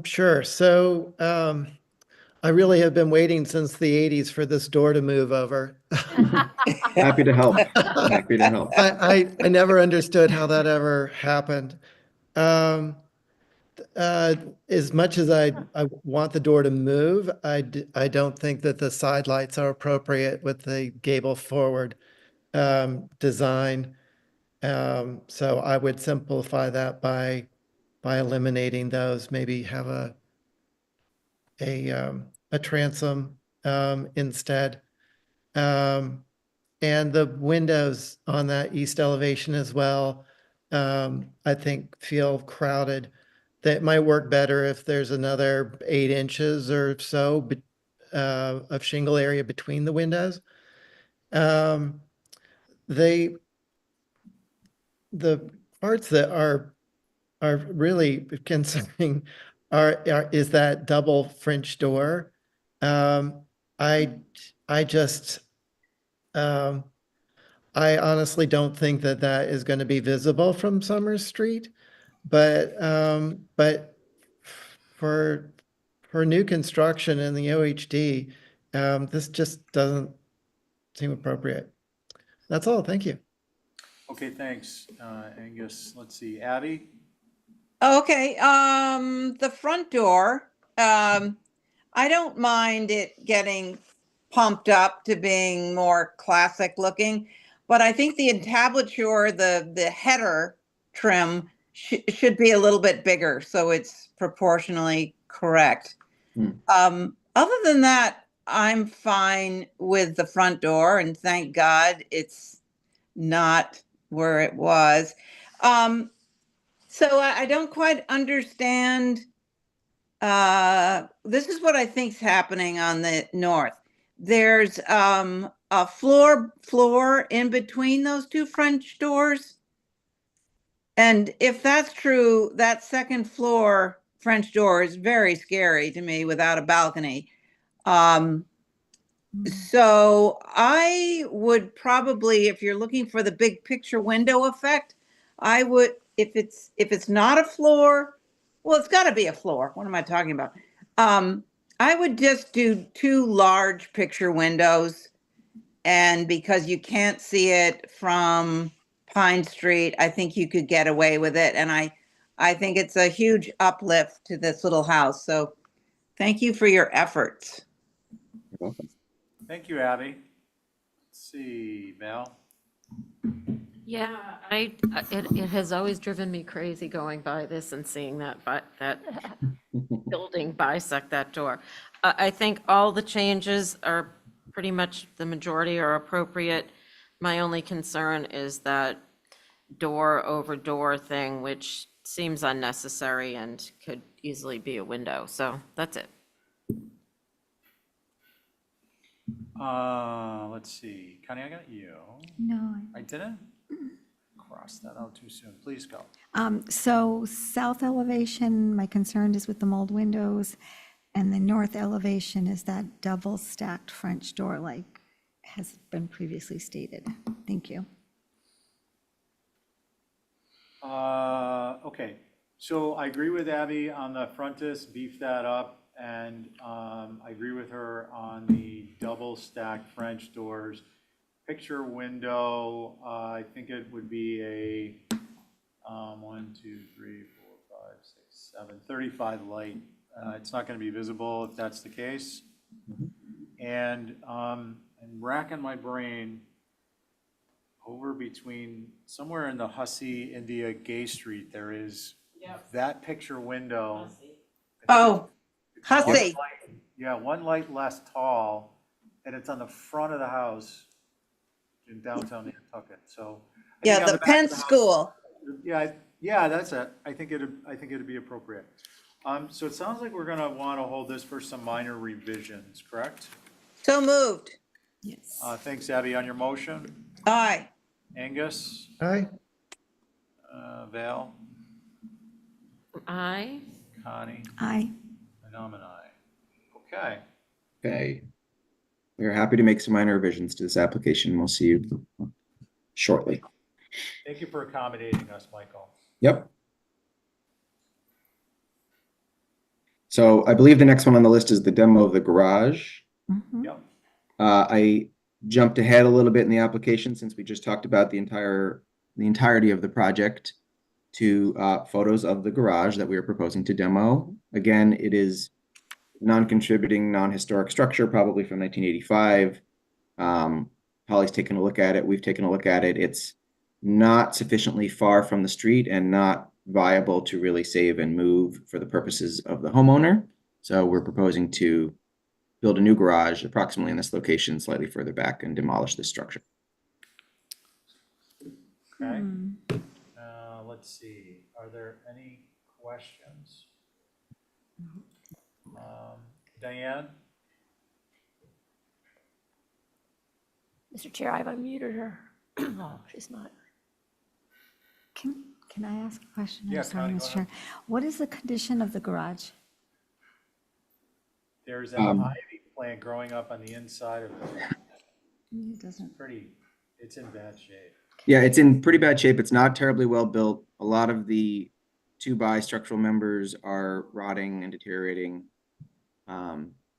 Sure. So, I really have been waiting since the 80s for this door to move over. Happy to help. Happy to help. I never understood how that ever happened. As much as I want the door to move, I don't think that the side lights are appropriate with the gable forward design. So I would simplify that by eliminating those, maybe have a transom instead. And the windows on that east elevation as well, I think feel crowded. That might work better if there's another 8 inches or so of shingle area between the windows. They, the parts that are really concerning is that double French door. I just, I honestly don't think that that is going to be visible from Summers Street, but for new construction in the OHD, this just doesn't seem appropriate. That's all. Thank you. Okay, thanks, Angus. Let's see, Abby? Okay, the front door, I don't mind it getting pumped up to being more classic looking, but I think the entablature, the header trim should be a little bit bigger, so it's proportionally correct. Other than that, I'm fine with the front door, and thank God it's not where it was. So I don't quite understand. This is what I think's happening on the north. There's a floor in between those 2 French doors. And if that's true, that second floor French door is very scary to me without a balcony. So I would probably, if you're looking for the big picture window effect, I would, if it's not a floor, well, it's got to be a floor. What am I talking about? I would just do 2 large picture windows, and because you can't see it from Pine Street, I think you could get away with it. And I think it's a huge uplift to this little house. So thank you for your efforts. You're welcome. Thank you, Abby. Let's see, Val? Yeah, it has always driven me crazy going by this and seeing that building bisect that door. I think all the changes are pretty much, the majority are appropriate. My only concern is that door over door thing, which seems unnecessary and could easily be a window. So that's it. Let's see, Connie, I got you. No. I didn't cross that out too soon. Please go. So south elevation, my concern is with the mold windows, and the north elevation is that double stacked French door like has been previously stated. Thank you. Okay, so I agree with Abby on the frontis, beef that up, and I agree with her on the double stacked French doors. Picture window, I think it would be 1, 2, 3, 4, 5, 6, 7, 35 light. It's not going to be visible if that's the case. And I'm racking my brain over between, somewhere in the Hussey, India, Gay Street, there is that picture window. Oh, It's one Hussey. light- Yeah, one light less tall, and it's on the front of the house in downtown Nantucket, so. I Yeah, think on the back Penn of the house- School. Yeah, that's it. I think it'd be appropriate. So it sounds like we're gonna wanna hold this for some minor revisions, correct? So moved. Yes. Thanks, Abby, on your motion. Aye. Angus, Aye. Val, Aye. Connie, Aye. and I'm an aye. Okay, Okay. We are happy to make some minor revisions to this application. We'll see you shortly. thank you for accommodating us, Michael. Yep. So I believe the next one on the list is the demo of the garage. Yep. I jumped ahead a little bit in the application since we just talked about the entirety of the project to photos of the garage that we are proposing to demo. Again, it is non-contributing, non-historic structure, probably from 1985. Holly's taken a look at it. We've taken a look at it. It's not sufficiently far from the street and not viable to really save and move for the purposes of the homeowner. So we're proposing to build a new garage approximately in this location, slightly further back, and demolish this structure. Okay. Let's see, are there any questions? Diane? Mr. Chair, I've unmuted her. Oh, she's not. Can I ask a question? I'm Yeah, sorry, Connie, go Mr. Chair. What is the condition of the garage? There's an ivy plant growing up on the inside of it. It doesn't. It's in bad shape. Yeah, it's in pretty bad shape. It's not terribly well built. A lot of the 2x structural members are rotting and deteriorating.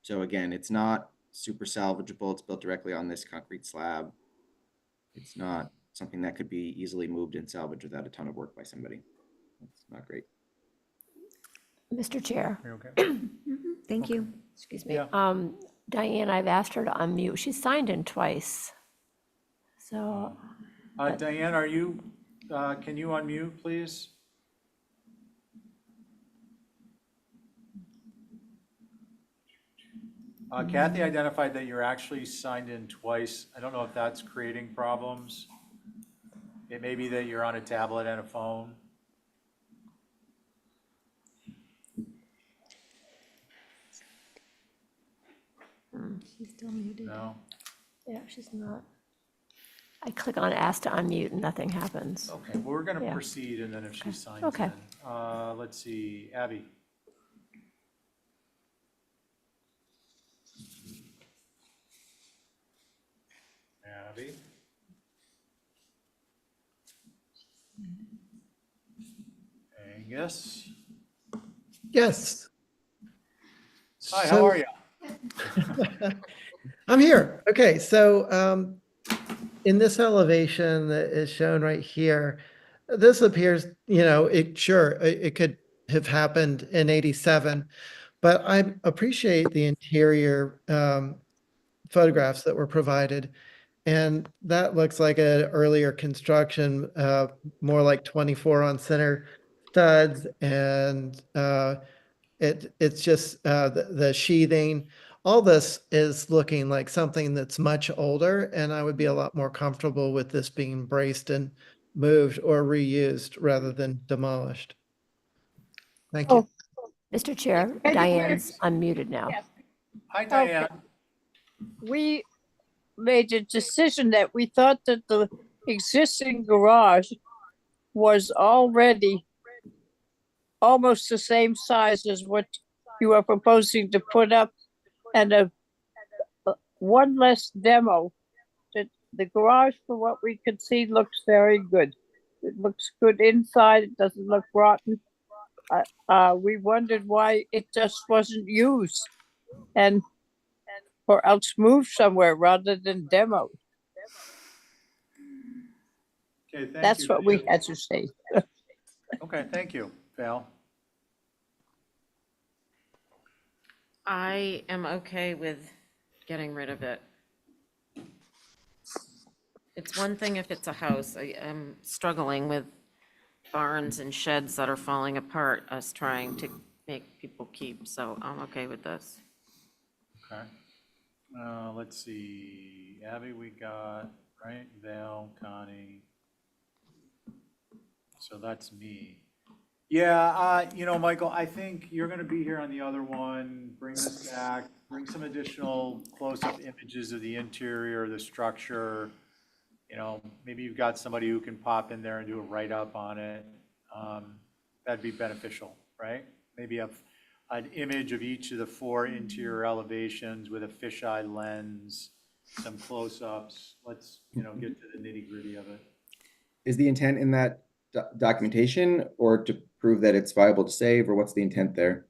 So again, it's not super salvageable. It's built directly on this concrete slab. It's not something that could be easily moved and salvaged without a ton of work by somebody. It's not great. Mr. Chair. Are you okay? Thank you. Excuse me. Yeah. Diane, I've asked her to unmute. She's signed in twice. So, Diane, can you unmute, please? Kathy identified that you're actually signed in twice. I don't know if that's creating problems. It may be that you're on a tablet and a phone. She's still muted. No? yeah, she's not. I click on ask to unmute and nothing happens. Okay, well, we're gonna Yeah. proceed, and then if she signs Okay. in. Let's see, Abby. Abby? Angus? Yes. Hi, how are you? I'm here. Okay, so in this elevation that is shown right here, this appears, it could have happened in 87, but I appreciate the interior photographs that were provided. And that looks like an earlier construction, more like 24 on center studs, and it's just the sheathing. All this is looking like something that's much older, and I would be a lot more comfortable with this being braced and moved or reused rather than demolished. Thank you. Mr. Chair, Diane's unmuted now. Hi, Diane. We made a decision that we thought that the existing garage was already almost the same size as what you are proposing to put up, and one less demo. That the garage, for what we could see, looks very good. It looks good inside. It doesn't look rotten. We wondered why it just wasn't used, or else moved somewhere rather than demoed. Okay, thank That's you, what we Diane. had to say. Okay, thank you, Val. I am okay with getting rid of it. It's one thing if it's a house. I am struggling with barns and sheds that are falling apart, us trying to make people keep, so I'm okay with this. Okay. Let's see, Abby, we got, right, Val, Connie. So that's me. Yeah, Michael, I think you're gonna be here on the other one. Bring this back, bring some additional close-up images of the interior, the structure. Maybe you've got somebody who can pop in there and do a write-up on it. That'd be beneficial, right? Maybe an image of each of the 4 interior elevations with a fisheye lens, some close-ups. Let's, get to the nitty-gritty of it. Is the intent in that documentation or to prove that it's viable to save, or what's the intent there?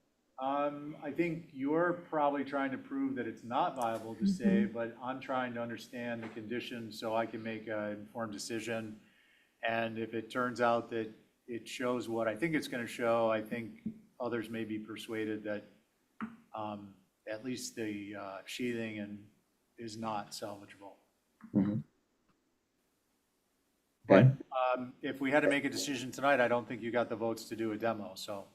I think you're probably trying to prove that it's not viable to save, but I'm trying to understand the conditions so I can make an informed decision. And if it turns out that it shows what I think it's going to show, I think others may be persuaded that at least the sheathing is not salvageable. Mhm. But Okay. if we had to make a decision tonight, I don't think you got the votes to do a demo, so.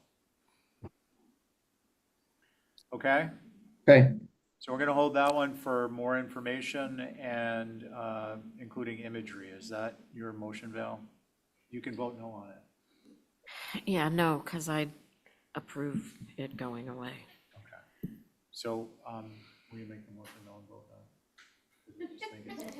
Okay? Okay. So we're going to hold that one for more information and including imagery. Is that your motion, Val? You can vote no on it. Yeah, no, because I approve it going away. Okay. So will you make the motion no and vote no? Just make it-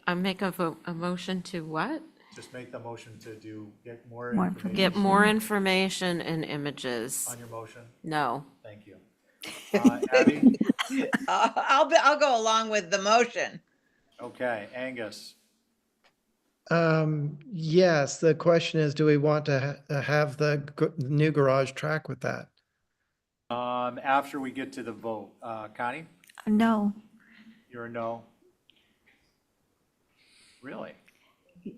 I make a motion to what? Just make the motion to get more More information. Get more information and images. On your motion? No. Thank you. Abby? I'll go along with the motion. Okay, Angus? Yes, the question is, do we want to have the new garage track with that? After we get to the vote, Connie, No, you're a no? Really?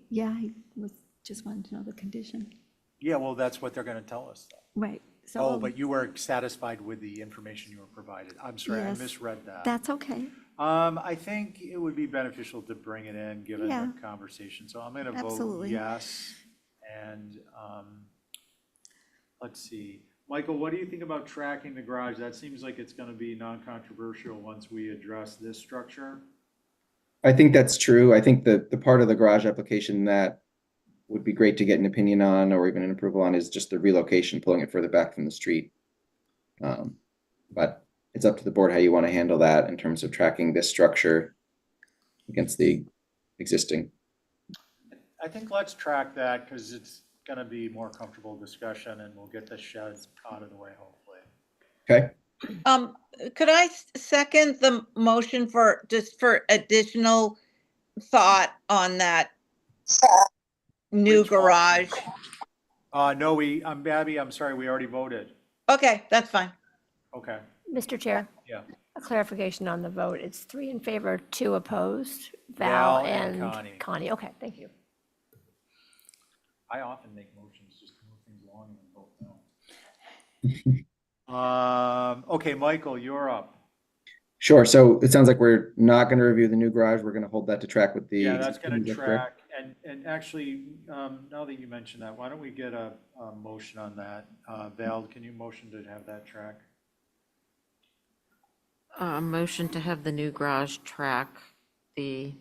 yeah, I was, just wanted to know the condition. Yeah, well, that's what they're going to tell us, though. Right, so. Oh, but you were satisfied with the information you were provided. I'm sorry, I Yes, misread that. That's okay. I think it would be beneficial to bring it in, given Yeah. the conversation. So I'm going to vote Absolutely. yes. And let's see. Michael, what do you think about tracking the garage? That seems like it's going to be non-controversial once we address this structure. I think that's true. I think the part of the garage application that would be great to get an opinion on or even an approval on is just the relocation, pulling it further back from the street. But it's up to the board how you want to handle that in terms of tracking this structure against the existing. I think let's track that because it's going to be more comfortable discussion and we'll get the sheds out of the way, hopefully. Okay. Could I second the motion for additional thought on that new Which one? garage? No, Abby, I'm sorry, we already voted. Okay, that's fine. Okay, Mr. Chair, yeah. a clarification on the vote. It's 3 in favor, 2 opposed. Val Val and and Connie. Connie. Okay, thank you. I often make motions just to move things along and vote no. Okay, Michael, you're up. Sure. So it sounds like we're not going to review the new garage. We're going to hold that to track with the. Yeah, that's existing, gonna is that correct? track, and actually, now that you mention that, why don't we get a motion on that? Val, can you motion to have that track? Motion to have the new garage track the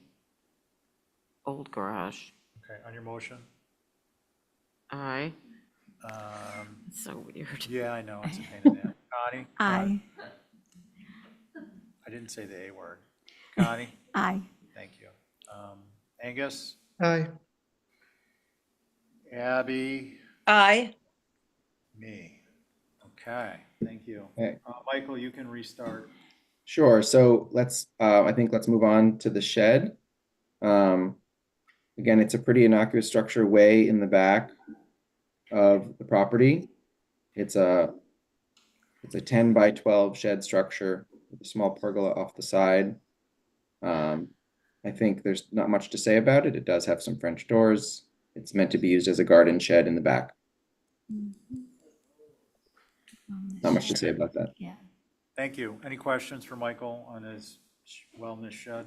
old garage. Okay, on your motion? Aye. Um, So weird. yeah, I know, it's a pain in the ass. Connie? Aye. I didn't say the A word. Connie? Aye. Thank you. Angus? Aye. Abby? Aye. Me. Okay, thank you. Okay. Michael, you can restart. Sure. So I think let's move on to the shed. Again, it's a pretty innocuous structure way in the back of the property. It's a 10 by 12 shed structure with a small pergola off the side. I think there's not much to say about it. It does have some French doors. It's meant to be used as a garden shed in the back. Not much to say about that. Yeah. Thank you. Any questions for Michael on his wellness shed?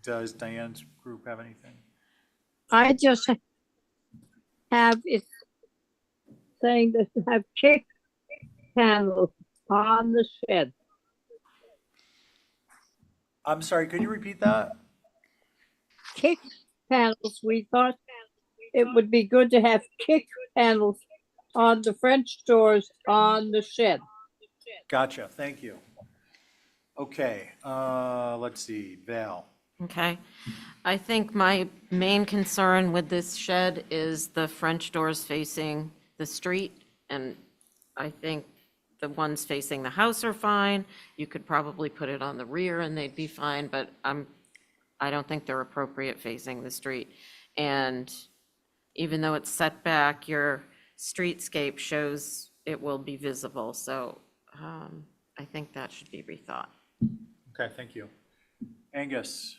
Does Diane's group have anything? I just have it saying that you have kick panels on the shed. I'm sorry, could you repeat that? Kick panels, we thought it would be good to have kick panels on the French doors on the shed. Gotcha, thank you. Okay, let's see, Val. Okay. I think my main concern with this shed is the French doors facing the street. And I think the ones facing the house are fine. You could probably put it on the rear and they'd be fine, but I don't think they're appropriate facing the street. And even though it's set back, your streetscape shows it will be visible. So I think that should be rethought. Okay, thank you. Angus.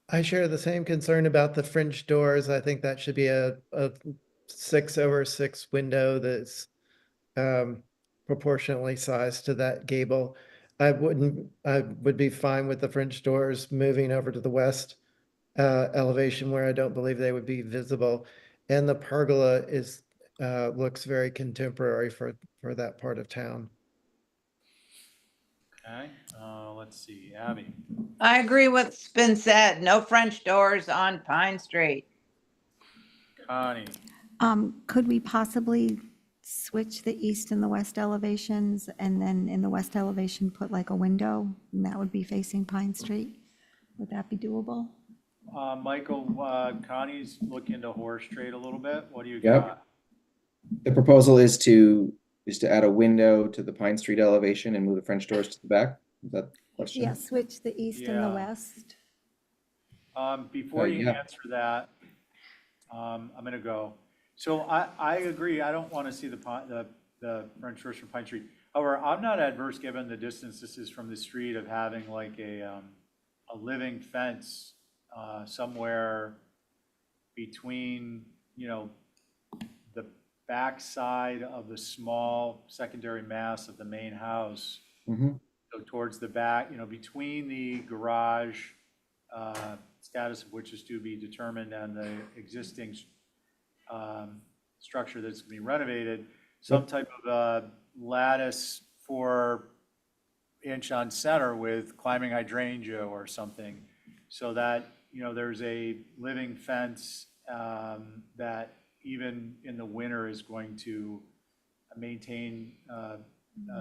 I share the same concern about the French doors. I think that should be a 6/6 window that's proportionally sized to that gable. I would be fine with the French doors moving over to the west elevation where I don't believe they would be visible. And the pergola looks very contemporary for that part of town. Okay, let's see, Abby. I agree with what's been said. No French doors on Pine Street. Connie. Could we possibly switch the east and the west elevations, and then in the west elevation, put like a window, and that would be facing Pine Street? Would that be doable? Michael, Connie's looking to horse trade a little bit. What do you Yep. got? The proposal is to add a window to the Pine Street elevation and move the French doors to the back. Is that the question? Yeah, switch the east and the Yeah. west. Before you yeah. answer that, I'm gonna go. So I agree, I don't wanna see the French doors from Pine Street. However, I'm not adverse, given the distance this is from the street, of having like a living fence somewhere between, the backside of the small secondary mass of the main house. Mhm. So towards the back, between the garage, status of which is to be determined, and the existing structure that's going to be renovated, some type of lattice 4-inch on center with climbing hydrangea or something, so that, there's a living fence that even in the winter is going to maintain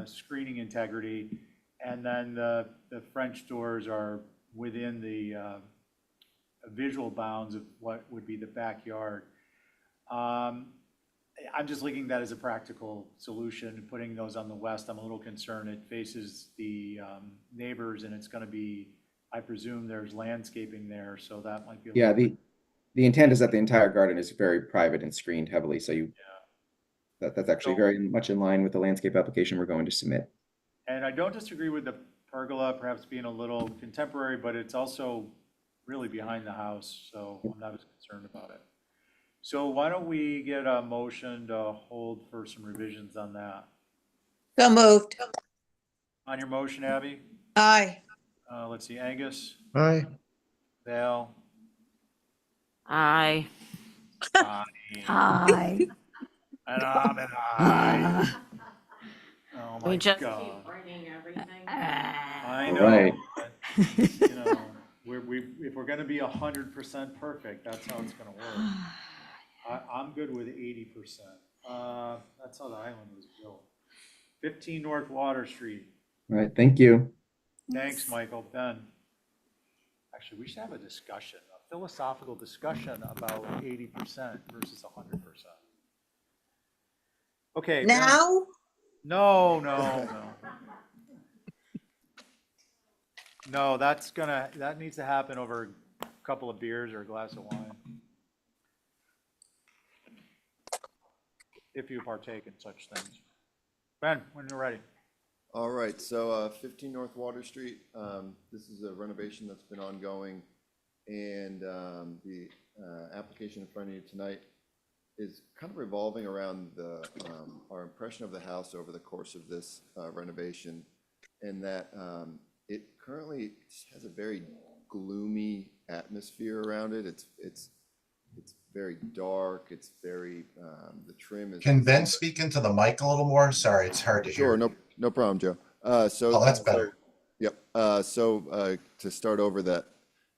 screening integrity. And then the French doors are within the visual bounds of what would be the backyard. I'm just looking at that as a practical solution, putting those on the west. I'm a little concerned it faces the neighbors, and it's going to be, I presume there's landscaping there, so that might be a Yeah, little. the intent is that the entire garden is very private and screened heavily, so that's actually very much in line with the landscape application we're going to submit. And I don't disagree with the pergola perhaps being a little contemporary, but it's also really behind the house, so I'm not as concerned about it. So why don't we get a motion to hold for some revisions on that? So moved. On your motion, Abby? Aye. Let's see, Angus, Aye. Val, Aye. Connie, Aye. and I'm an aye. Oh my We just God. keep bringing everything. I All know, right. but, if we're gonna be 100% perfect, that's how it's gonna work. I'm good with 80%. That's how the island was built. 15 North Water Street. All right, thank you. Thanks, Michael. Ben? Actually, we should have a discussion, a philosophical discussion about 80% versus 100%. Okay. Ben. Now? No. No, that needs to happen over a couple of beers or a glass of wine. If you partake in such things. Ben, when you're ready. All right, so 15 North Water Street, this is a renovation that's been ongoing And the application in front of you tonight is kind of revolving around our impression of the house over the course of this renovation, and that it currently has a very gloomy atmosphere around it. It's very dark. It's very the trim is. Can Ben speak into the mic a little more? Sorry, it's hard to hear. Sure, no problem, Joe. Oh, that's better. Yep. To start over that,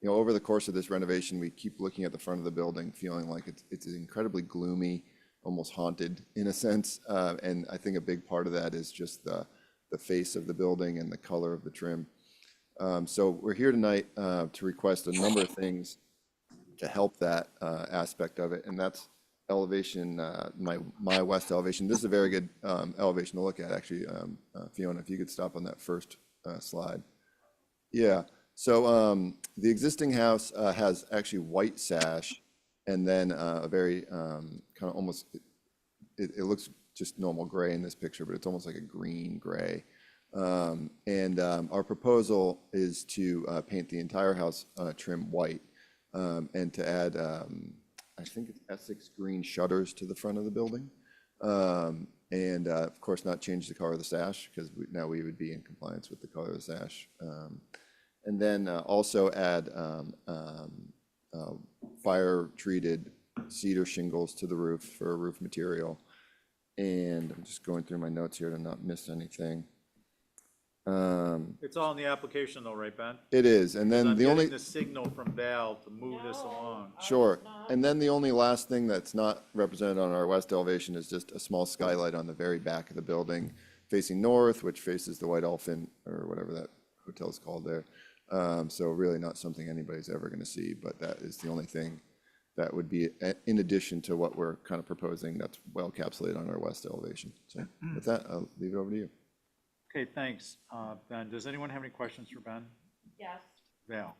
over the course of this renovation, we keep looking at the front of the building, feeling like it's incredibly gloomy, almost haunted in a sense. And I think a big part of that is just the face of the building and the color of the trim. So we're here tonight to request a number of things to help that aspect of it, and that's elevation, my west elevation. This is a very good elevation to look at, actually. Fiona, if you could stop on that first slide. Yeah. So the existing house has actually white sash, and then a very kind of almost, it looks just normal gray in this picture, but it's almost like a green gray. And our proposal is to paint the entire house trim white, and to add, I think it's Essex green shutters to the front of the building. And of course, not change the color of the sash, because now we would be in compliance with the color of the sash. And then also add fire-treated cedar shingles to the roof for roof material. And I'm just going through my notes here to not miss anything. It's all in the application though, right, Ben? It is, and then I'm the only. getting the signal from Val to move this along. Sure, and then the only last thing that's not represented on our west elevation is just a small skylight on the very back of the building facing north, which faces the White Elephant, or whatever that hotel's called there. So really not something anybody's ever gonna see, but that is the only thing that would be in addition to what we're kind of proposing that's well encapsulated on our west elevation. So with that, I'll leave it over to you. Okay, thanks, Ben. Does anyone have any questions for Ben? Yes. Val?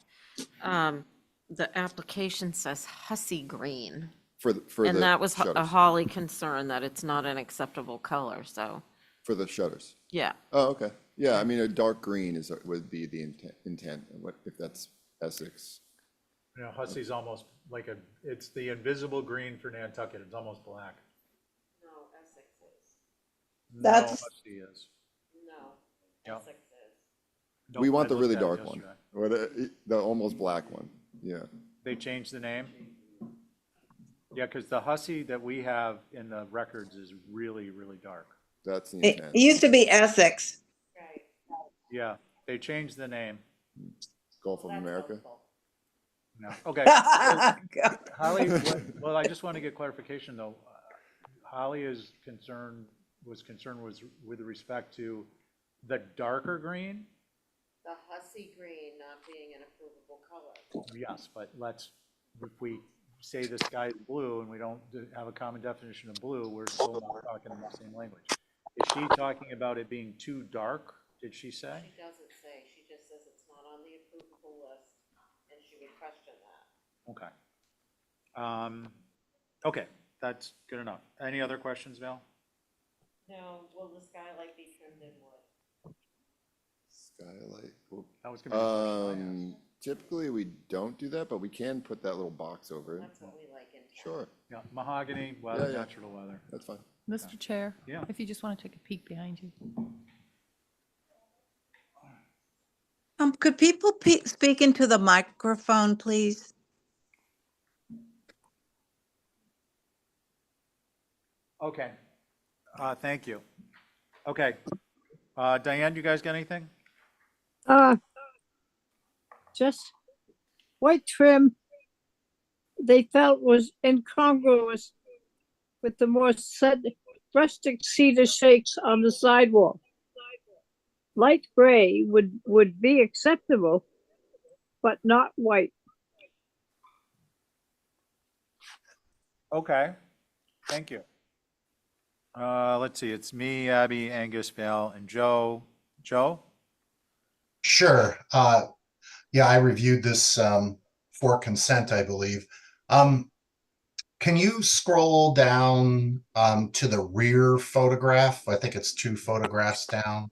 The application says hussy green, For the and that was a shutters. Holly concern that it's not an acceptable color, so, For the shutters. yeah. Oh, okay. Yeah, I mean, a dark green would be the intent, what, if that's Essex. You know, hussy's almost like it's the invisible green for Nantucket. It's almost black. No, Essex is. That's- No, hussy is. No, Yep. Essex is. We Nope, want I the looked really at it dark one, yesterday. or the almost black one, yeah. They changed the name? Yeah, because the hussy that we have in the records is really, really dark. That's the It intent. used to be Essex. Right. Yeah, they changed the name. Gulf of America. No, okay. Holly, well, I just want to get clarification though. Holly was concerned with respect to the darker green? The hussy green not being an approvable color. Yes, but if we say the sky is blue and we don't have a common definition of blue, we're still not talking in the same language. Is she talking about it being too dark, did she say? She doesn't say, she just says it's not on the approvable list, and she would question that. Okay. Okay, that's good enough. Any other questions, Val? No, will the skylight be trimmed in wood? Skylight. Well, That was gonna be the first thing I asked. typically we don't do that, but we can put that little box over it. That's what we like in town. Sure, Yeah, mahogany, weather, yeah. natural weather. that's fine. Mr. Chair? Yeah. If you just want to take a peek behind you. Could people speak into the microphone, please? Okay, thank you. Okay, Diane, you guys got anything? Just white trim they felt was incongruous with the more rustic cedar shakes on the sidewalk. Light gray would be acceptable, but not white. Okay, thank you. Let's see, it's me, Abby, Angus, Val, and Joe. Joe? Sure. Yeah, I reviewed this for consent, I believe. Can you scroll down to the rear photograph? I think it's 2 photographs down.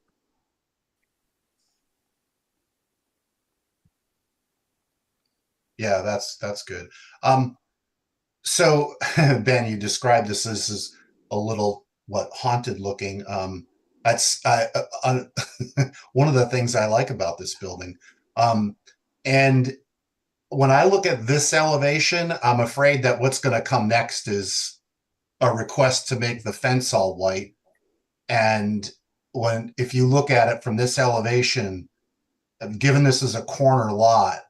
Yeah, that's good. So Ben, you described this as a little what haunted looking. That's one of the things I like about this building. And when I look at this elevation, I'm afraid that what's going to come next is a request to make the fence all white. And if you look at it from this elevation, given this is a corner lot,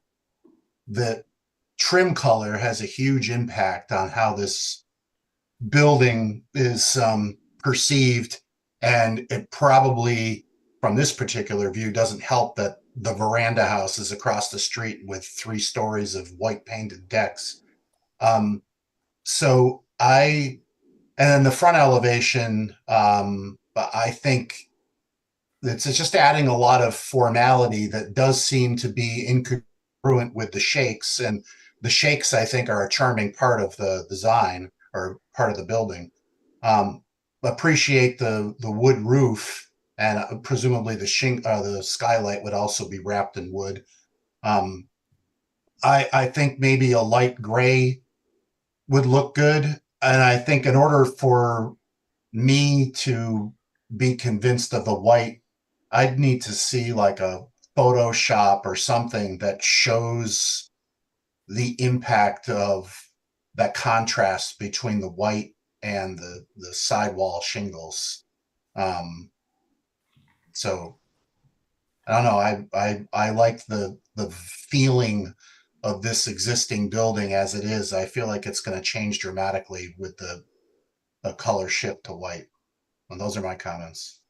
the trim color has a huge impact on how this building is perceived. And it probably, from this particular view, doesn't help that the veranda house is across the street with 3 stories of white painted decks. So and then the front elevation, I think it's just adding a lot of formality that does seem to be incongruent with the shakes. And the shakes, I think, are a charming part of the design or part of the building. Appreciate the wood roof, and presumably the skylight would also be wrapped in wood. I think maybe a light gray would look good. And I think in order for me to be convinced of the white, I'd need to see like a Photoshop or something that shows the impact of that contrast between the white and the sidewall shingles. So I don't know. I like the feeling of this existing building as it is. I feel like it's going to change dramatically with the color shift to white. And those are my comments.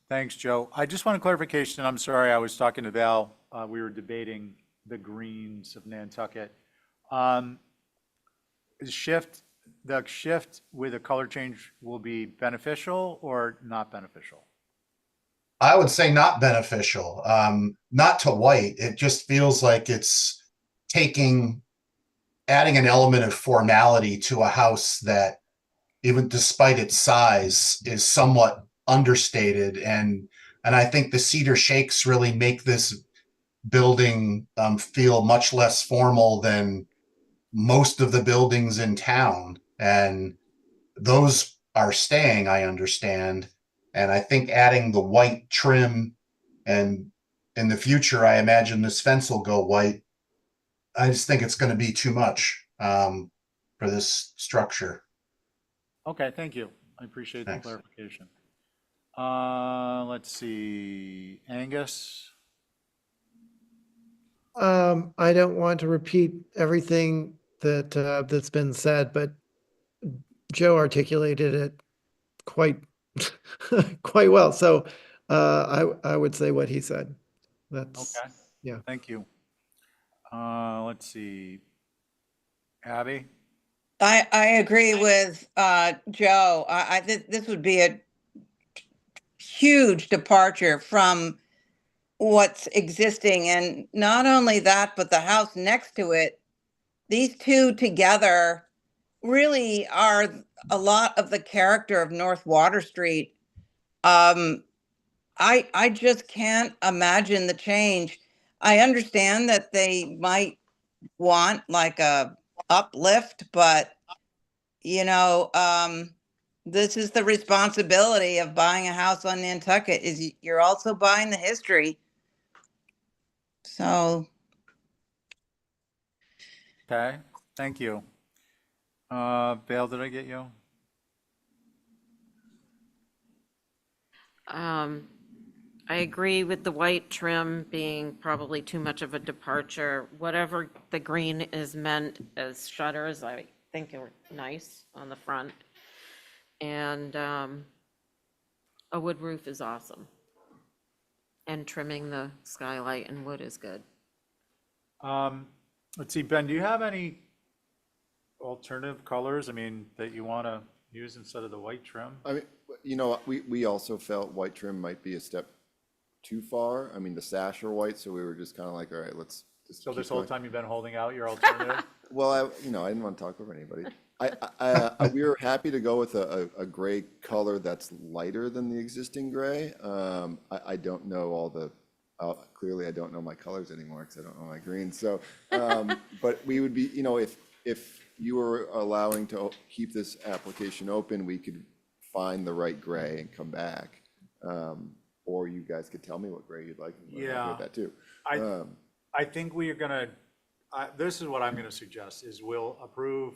Thanks, Joe. I just want a clarification. I'm sorry, I was talking to Val. We were debating the greens of Nantucket. The shift with a color change will be beneficial or not beneficial? I would say not beneficial. Not to white. It just feels like it's adding an element of formality to a house that, even despite its size, is somewhat understated. And I think the cedar shakes really make this building feel much less formal than most of the buildings in town. And those are staying, I understand. And I think adding the white trim, and in the future, I imagine this fence will go white. I just think it's going to be too much for this structure. Okay, thank you. I appreciate the Thanks. clarification. Let's see, Angus. I don't want to repeat everything that's been said, but Joe articulated it quite quite well. So I would say what he said. That's Okay, yeah. thank you. Let's see, Abby. I agree with Joe. I think this would be a huge departure from what's existing. And not only that, but the house next to it, these two together really are a lot of the character of North Water Street. I just can't imagine the change. I understand that they might want like a uplift, but you know, this is the responsibility of buying a house on Nantucket, is you're also buying the history. So Okay, thank you. Val, did I get you? I agree with the white trim being probably too much of a departure. Whatever the green is meant as shutters, I think are nice on the front. And a wood roof is awesome. And trimming the skylight and wood is good. Let's see, Ben, do you have any alternative colors, I mean, that you want to use instead of the white trim? I mean, you know, we also felt white trim might be a step too far. I mean, the sash are white, so we were just kind of like, all right, let's just So keep this whole going. time you've been holding out your alternative? Well, I didn't want to talk over anybody. We were happy to go with a gray color that's lighter than the existing gray. I don't know Clearly, I don't know my colors anymore because I don't know my greens. So, but we would be, if you were allowing to keep this application open, we could find the right gray and come back. Or you guys could tell me what gray you'd like. And we're happy with that too. I think we are gonna, this is what I'm gonna suggest, is we'll approve,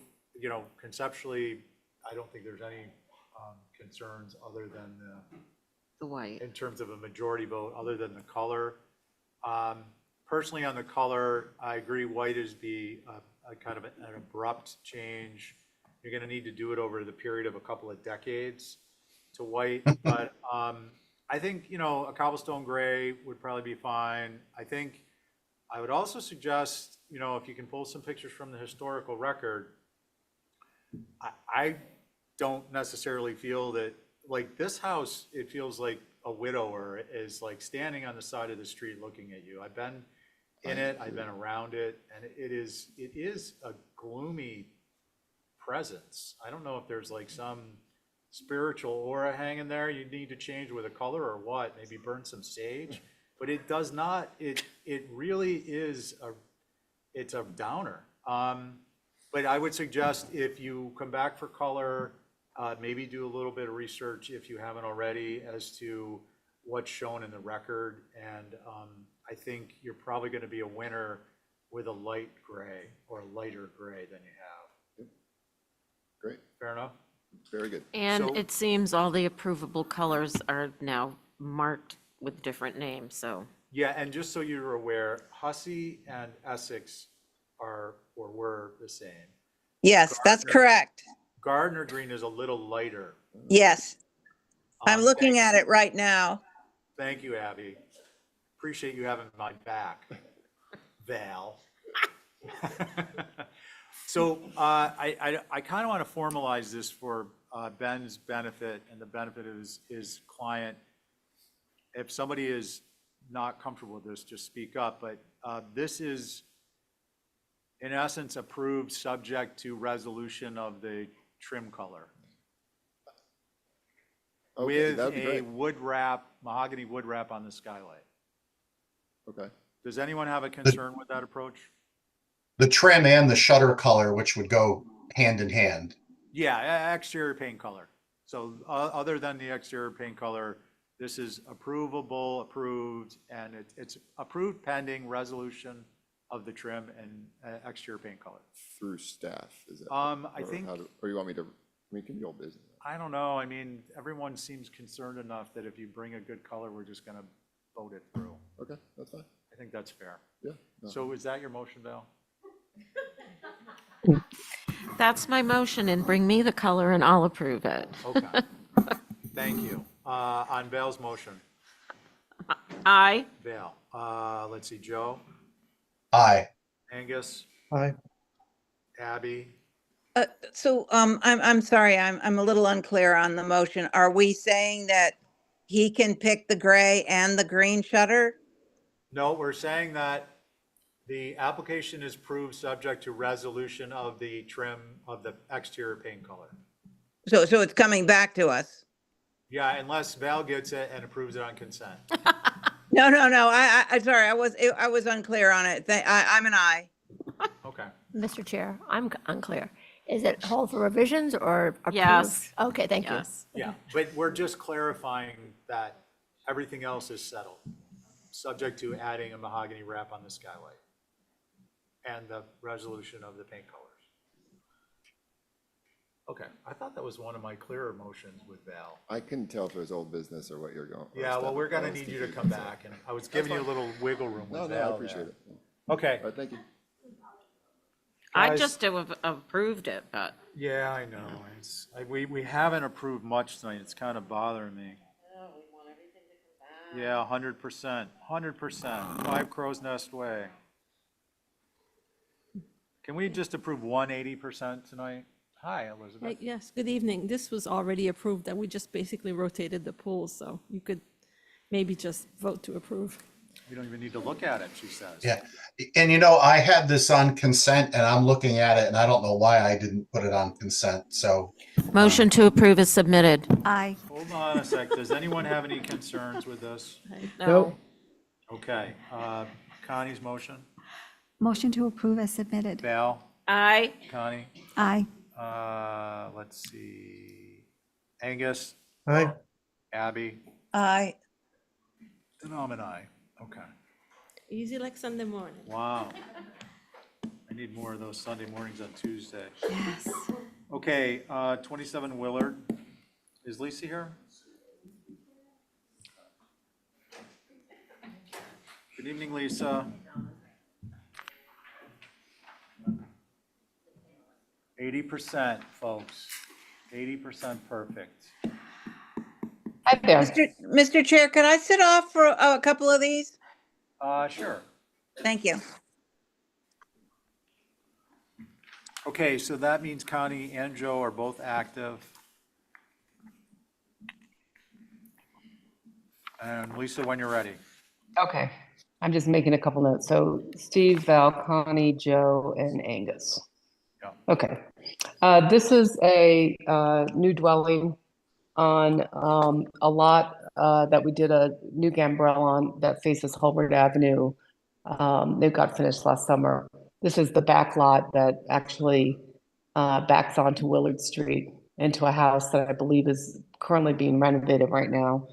conceptually, I don't think there's any concerns other than The white. in terms of a majority vote, other than the color. Personally, on the color, I agree white is a kind of an abrupt change. You're gonna need to do it over the period of a couple of decades to white, but I think, a cobblestone gray would probably be fine. I think I would also suggest, if you can pull some pictures from the historical record, I don't necessarily feel that, like, this house, it feels like a widower is like standing on the side of the street looking at you. I've been in it, I've been around it, and it is a gloomy presence. I don't know if there's like some spiritual aura hanging there you need to change with a color or what, maybe burn some sage, but it does not, it really is it's a downer. But I would suggest if you come back for color, maybe do a little bit of research if you haven't already as to what's shown in the record. And I think you're probably going to be a winner with a light gray or a lighter gray than you have. Great. Fair enough? Very good. And So- it seems all the approvable colors are now marked with different names, so. Yeah, and just so you're aware, Hussey and Essex are or were the same. Yes, that's Gardner- correct. Gardner Green is a little lighter. Yes, I'm looking Thank at it right now. Thank you, Abby. Appreciate you having my back, Val. So I kind of want to formalize this for Ben's benefit and the benefit of his client. If somebody is not comfortable with this, just speak up. But this is, in essence, approved subject to resolution of the trim color. Okay, With that'd be a great. wood wrap, mahogany wood wrap on the skylight. Okay. Does anyone have a concern with that approach? The trim and the shutter color, which would go hand in hand. Yeah, exterior paint color. So other than the exterior paint color, this is approvable, approved, and it's approved pending resolution of the trim and exterior paint color. Through staff, is it? I or think- or you want me to, it can be old business. I don't know. I mean, everyone seems concerned enough that if you bring a good color, we're just gonna vote it through. Okay, that's fine. I think that's fair. Yeah. no. So is that your motion, Val? That's my motion, and bring me the color and I'll approve it. Okay. Thank you. On Val's motion, Aye. Val, let's see, Joe, Aye. Angus, Aye. I'm Abby, sorry, I'm a little unclear on the motion. Are we saying that he can pick the gray and the green shutter? No, we're saying that the application is approved subject to resolution of the trim of the exterior paint color. So it's coming back to us? Yeah, unless Val gets it and approves it on consent. No, I'm sorry, I was unclear on it. I'm an aye. Okay. Mr. Chair, I'm unclear. Is it hold for revisions or approved? Yes. Okay, thank you. Yes. Yeah, but we're just clarifying that everything else is settled, subject to adding a mahogany wrap on the skylight and the resolution of the paint colors. Okay, I thought that was one of my clearer motions with Val. I couldn't tell if it was old business or what you're going. Yeah, well, we're gonna need you to come back, and I was giving you a little wiggle room No, with no, I Val appreciate there. it. Okay, All right, thank you. I Guys- just have approved it, but yeah, I know, we haven't approved much tonight, it's kind of bothering me. Yeah, 100%, 5 Crow's Nest Way. Can we just approve 180% tonight? Hi, Elizabeth. Yes, good evening. This was already approved and we just basically rotated the pools, so you could maybe just vote to approve. We don't even need to look at it, she says. Yeah. And I had this on consent and I'm looking at it and I don't know why I didn't put it on consent. So motion to approve is submitted. Aye. Hold on a sec, does anyone have any concerns with this? No. Okay, Connie's motion, Motion to approve as submitted. Val, Aye. Connie, Aye. let's see, Angus, Aye. Abby, Aye. and I'm an aye. Okay, Easy like Sunday morning. wow. I need more of those Sunday mornings on Tuesday. Yes. Okay, 27 Willard. Is Lisa here? Good evening, Lisa. 80%, folks. 80% perfect. Hi there. Mr. Chair, could I sit off for a couple of these? Sure. Thank you. Okay, so that means Connie and Joe are both active. And Lisa, when you're ready. Okay, I'm just making a couple notes. So Steve, Val, Connie, Joe, and Angus. Yeah. Okay. This is a new dwelling on a lot that we did a new gambrel on that faces Hulbert Avenue. They got finished last summer. This is the back lot that actually backs onto Willard Street into a house that I believe is currently being renovated right now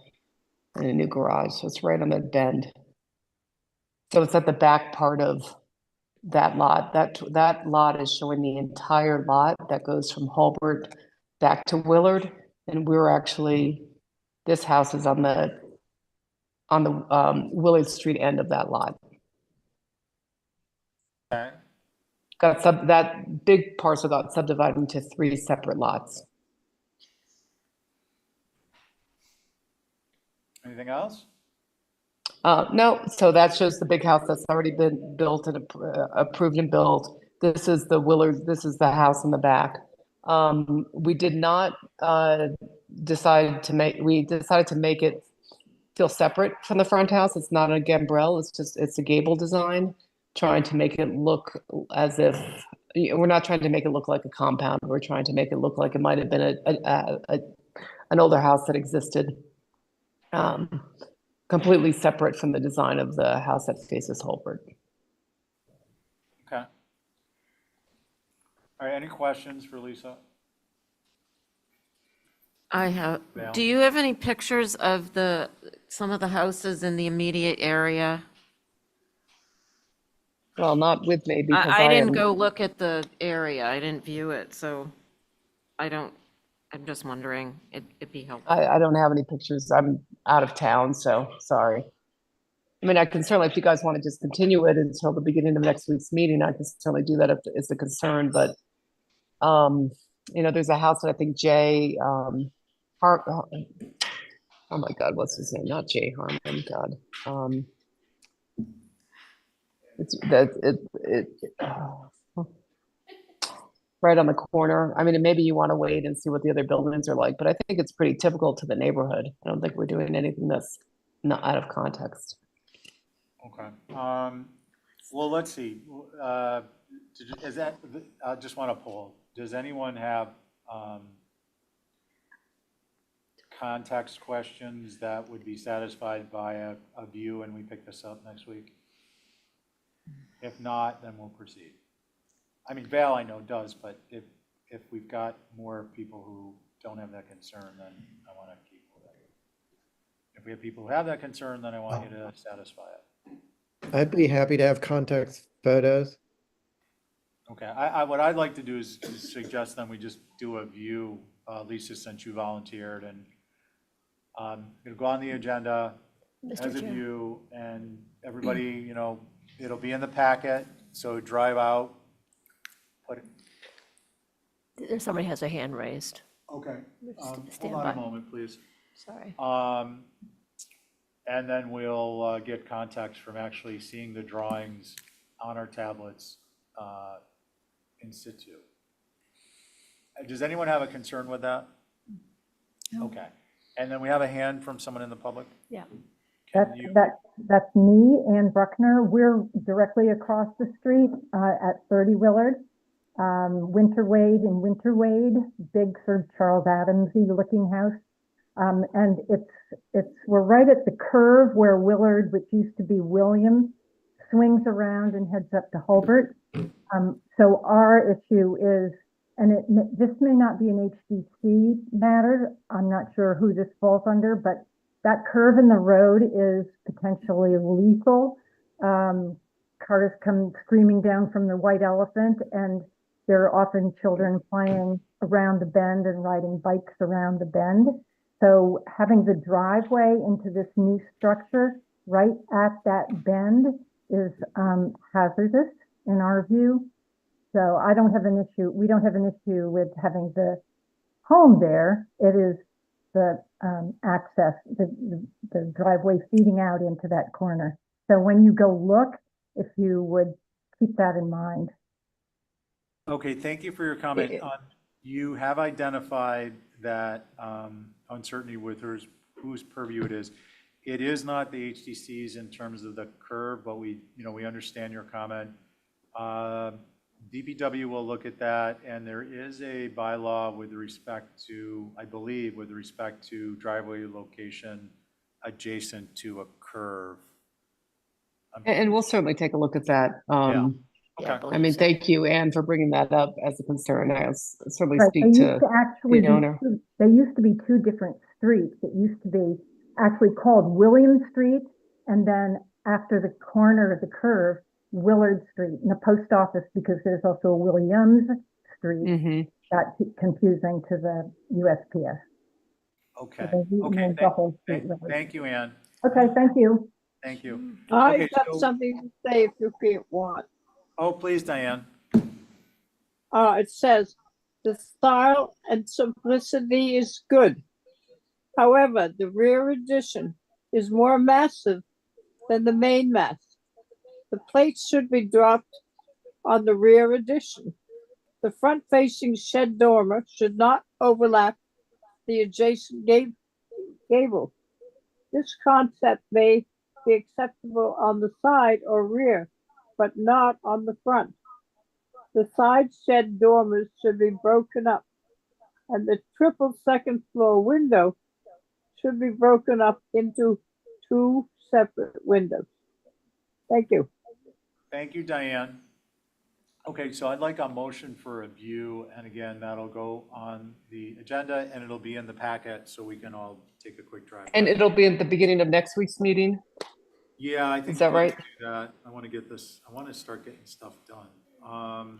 in a new garage. So it's right on that bend. So it's at the back part of that lot. That lot is showing the entire lot that goes from Hulbert back to Willard. And we're actually, this house is on the Willard Street end of that lot. Okay. That big parcel got subdivided into 3 separate lots. Anything else? No, so that shows the big house that's already been built and approved and built. This is the Willard, this is the house in the back. We did not decide to make it feel separate from the front house. It's not a gambrel, it's a gable design, trying to make it look as if, we're not trying to make it look like a compound. We're trying to make it look like it might have been an older house that existed. Completely separate from the design of the house that faces Hulbert. Okay. All right, any questions for Lisa? I have, Val? do you have any pictures of some of the houses in the immediate area? Well, not with me because I didn't am- go look at the area. I didn't view it, so I'm just wondering, it'd be helpful. I don't have any pictures. I'm out of town, so sorry. I mean, I can certainly, if you guys want to just continue it until the beginning of next week's meeting, I can certainly do that if it's a concern, but there's a house that I think Jay, oh my God, what's his name? Not Jay Harmon, God. It's right on the corner. I mean, maybe you want to wait and see what the other buildings are like, but I think it's pretty typical to the neighborhood. I don't think we're doing anything that's not out of context. Okay. Well, let's see. I just want to poll. Does anyone have context questions that would be satisfied by a view and we pick this up next week? If not, then we'll proceed. I mean, Val, I know does, but if we've got more people who don't have that concern, then I want to keep with it. If we have people who have that concern, then I want you to satisfy it. I'd be happy to have context photos. Okay, what I'd like to do is suggest then we just do a view, Lisa, since you volunteered, and it'll go on the agenda Mr. as a Chair. view, and everybody, it'll be in the packet, so drive out, put it. There's somebody has their hand raised. Okay, Stand hold on by. a moment, please. Sorry. And then we'll get context from actually seeing the drawings on our tablets in situ. Does anyone have a concern with that? No. Okay, and then we have a hand from someone in the public? Yeah. That's me, Ann Bruckner. We're directly across the street at 30 Willard. Winter Wade and Winter Wade, big sort of Charles Adamsy looking house. And we're right at the curve where Willard, which used to be Williams, swings around and heads up to Hulbert. So our issue is, and this may not be an HDC matter, I'm not sure who this falls under, but that curve in the road is potentially lethal. Cars come screaming down from the White Elephant, and there are often children playing around the bend and riding bikes around the bend. So having the driveway into this new structure right at that bend is hazardous in our view. So I don't have an issue. We don't have an issue with having the home there. It is the access, the driveway feeding out into that corner. So when you go look, if you would keep that in mind. Okay, thank you for your comment. You have identified that uncertainty with whose purview it is. It is not the HDC's in terms of the curve, but we understand your comment. DPW will look at that, and there is a bylaw with respect to, I believe, with respect to driveway location adjacent to a curve. And we'll certainly take a look at that. Okay. I mean, thank you, Anne, for bringing that up as a concern. I'll certainly Right. speak to the owner. They used to be two different streets. It used to be actually called William Street, and then after the corner of the curve, Willard Street, and the post office, because there's also a Williams Street, got confusing to the USPS. Okay. So Okay. the whole street, really. Thank you, Ann. Okay, thank you. Thank you. I Okay, got something to say if you want. Oh, please, Diane. It says, the style and simplicity is good. However, the rear addition is more massive than the main mass. The plates should be dropped on the rear addition. The front-facing shed dormer should not overlap the adjacent gable. This concept may be acceptable on the side or rear, but not on the front. The side shed dormers should be broken up, and the triple second floor window should be broken up into two separate windows. Thank you. Thank you, Diane. Okay, so I'd like a motion for a view, and again, that'll go on the agenda, and it'll be in the packet, so we can all take a quick drive. And it'll be at the beginning of next week's meeting? Yeah, I think. Is that right? Do that. I want to get this, I want to start getting stuff done.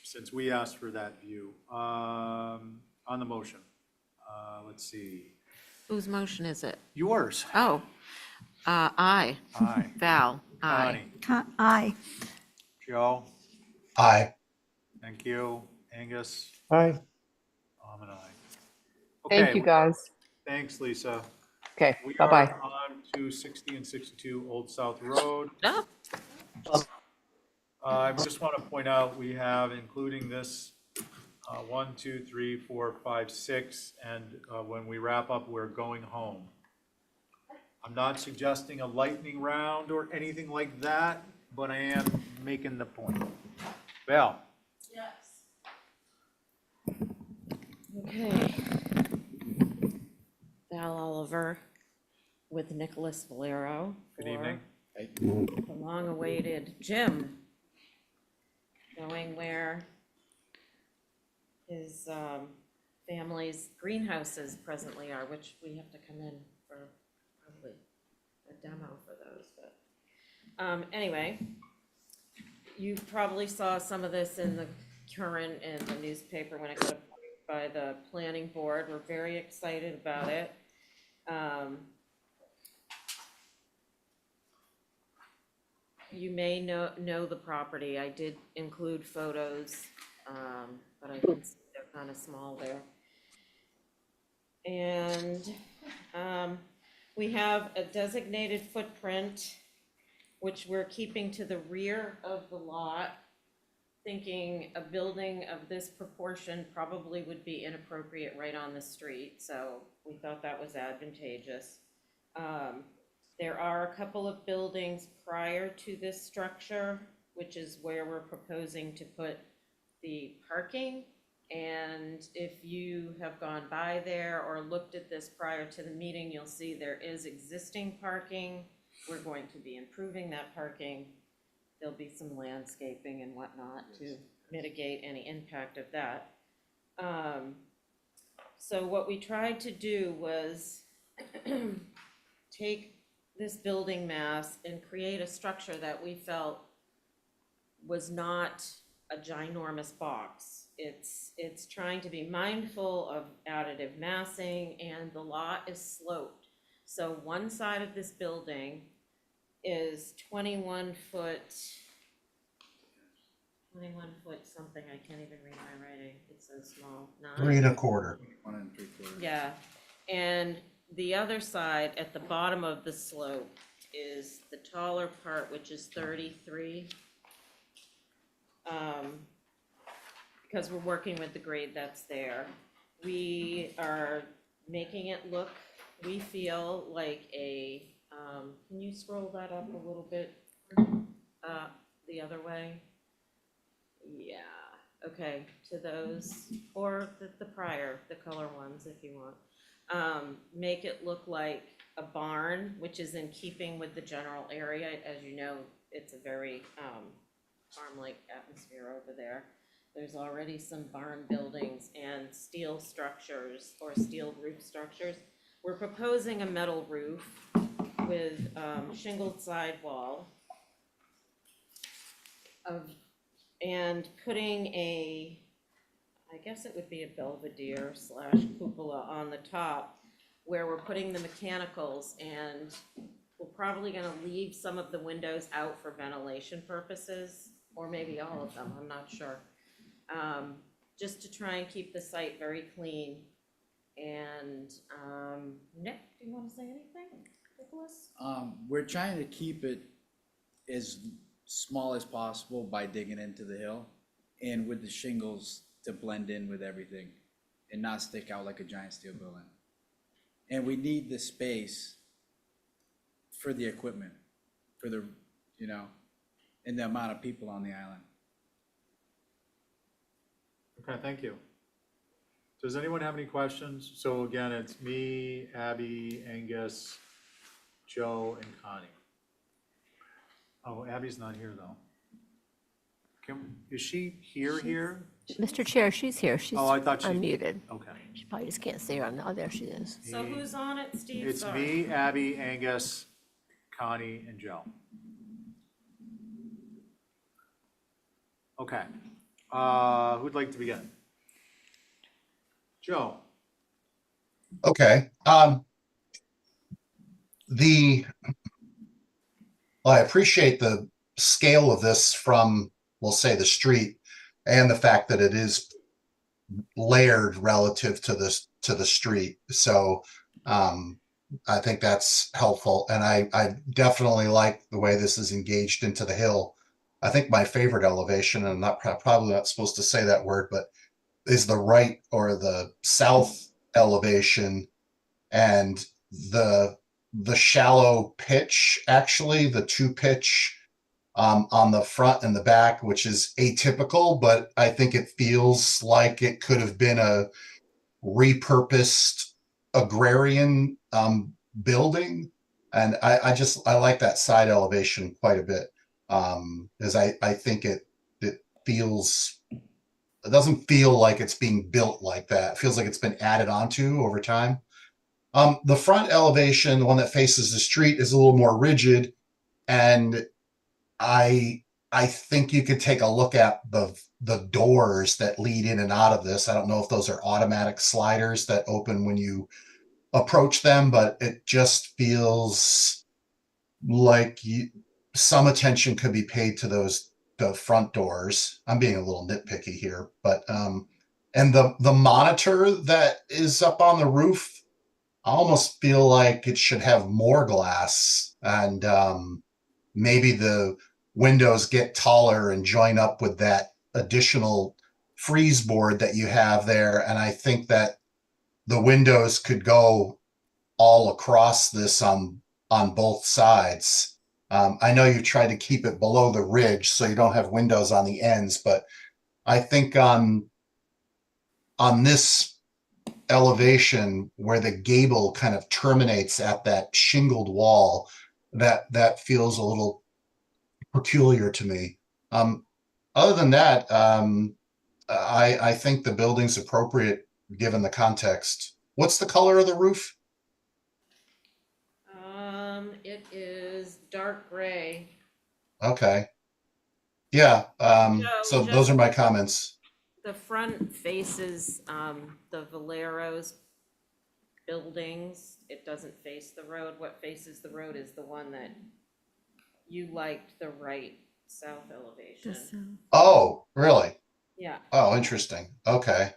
Since we asked for that view. On the motion, let's see. Whose motion is it? Yours. Oh, aye. Aye. Val, aye. Connie. Aye. Joe. Aye. Thank you. Angus. Aye. I'm an aye. Thank Okay, you, guys. thanks, Lisa. Okay, We bye-bye. are on to 60 and 62 Old South Road. No. I just want to point out, we have, including this, 1, 2, 3, 4, 5, 6, and when we wrap up, we're going home. I'm not suggesting a lightning round or anything like that, but I am making the point. Val? Yes. Okay. Val Oliver with Nicholas Valero. Good evening. The long-awaited Jim, knowing where his family's greenhouses presently are, which we have to come in for probably a demo for those, but anyway, you probably saw some of this in the current in the newspaper when it got approved by the planning board. We're very excited about it. You may know the property. I did include photos, but I can see they're kind of small there. And we have a designated footprint, which we're keeping to the rear of the lot, thinking a building of this proportion probably would be inappropriate right on the street, so we thought that was advantageous. There are a couple of buildings prior to this structure, which is where we're proposing to put the parking. And if you have gone by there or looked at this prior to the meeting, you'll see there is existing parking. We're going to be improving that parking. There'll be some landscaping and whatnot to mitigate any impact of that. So what we tried to do was take this building mass and create a structure that we felt was not a ginormous box. It's trying to be mindful of additive massing, and the lot is sloped. So one side of this building is 21 foot something. I can't even read my writing. It's so small. 3 1/4. Yeah, and the other side at the bottom of the slope is the taller part, which is 33. Because we're working with the grade that's there. We are making it look, we feel like a, can you scroll that up a little bit? The other way? Yeah, okay, to those, or the prior, the color ones if you want. Make it look like a barn, which is in keeping with the general area. As you know, it's a very farm-like atmosphere over there. There's already some barn buildings and steel structures or steel roof structures. We're proposing a metal roof with shingled sidewall and putting a, I guess it would be a belvedere / cupola on the top where we're putting the mechanicals, and we're probably gonna leave some of the windows out for ventilation purposes, or maybe all of them, I'm not sure. Just to try and keep the site very clean. And Nick, do you want to say anything, Nicholas? We're trying to keep it as small as possible by digging into the hill, and with the shingles to blend in with everything and not stick out like a giant steel building. And we need the space for the equipment, for the, and the amount of people on the island. Okay, thank you. Does anyone have any questions? So again, it's me, Abby, Angus, Joe, and Connie. Oh, Abby's not here, though. Is she here? Mr. Chair, she's here. She's Oh, I thought she- unmuted. Okay. She probably just can't see her on the, oh, there she is. So who's on it, Steve? It's Sorry. me, Abby, Angus, Connie, and Joe. Okay. Who'd like to begin? Joe. Okay. I appreciate the scale of this from, we'll say, the street, and the fact that it is layered relative to the street. So I think that's helpful, and I definitely like the way this is engaged into the hill. I think my favorite elevation, and I'm not probably not supposed to say that word, but is the right or the south elevation, and the shallow pitch, actually the 2-pitch on the front and the back, which is atypical, but I think it feels like it could have been a repurposed agrarian building. And I like that side elevation quite a bit, because I think it doesn't feel like it's being built like that. It feels like it's been added onto over time. The front elevation, the one that faces the street, is a little more rigid, and I think you could take a look at the doors that lead in and out of this. I don't know if those are automatic sliders that open when you approach them, but it just feels like some attention could be paid to the front doors. I'm being a little nitpicky here, but and the monitor that is up on the roof, I almost feel like it should have more glass, and maybe the windows get taller and join up with that additional freeze board that you have there. And I think that the windows could go all across this on both sides. I know you tried to keep it below the ridge so you don't have windows on the ends, but I think on on this elevation where the gable kind of terminates at that shingled wall, that feels a little peculiar to me. Other than that, I think the building's appropriate given the context. What's the color of the roof? It is dark gray. Okay. Yeah, So so those are just my comments. the front faces, the Valero's buildings. It doesn't face the road. What faces the road is the one that you liked, the right south elevation. Oh, really? Yeah. Oh, interesting. Okay.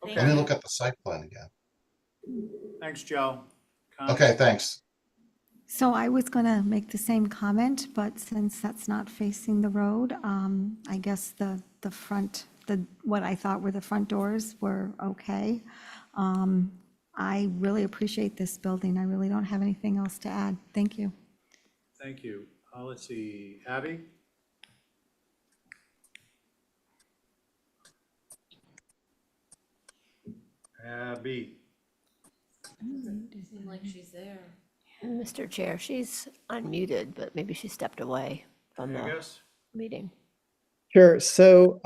Thank Let me you. look at the site plan again. Thanks, Joe. Okay, thanks. So I was going to make the same comment, but since that's not facing the road, I guess the front, what I thought were the front doors were okay. I really appreciate this building. I really don't have anything else to add. Thank you. Thank you. Let's see, Abby? Abby. Doesn't seem like she's there. Mr. Chair, she's unmuted, but maybe she stepped away from the Angus? meeting. Sure. So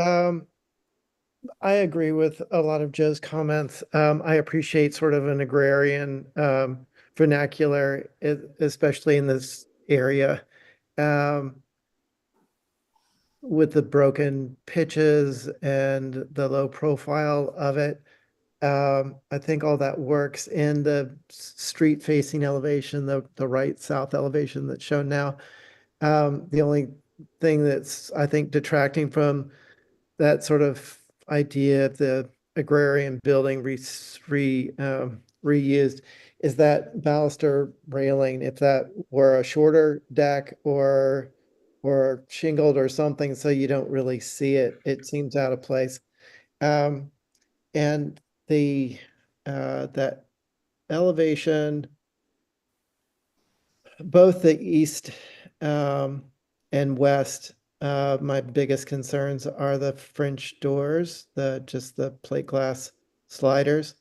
I agree with a lot of Joe's comments. I appreciate sort of an agrarian vernacular, especially in this area. With the broken pitches and the low profile of it. I think all that works in the street facing elevation, the right south elevation that's shown now. The only thing that's, I think, detracting from that sort of idea of the agrarian building reused is that baluster railing. If that were a shorter deck or shingled or something, so you don't really see it, it seems out of place. And the that elevation, both the east and west, my biggest concerns are the French doors, just the plate glass sliders.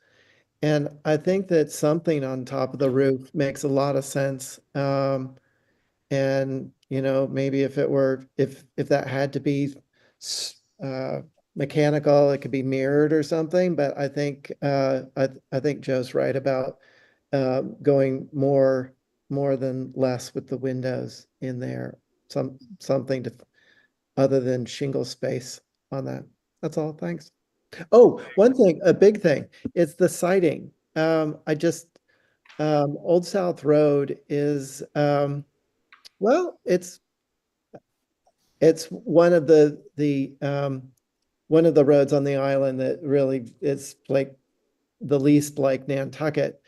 And I think that something on top of the roof makes a lot of sense. And, you know, maybe if it were, if that had to be mechanical, it could be mirrored or something, but I think, I think Joe's right about going more than less with the windows in there, something to, other than shingle space on that. That's all, thanks. Oh, one thing, a big thing, it's the siding. I just, Old South Road is, well, it's one of one of the roads on the island that really is like the least like Nantucket.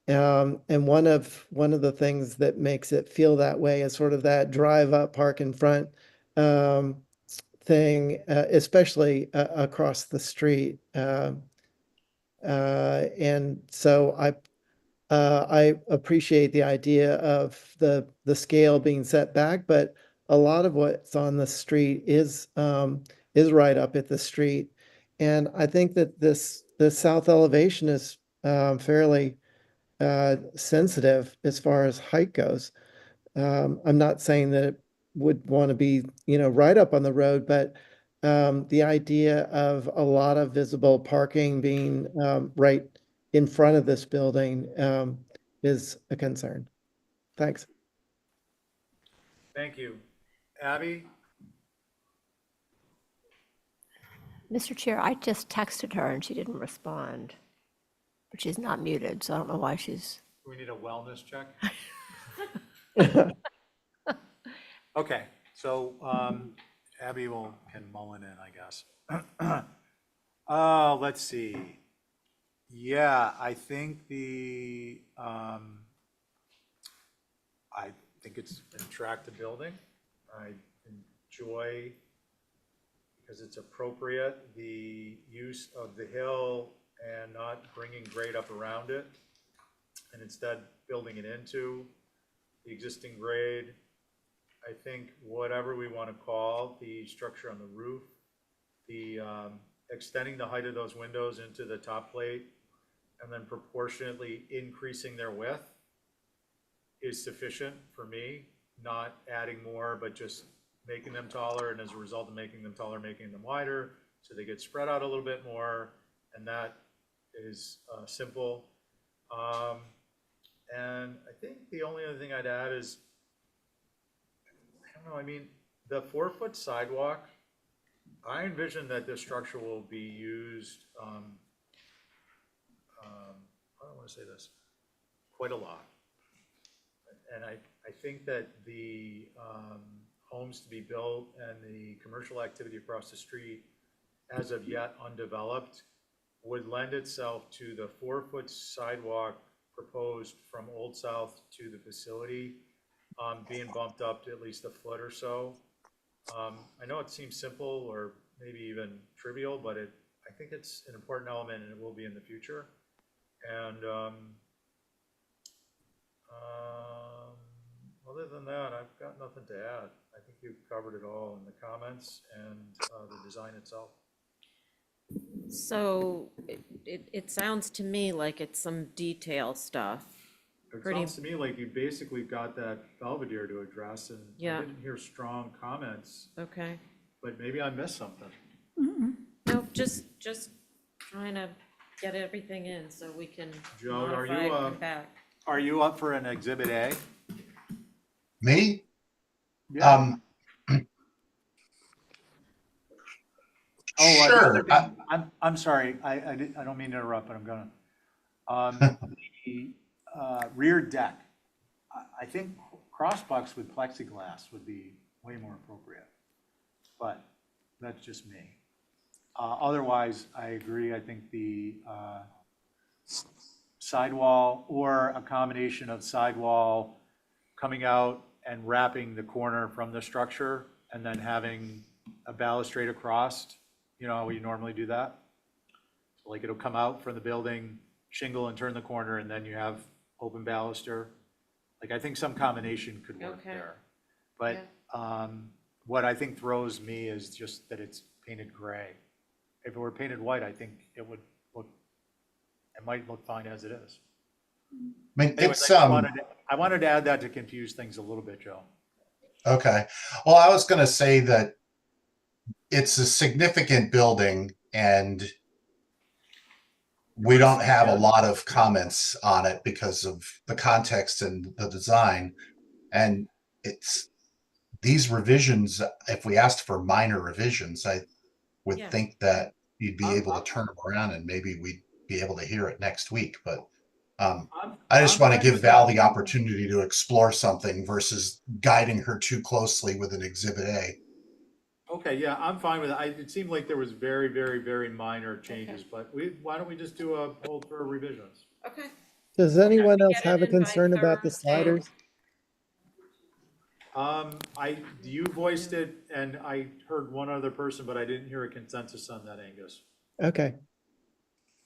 And one of the things that makes it feel that way is sort of that drive up, park in front thing, especially across the street. And so I appreciate the idea of the scale being set back, but a lot of what's on the street is right up at the street. And I think that the south elevation is fairly sensitive as far as height goes. I'm not saying that it would want to be, you know, right up on the road, but the idea of a lot of visible parking being right in front of this building is a concern. Thanks. Thank you. Abby? Mr. Chair, I just texted her and she didn't respond, but she's not muted, so I don't know why she's. Do we need a wellness check? Okay, so Abby can mull it in, I guess. Let's see. Yeah, I think I think it's an attractive building. I enjoy, because it's appropriate, the use of the hill and not bringing grade up around it, and instead building it into the existing grade. I think whatever we want to call the structure on the roof, the extending the height of those windows into the top plate and then proportionately increasing their width is sufficient for me, not adding more, but just making them taller, and as a result of making them taller, making them wider, so they get spread out a little bit more, and that is simple. And I think the only other thing I'd add is, I don't know, I mean, the 4-foot sidewalk, I envision that this structure will be used, I don't want to say this, quite a lot. And I think that the homes to be built and the commercial activity across the street, as of yet undeveloped, would lend itself to the 4-foot sidewalk proposed from Old South to the facility being bumped up to at least a foot or so. I know it seems simple or maybe even trivial, but I think it's an important element, and it will be in the future. And other than that, I've got nothing to add. I think you've covered it all in the comments and the design itself. So it sounds to me like it's some detail stuff. It Pretty- sounds to me like you basically got that Belvedere to address, and Yeah. I didn't hear strong comments, Okay. but maybe I missed something. No, just trying to get everything in so we can Joe, are modify you, and come back. Are you up for an Exhibit A? Me? Yeah. Oh, Sure. I'm sorry. I don't mean to interrupt, but I'm gonna. The rear deck, I think crossbucks with plexiglass would be way more appropriate, but that's just me. Otherwise, I agree. I think the sidewall or a combination of sidewall coming out and wrapping the corner from the structure and then having a balustrade across, you know how we normally do that? So like it'll come out from the building, shingle and turn the corner, and then you have open baluster. Like I think some combination could work Okay. there. But what I think throws me is just that it's painted gray. If it were painted white, I think it would look, it might look fine as it is. I mean, Anyways, it's, I wanted to add that to confuse things a little bit, Joe. okay. Well, I was going to say that it's a significant building, and we don't have a lot of comments on it because of the context and the design. And it's these revisions, if we asked for minor revisions, I would Yeah. think that you'd be able to turn them around and maybe we'd be able to hear it next week. But I just want to give Val the opportunity to explore something versus guiding her too closely with an Exhibit A. Okay, yeah, I'm fine with it. It seemed like there was very, very, very minor changes, but why don't we just do a hold for revisions? Okay. Does anyone else Get it have a in by concern about the Thursday. sliders? You voiced it, and I heard one other person, but I didn't hear a consensus on that, Angus. Okay.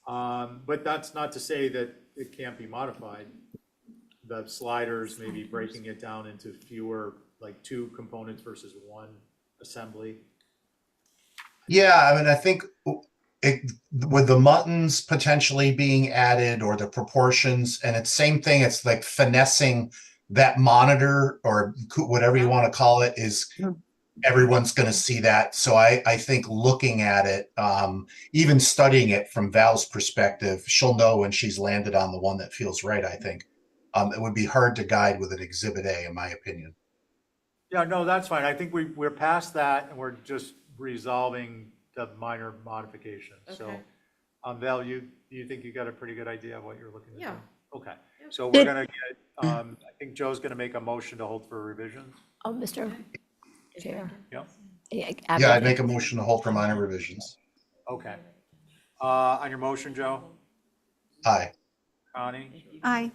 But that's not to say that it can't be modified. The sliders, maybe breaking it down into fewer, like 2 components versus 1 assembly. Yeah, I mean, I think with the muttons potentially being added or the proportions, and it's same thing, it's like finessing that monitor or whatever you want to call it is everyone's going to see that. So I think looking at it, even studying it from Val's perspective, she'll know when she's landed on the one that feels right, I think. It would be hard to guide with an Exhibit A, in my opinion. Yeah, no, that's fine. I think we're past that, and we're just resolving the minor modifications. So, Okay. Val, you think you got a pretty good idea of what you're looking to do? Yeah. Okay, so we're gonna get, I think Joe's gonna make a motion to hold for revisions. Oh, Mr. Chair. Yep, Yeah, I'd make a motion to hold for minor revisions. okay. On your motion, Joe? Aye. Connie? Aye.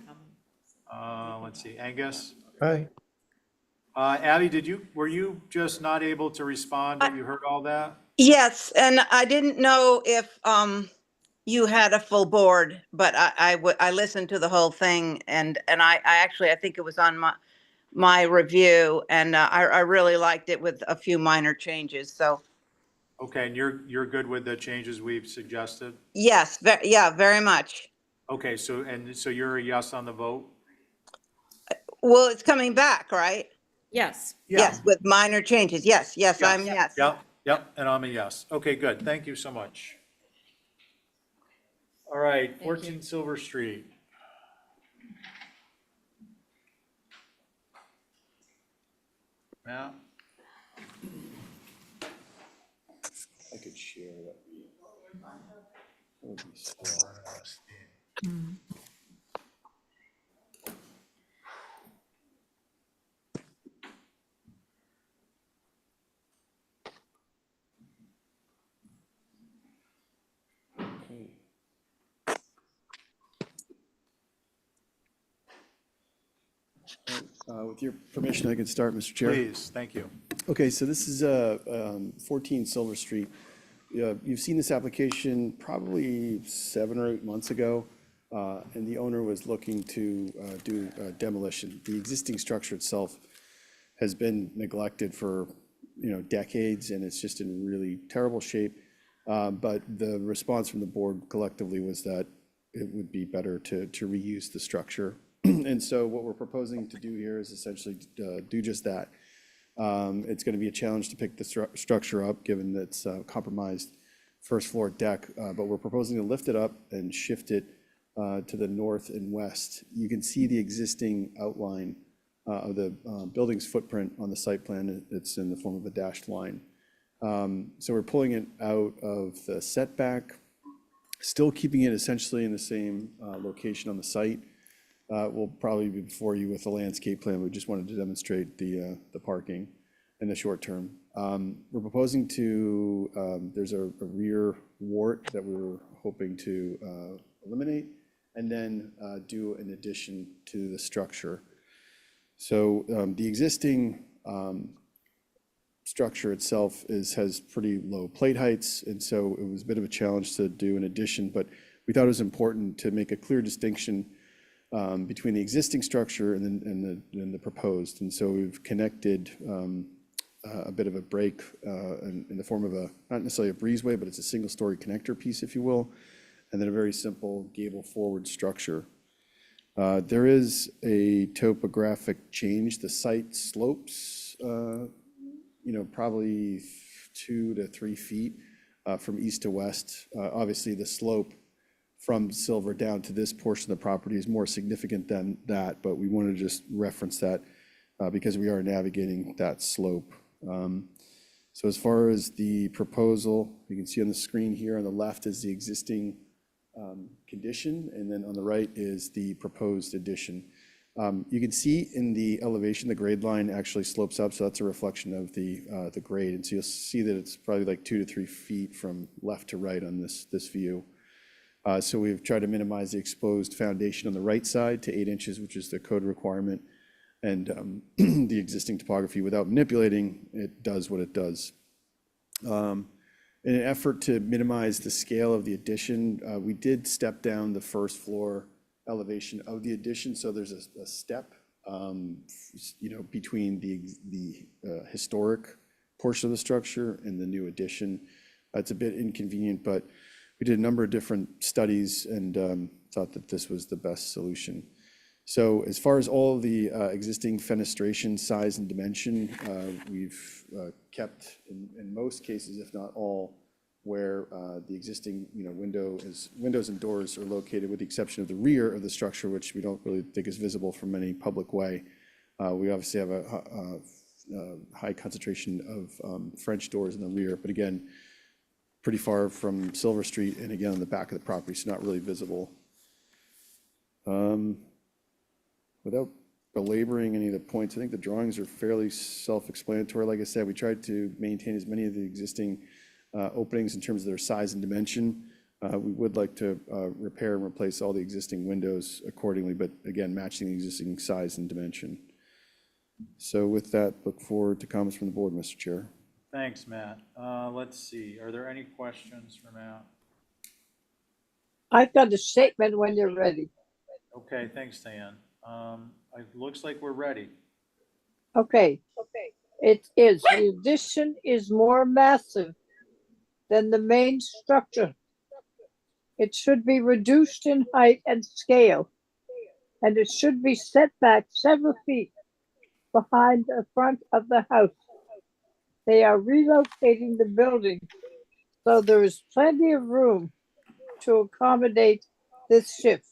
Let's see, Angus? Aye. Abby, were you just not able to respond, but you heard all that? Yes, and I didn't know if you had a full board, but I listened to the whole thing, and I actually I think it was on my review, and I really liked it with a few minor changes. So Okay, and you're good with the changes we've suggested? Yes, yeah, very much. Okay, so you're a yes on the vote? Well, it's coming back, right? Yes. Yes, with minor changes. Yes, yes, I'm Yes. yes. Yep, and I'm a yes. Okay, good. Thank you so much. All right, 14 Silver Street. Matt? I could share that. That would be slow. Okay. With your permission, I can start, Mr. Chair. Please, thank you. Okay, so this is 14 Silver Street. You've seen this application probably 7 or 8 months ago, and the owner was looking to do demolition. The existing structure itself has been neglected for, decades, and it's just in really terrible shape. But the response from the board collectively was that it would be better to reuse the structure. And so what we're proposing to do here is essentially do just that. It's going to be a challenge to pick the structure up, given that it's a compromised first floor deck, but we're proposing to lift it up and shift it to the north and west. You can see the existing outline of the building's footprint on the site plan. It's in the form of a dashed line. So we're pulling it out of the setback, still keeping it essentially in the same location on the site. We'll probably be before you with the landscape plan. We just wanted to demonstrate the parking in the short term. We're proposing to, there's a rear wart that we were hoping to eliminate, and then do an addition to the structure. So the existing structure itself has pretty low plate heights, and so it was a bit of a challenge to do an addition, but we thought it was important to make a clear distinction between the existing structure and the proposed. And so we've connected a bit of a break in the form of not necessarily a breezeway, but it's a single-story connector piece, if you will, and then a very simple gable forward structure. There is a topographic change. The site slopes, probably 2 to 3 feet from east to west. Obviously, the slope from Silver down to this portion of the property is more significant than that, but we want to just reference that because we are navigating that slope. So as far as the proposal, you can see on the screen here on the left is the existing condition, and then on the right is the proposed addition. You can see in the elevation, the grade line actually slopes up, so that's a reflection of the grade. And so you'll see that it's probably like 2 to 3 feet from left to right on this view. So we've tried to minimize the exposed foundation on the right side to 8 inches, which is the code requirement, and the existing topography without manipulating, it does what it does. In an effort to minimize the scale of the addition, we did step down the first floor elevation of the addition. So there's a step, between the historic portion of the structure and the new addition. It's a bit inconvenient, but we did a number of different studies and thought that this was the best solution. So as far as all of the existing fenestration size and dimension, we've kept in most cases, if not all, where the existing windows and doors are located, with the exception of the rear of the structure, which we don't really think is visible from any public way. We obviously have a high concentration of French doors in the rear, but again, pretty far from Silver Street, and again on the back of the property, so not really visible. Without belaboring any of the points, I think the drawings are fairly self-explanatory. Like I said, we tried to maintain as many of the existing openings in terms of their size and dimension. We would like to repair and replace all the existing windows accordingly, but again, matching the existing size and dimension. So with that, look forward to comments from the board, Mr. Chair. Thanks, Matt. Let's see, are there any questions for Matt? I've got a statement when you're ready. Okay, thanks, Dan. It looks like we're ready. Okay. It is. The addition is more massive than the main structure. It should be reduced in height and scale, and it should be set back several feet behind the front of the house. They are relocating the building, so there is plenty of room to accommodate this shift.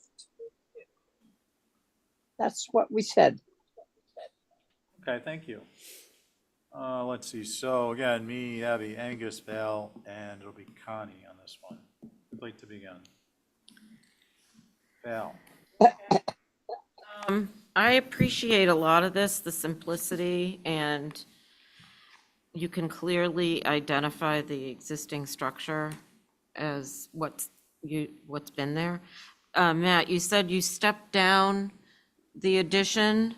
That's what we said. Okay, thank you. Let's see, so again, me, Abby, Angus, Val, and it'll be Connie on this one. Who'd like to begin? Val? I appreciate a lot of this, the simplicity, and you can clearly identify the existing structure as what's been there. Matt, you said you stepped down the addition,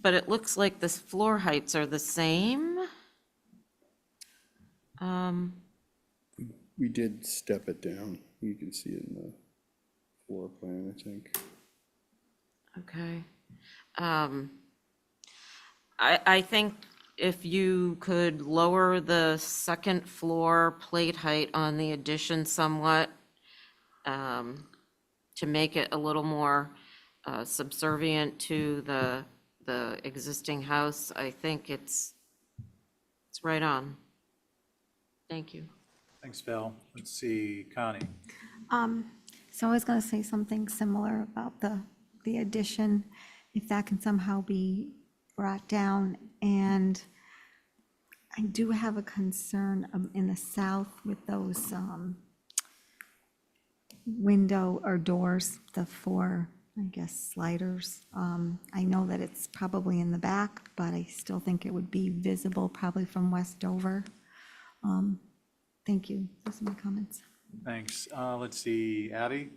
but it looks like the floor heights are the same. We did step it down. You can see it in the floor plan, I think. Okay. I think if you could lower the second floor plate height on the addition somewhat, to make it a little more subservient to the existing house, I think it's right on. Thank you. Thanks, Val. Let's see, Connie? So I was going to say something similar about the addition, if that can somehow be brought down. And I do have a concern in the south with those window or doors, the four, I guess, sliders. I know that it's probably in the back, but I still think it would be visible probably from West Dover. Thank you. Those are my comments. Thanks. Let's see, Abby?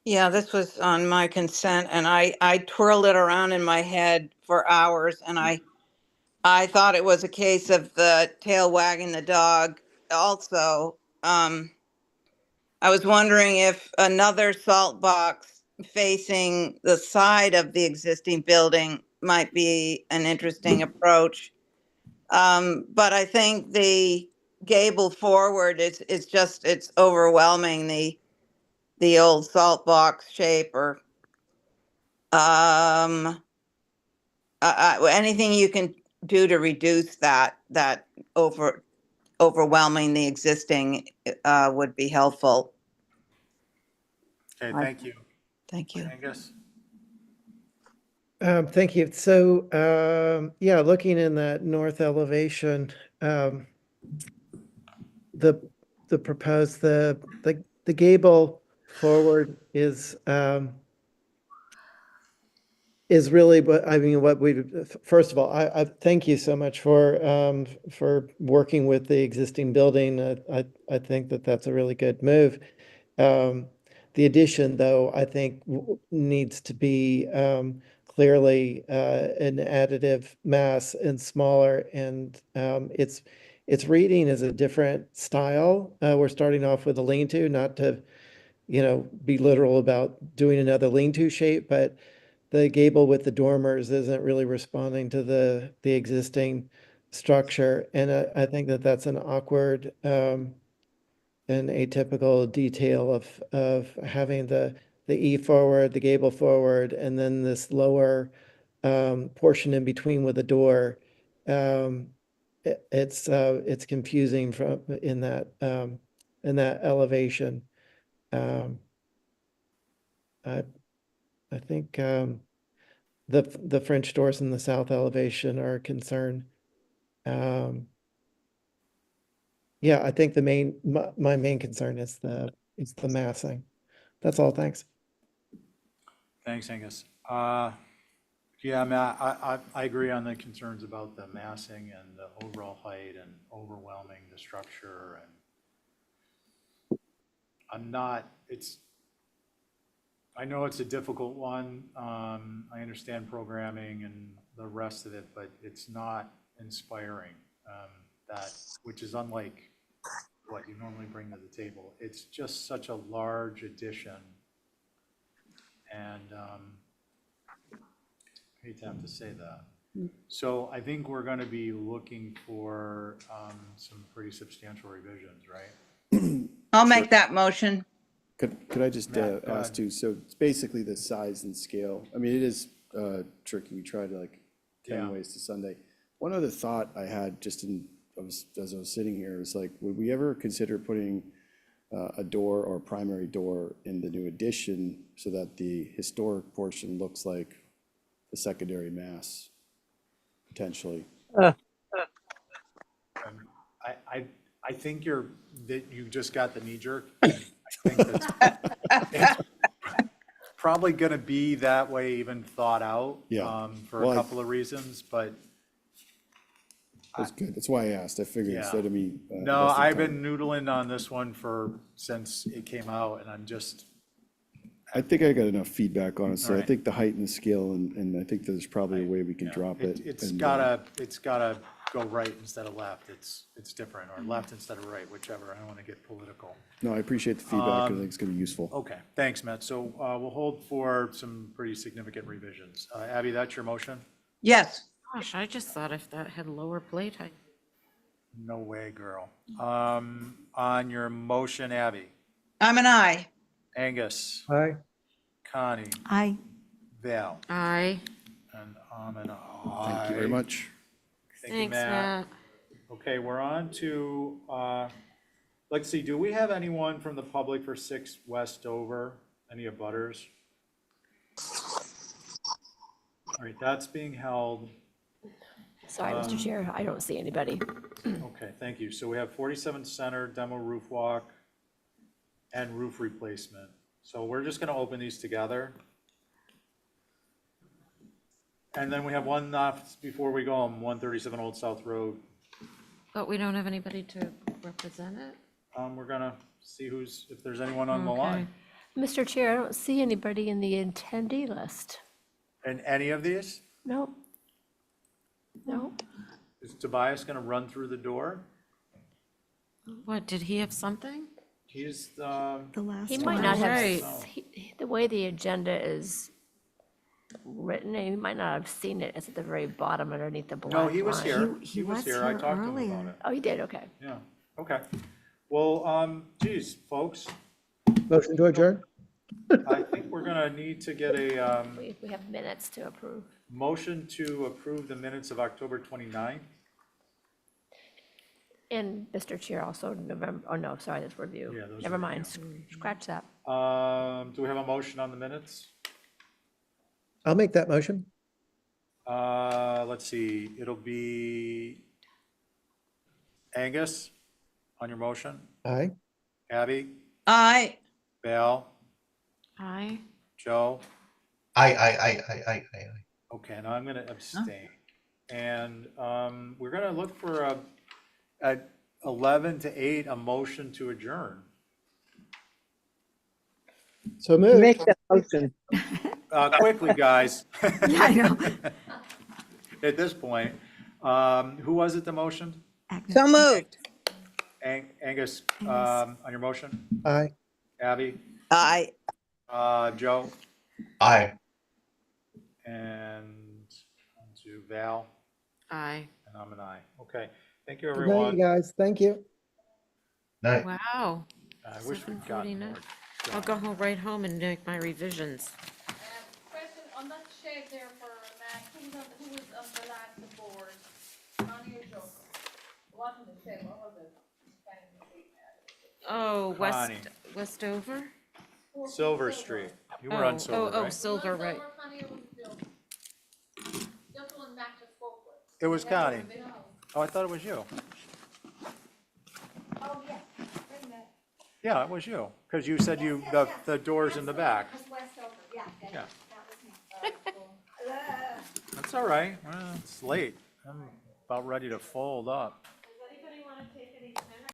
Yeah, this was on my consent, and I twirled it around in my head for hours, and I thought it was a case of the tail wagging the dog. Also, I was wondering if another salt box facing the side of the existing building might be an interesting approach. But I think the gable forward is just, it's overwhelming, the old salt box shape, or anything you can do to reduce that overwhelming the existing would be helpful. Okay, thank you. Thank you. Angus? Thank you. So, yeah, looking in that north elevation, the proposed, the gable forward is really what, I mean, what we, first of all, I thank you so much for working with the existing building. I think that that's a really good move. The addition, though, I think needs to be clearly an additive mass and smaller, and its reading is a different style. We're starting off with a lean-to, not to, be literal about doing another lean-to shape, but the gable with the dormers isn't really responding to the existing structure, and I think that that's an awkward an atypical detail of having the E forward, the gable forward, and then this lower portion in between with a door. It's confusing from in that elevation. I think the French doors in the south elevation are a concern. Yeah, I think my main concern is the massing. That's all. Thanks. Thanks, Angus. Yeah, I mean, I agree on the concerns about the massing and the overall height and overwhelming the structure, and I know it's a difficult one. I understand programming and the rest of it, but it's not inspiring, which is unlike what you normally bring to the table. It's just such a large addition, and I hate to have to say that. So I think we're going to be looking for some pretty substantial revisions, right? I'll make that motion. Could I just Matt, go ask ahead. too, so it's basically the size and scale. I mean, it is tricky. We tried like Yeah. 10 ways to Sunday. One other thought I had just as I was sitting here is like, would we ever consider putting a door or a primary door in the new addition so that the historic portion looks like the secondary mass, potentially? I think that you just got the knee jerk. I think it's probably going to be that way, even thought out, Yeah. for Well, a couple of reasons, but That's good. That's why I asked. I figured yeah. instead of me. No, investing I've time. been noodling on this one since it came out, and I think I got enough feedback on it, so All I right. think the height and the scale, and I think there's probably a way we can drop it. it's and, gotta go right instead of left. It's different, or left instead of right, whichever. I don't want to get political. No, I appreciate the feedback. I think it's gonna be useful. Okay, thanks, Matt. So we'll hold for some pretty significant revisions. Abby, that's your motion? Yes. Gosh, I just thought if that had lower plate height. No way, girl. On your motion, Abby, I'm an aye. Angus, Aye. Connie, Aye. Val, Aye. and I'm an aye. Thank you very much. Thank you, Thanks, Matt. Okay, we're on to, let's see, do we have anyone from the public for 6 Westover? Any abutters? All right, that's being held. Sorry, Mr. Chair, I don't see anybody. Okay, thank you. So we have 47 Center, demo roof walk, and roof replacement. So we're just gonna open these together. And then we have one left before we go on 137 Old South Road. But we don't have anybody to represent it? We're gonna see if there's anyone on the line. Mr. Chair, I don't see anybody in the attendee list. And any of these? Nope. Nope. Is Tobias gonna run through the door? What, did he have something? He's The last He one. might not Right. have, the way the agenda is written, he might not have seen it. It's at the very bottom underneath the black No, he was line. here. He was was here. I here talked to him about earlier. it. Oh, he did, okay. Yeah, okay. Well, geez, folks, Motion to adjourn? I think we're gonna need to get a, We have minutes to approve. motion to approve the minutes of October 29th. And Mr. Chair, also November, oh no, sorry, that's review. Yeah, those Never are mind, scratch that. Do we have a motion on the minutes? I'll make that motion. Let's see, it'll be Angus on your motion, Aye. Abby, Aye. Val, Aye. Joe. I. Okay, now I'm gonna abstain. And we're gonna look for at 11 to 8, a motion to adjourn. So moved. Make that motion. Quickly, guys. Yeah, I know. At this point, who was it that motioned? So moved. Angus, on your motion? Aye. Abby? Aye. Joe? Aye. And on to Val? Aye. And I'm an aye. Okay, thank you, Good night, everyone. you guys. Thank you. Night. Wow. I wish we'd gotten 7:49. more. I'll go home right home and make my revisions. Question on that shed there for Matt, who was on the last board? Connie or Joe? Wasn't the shed, what was it? Oh, Connie. Westover? Silver Street. You were on Silver, Oh, right? Silver, right. Connie or was it Joe? Just the one Matt just spoke with. It was Yeah, Connie. no. Oh, I thought it was you. Oh, yeah, wait a minute. Yeah, it was you, because you said the doors in the back. That's Westover, yeah, Yeah. that was me. That's all right. Well, it's late. I'm about ready to fold up.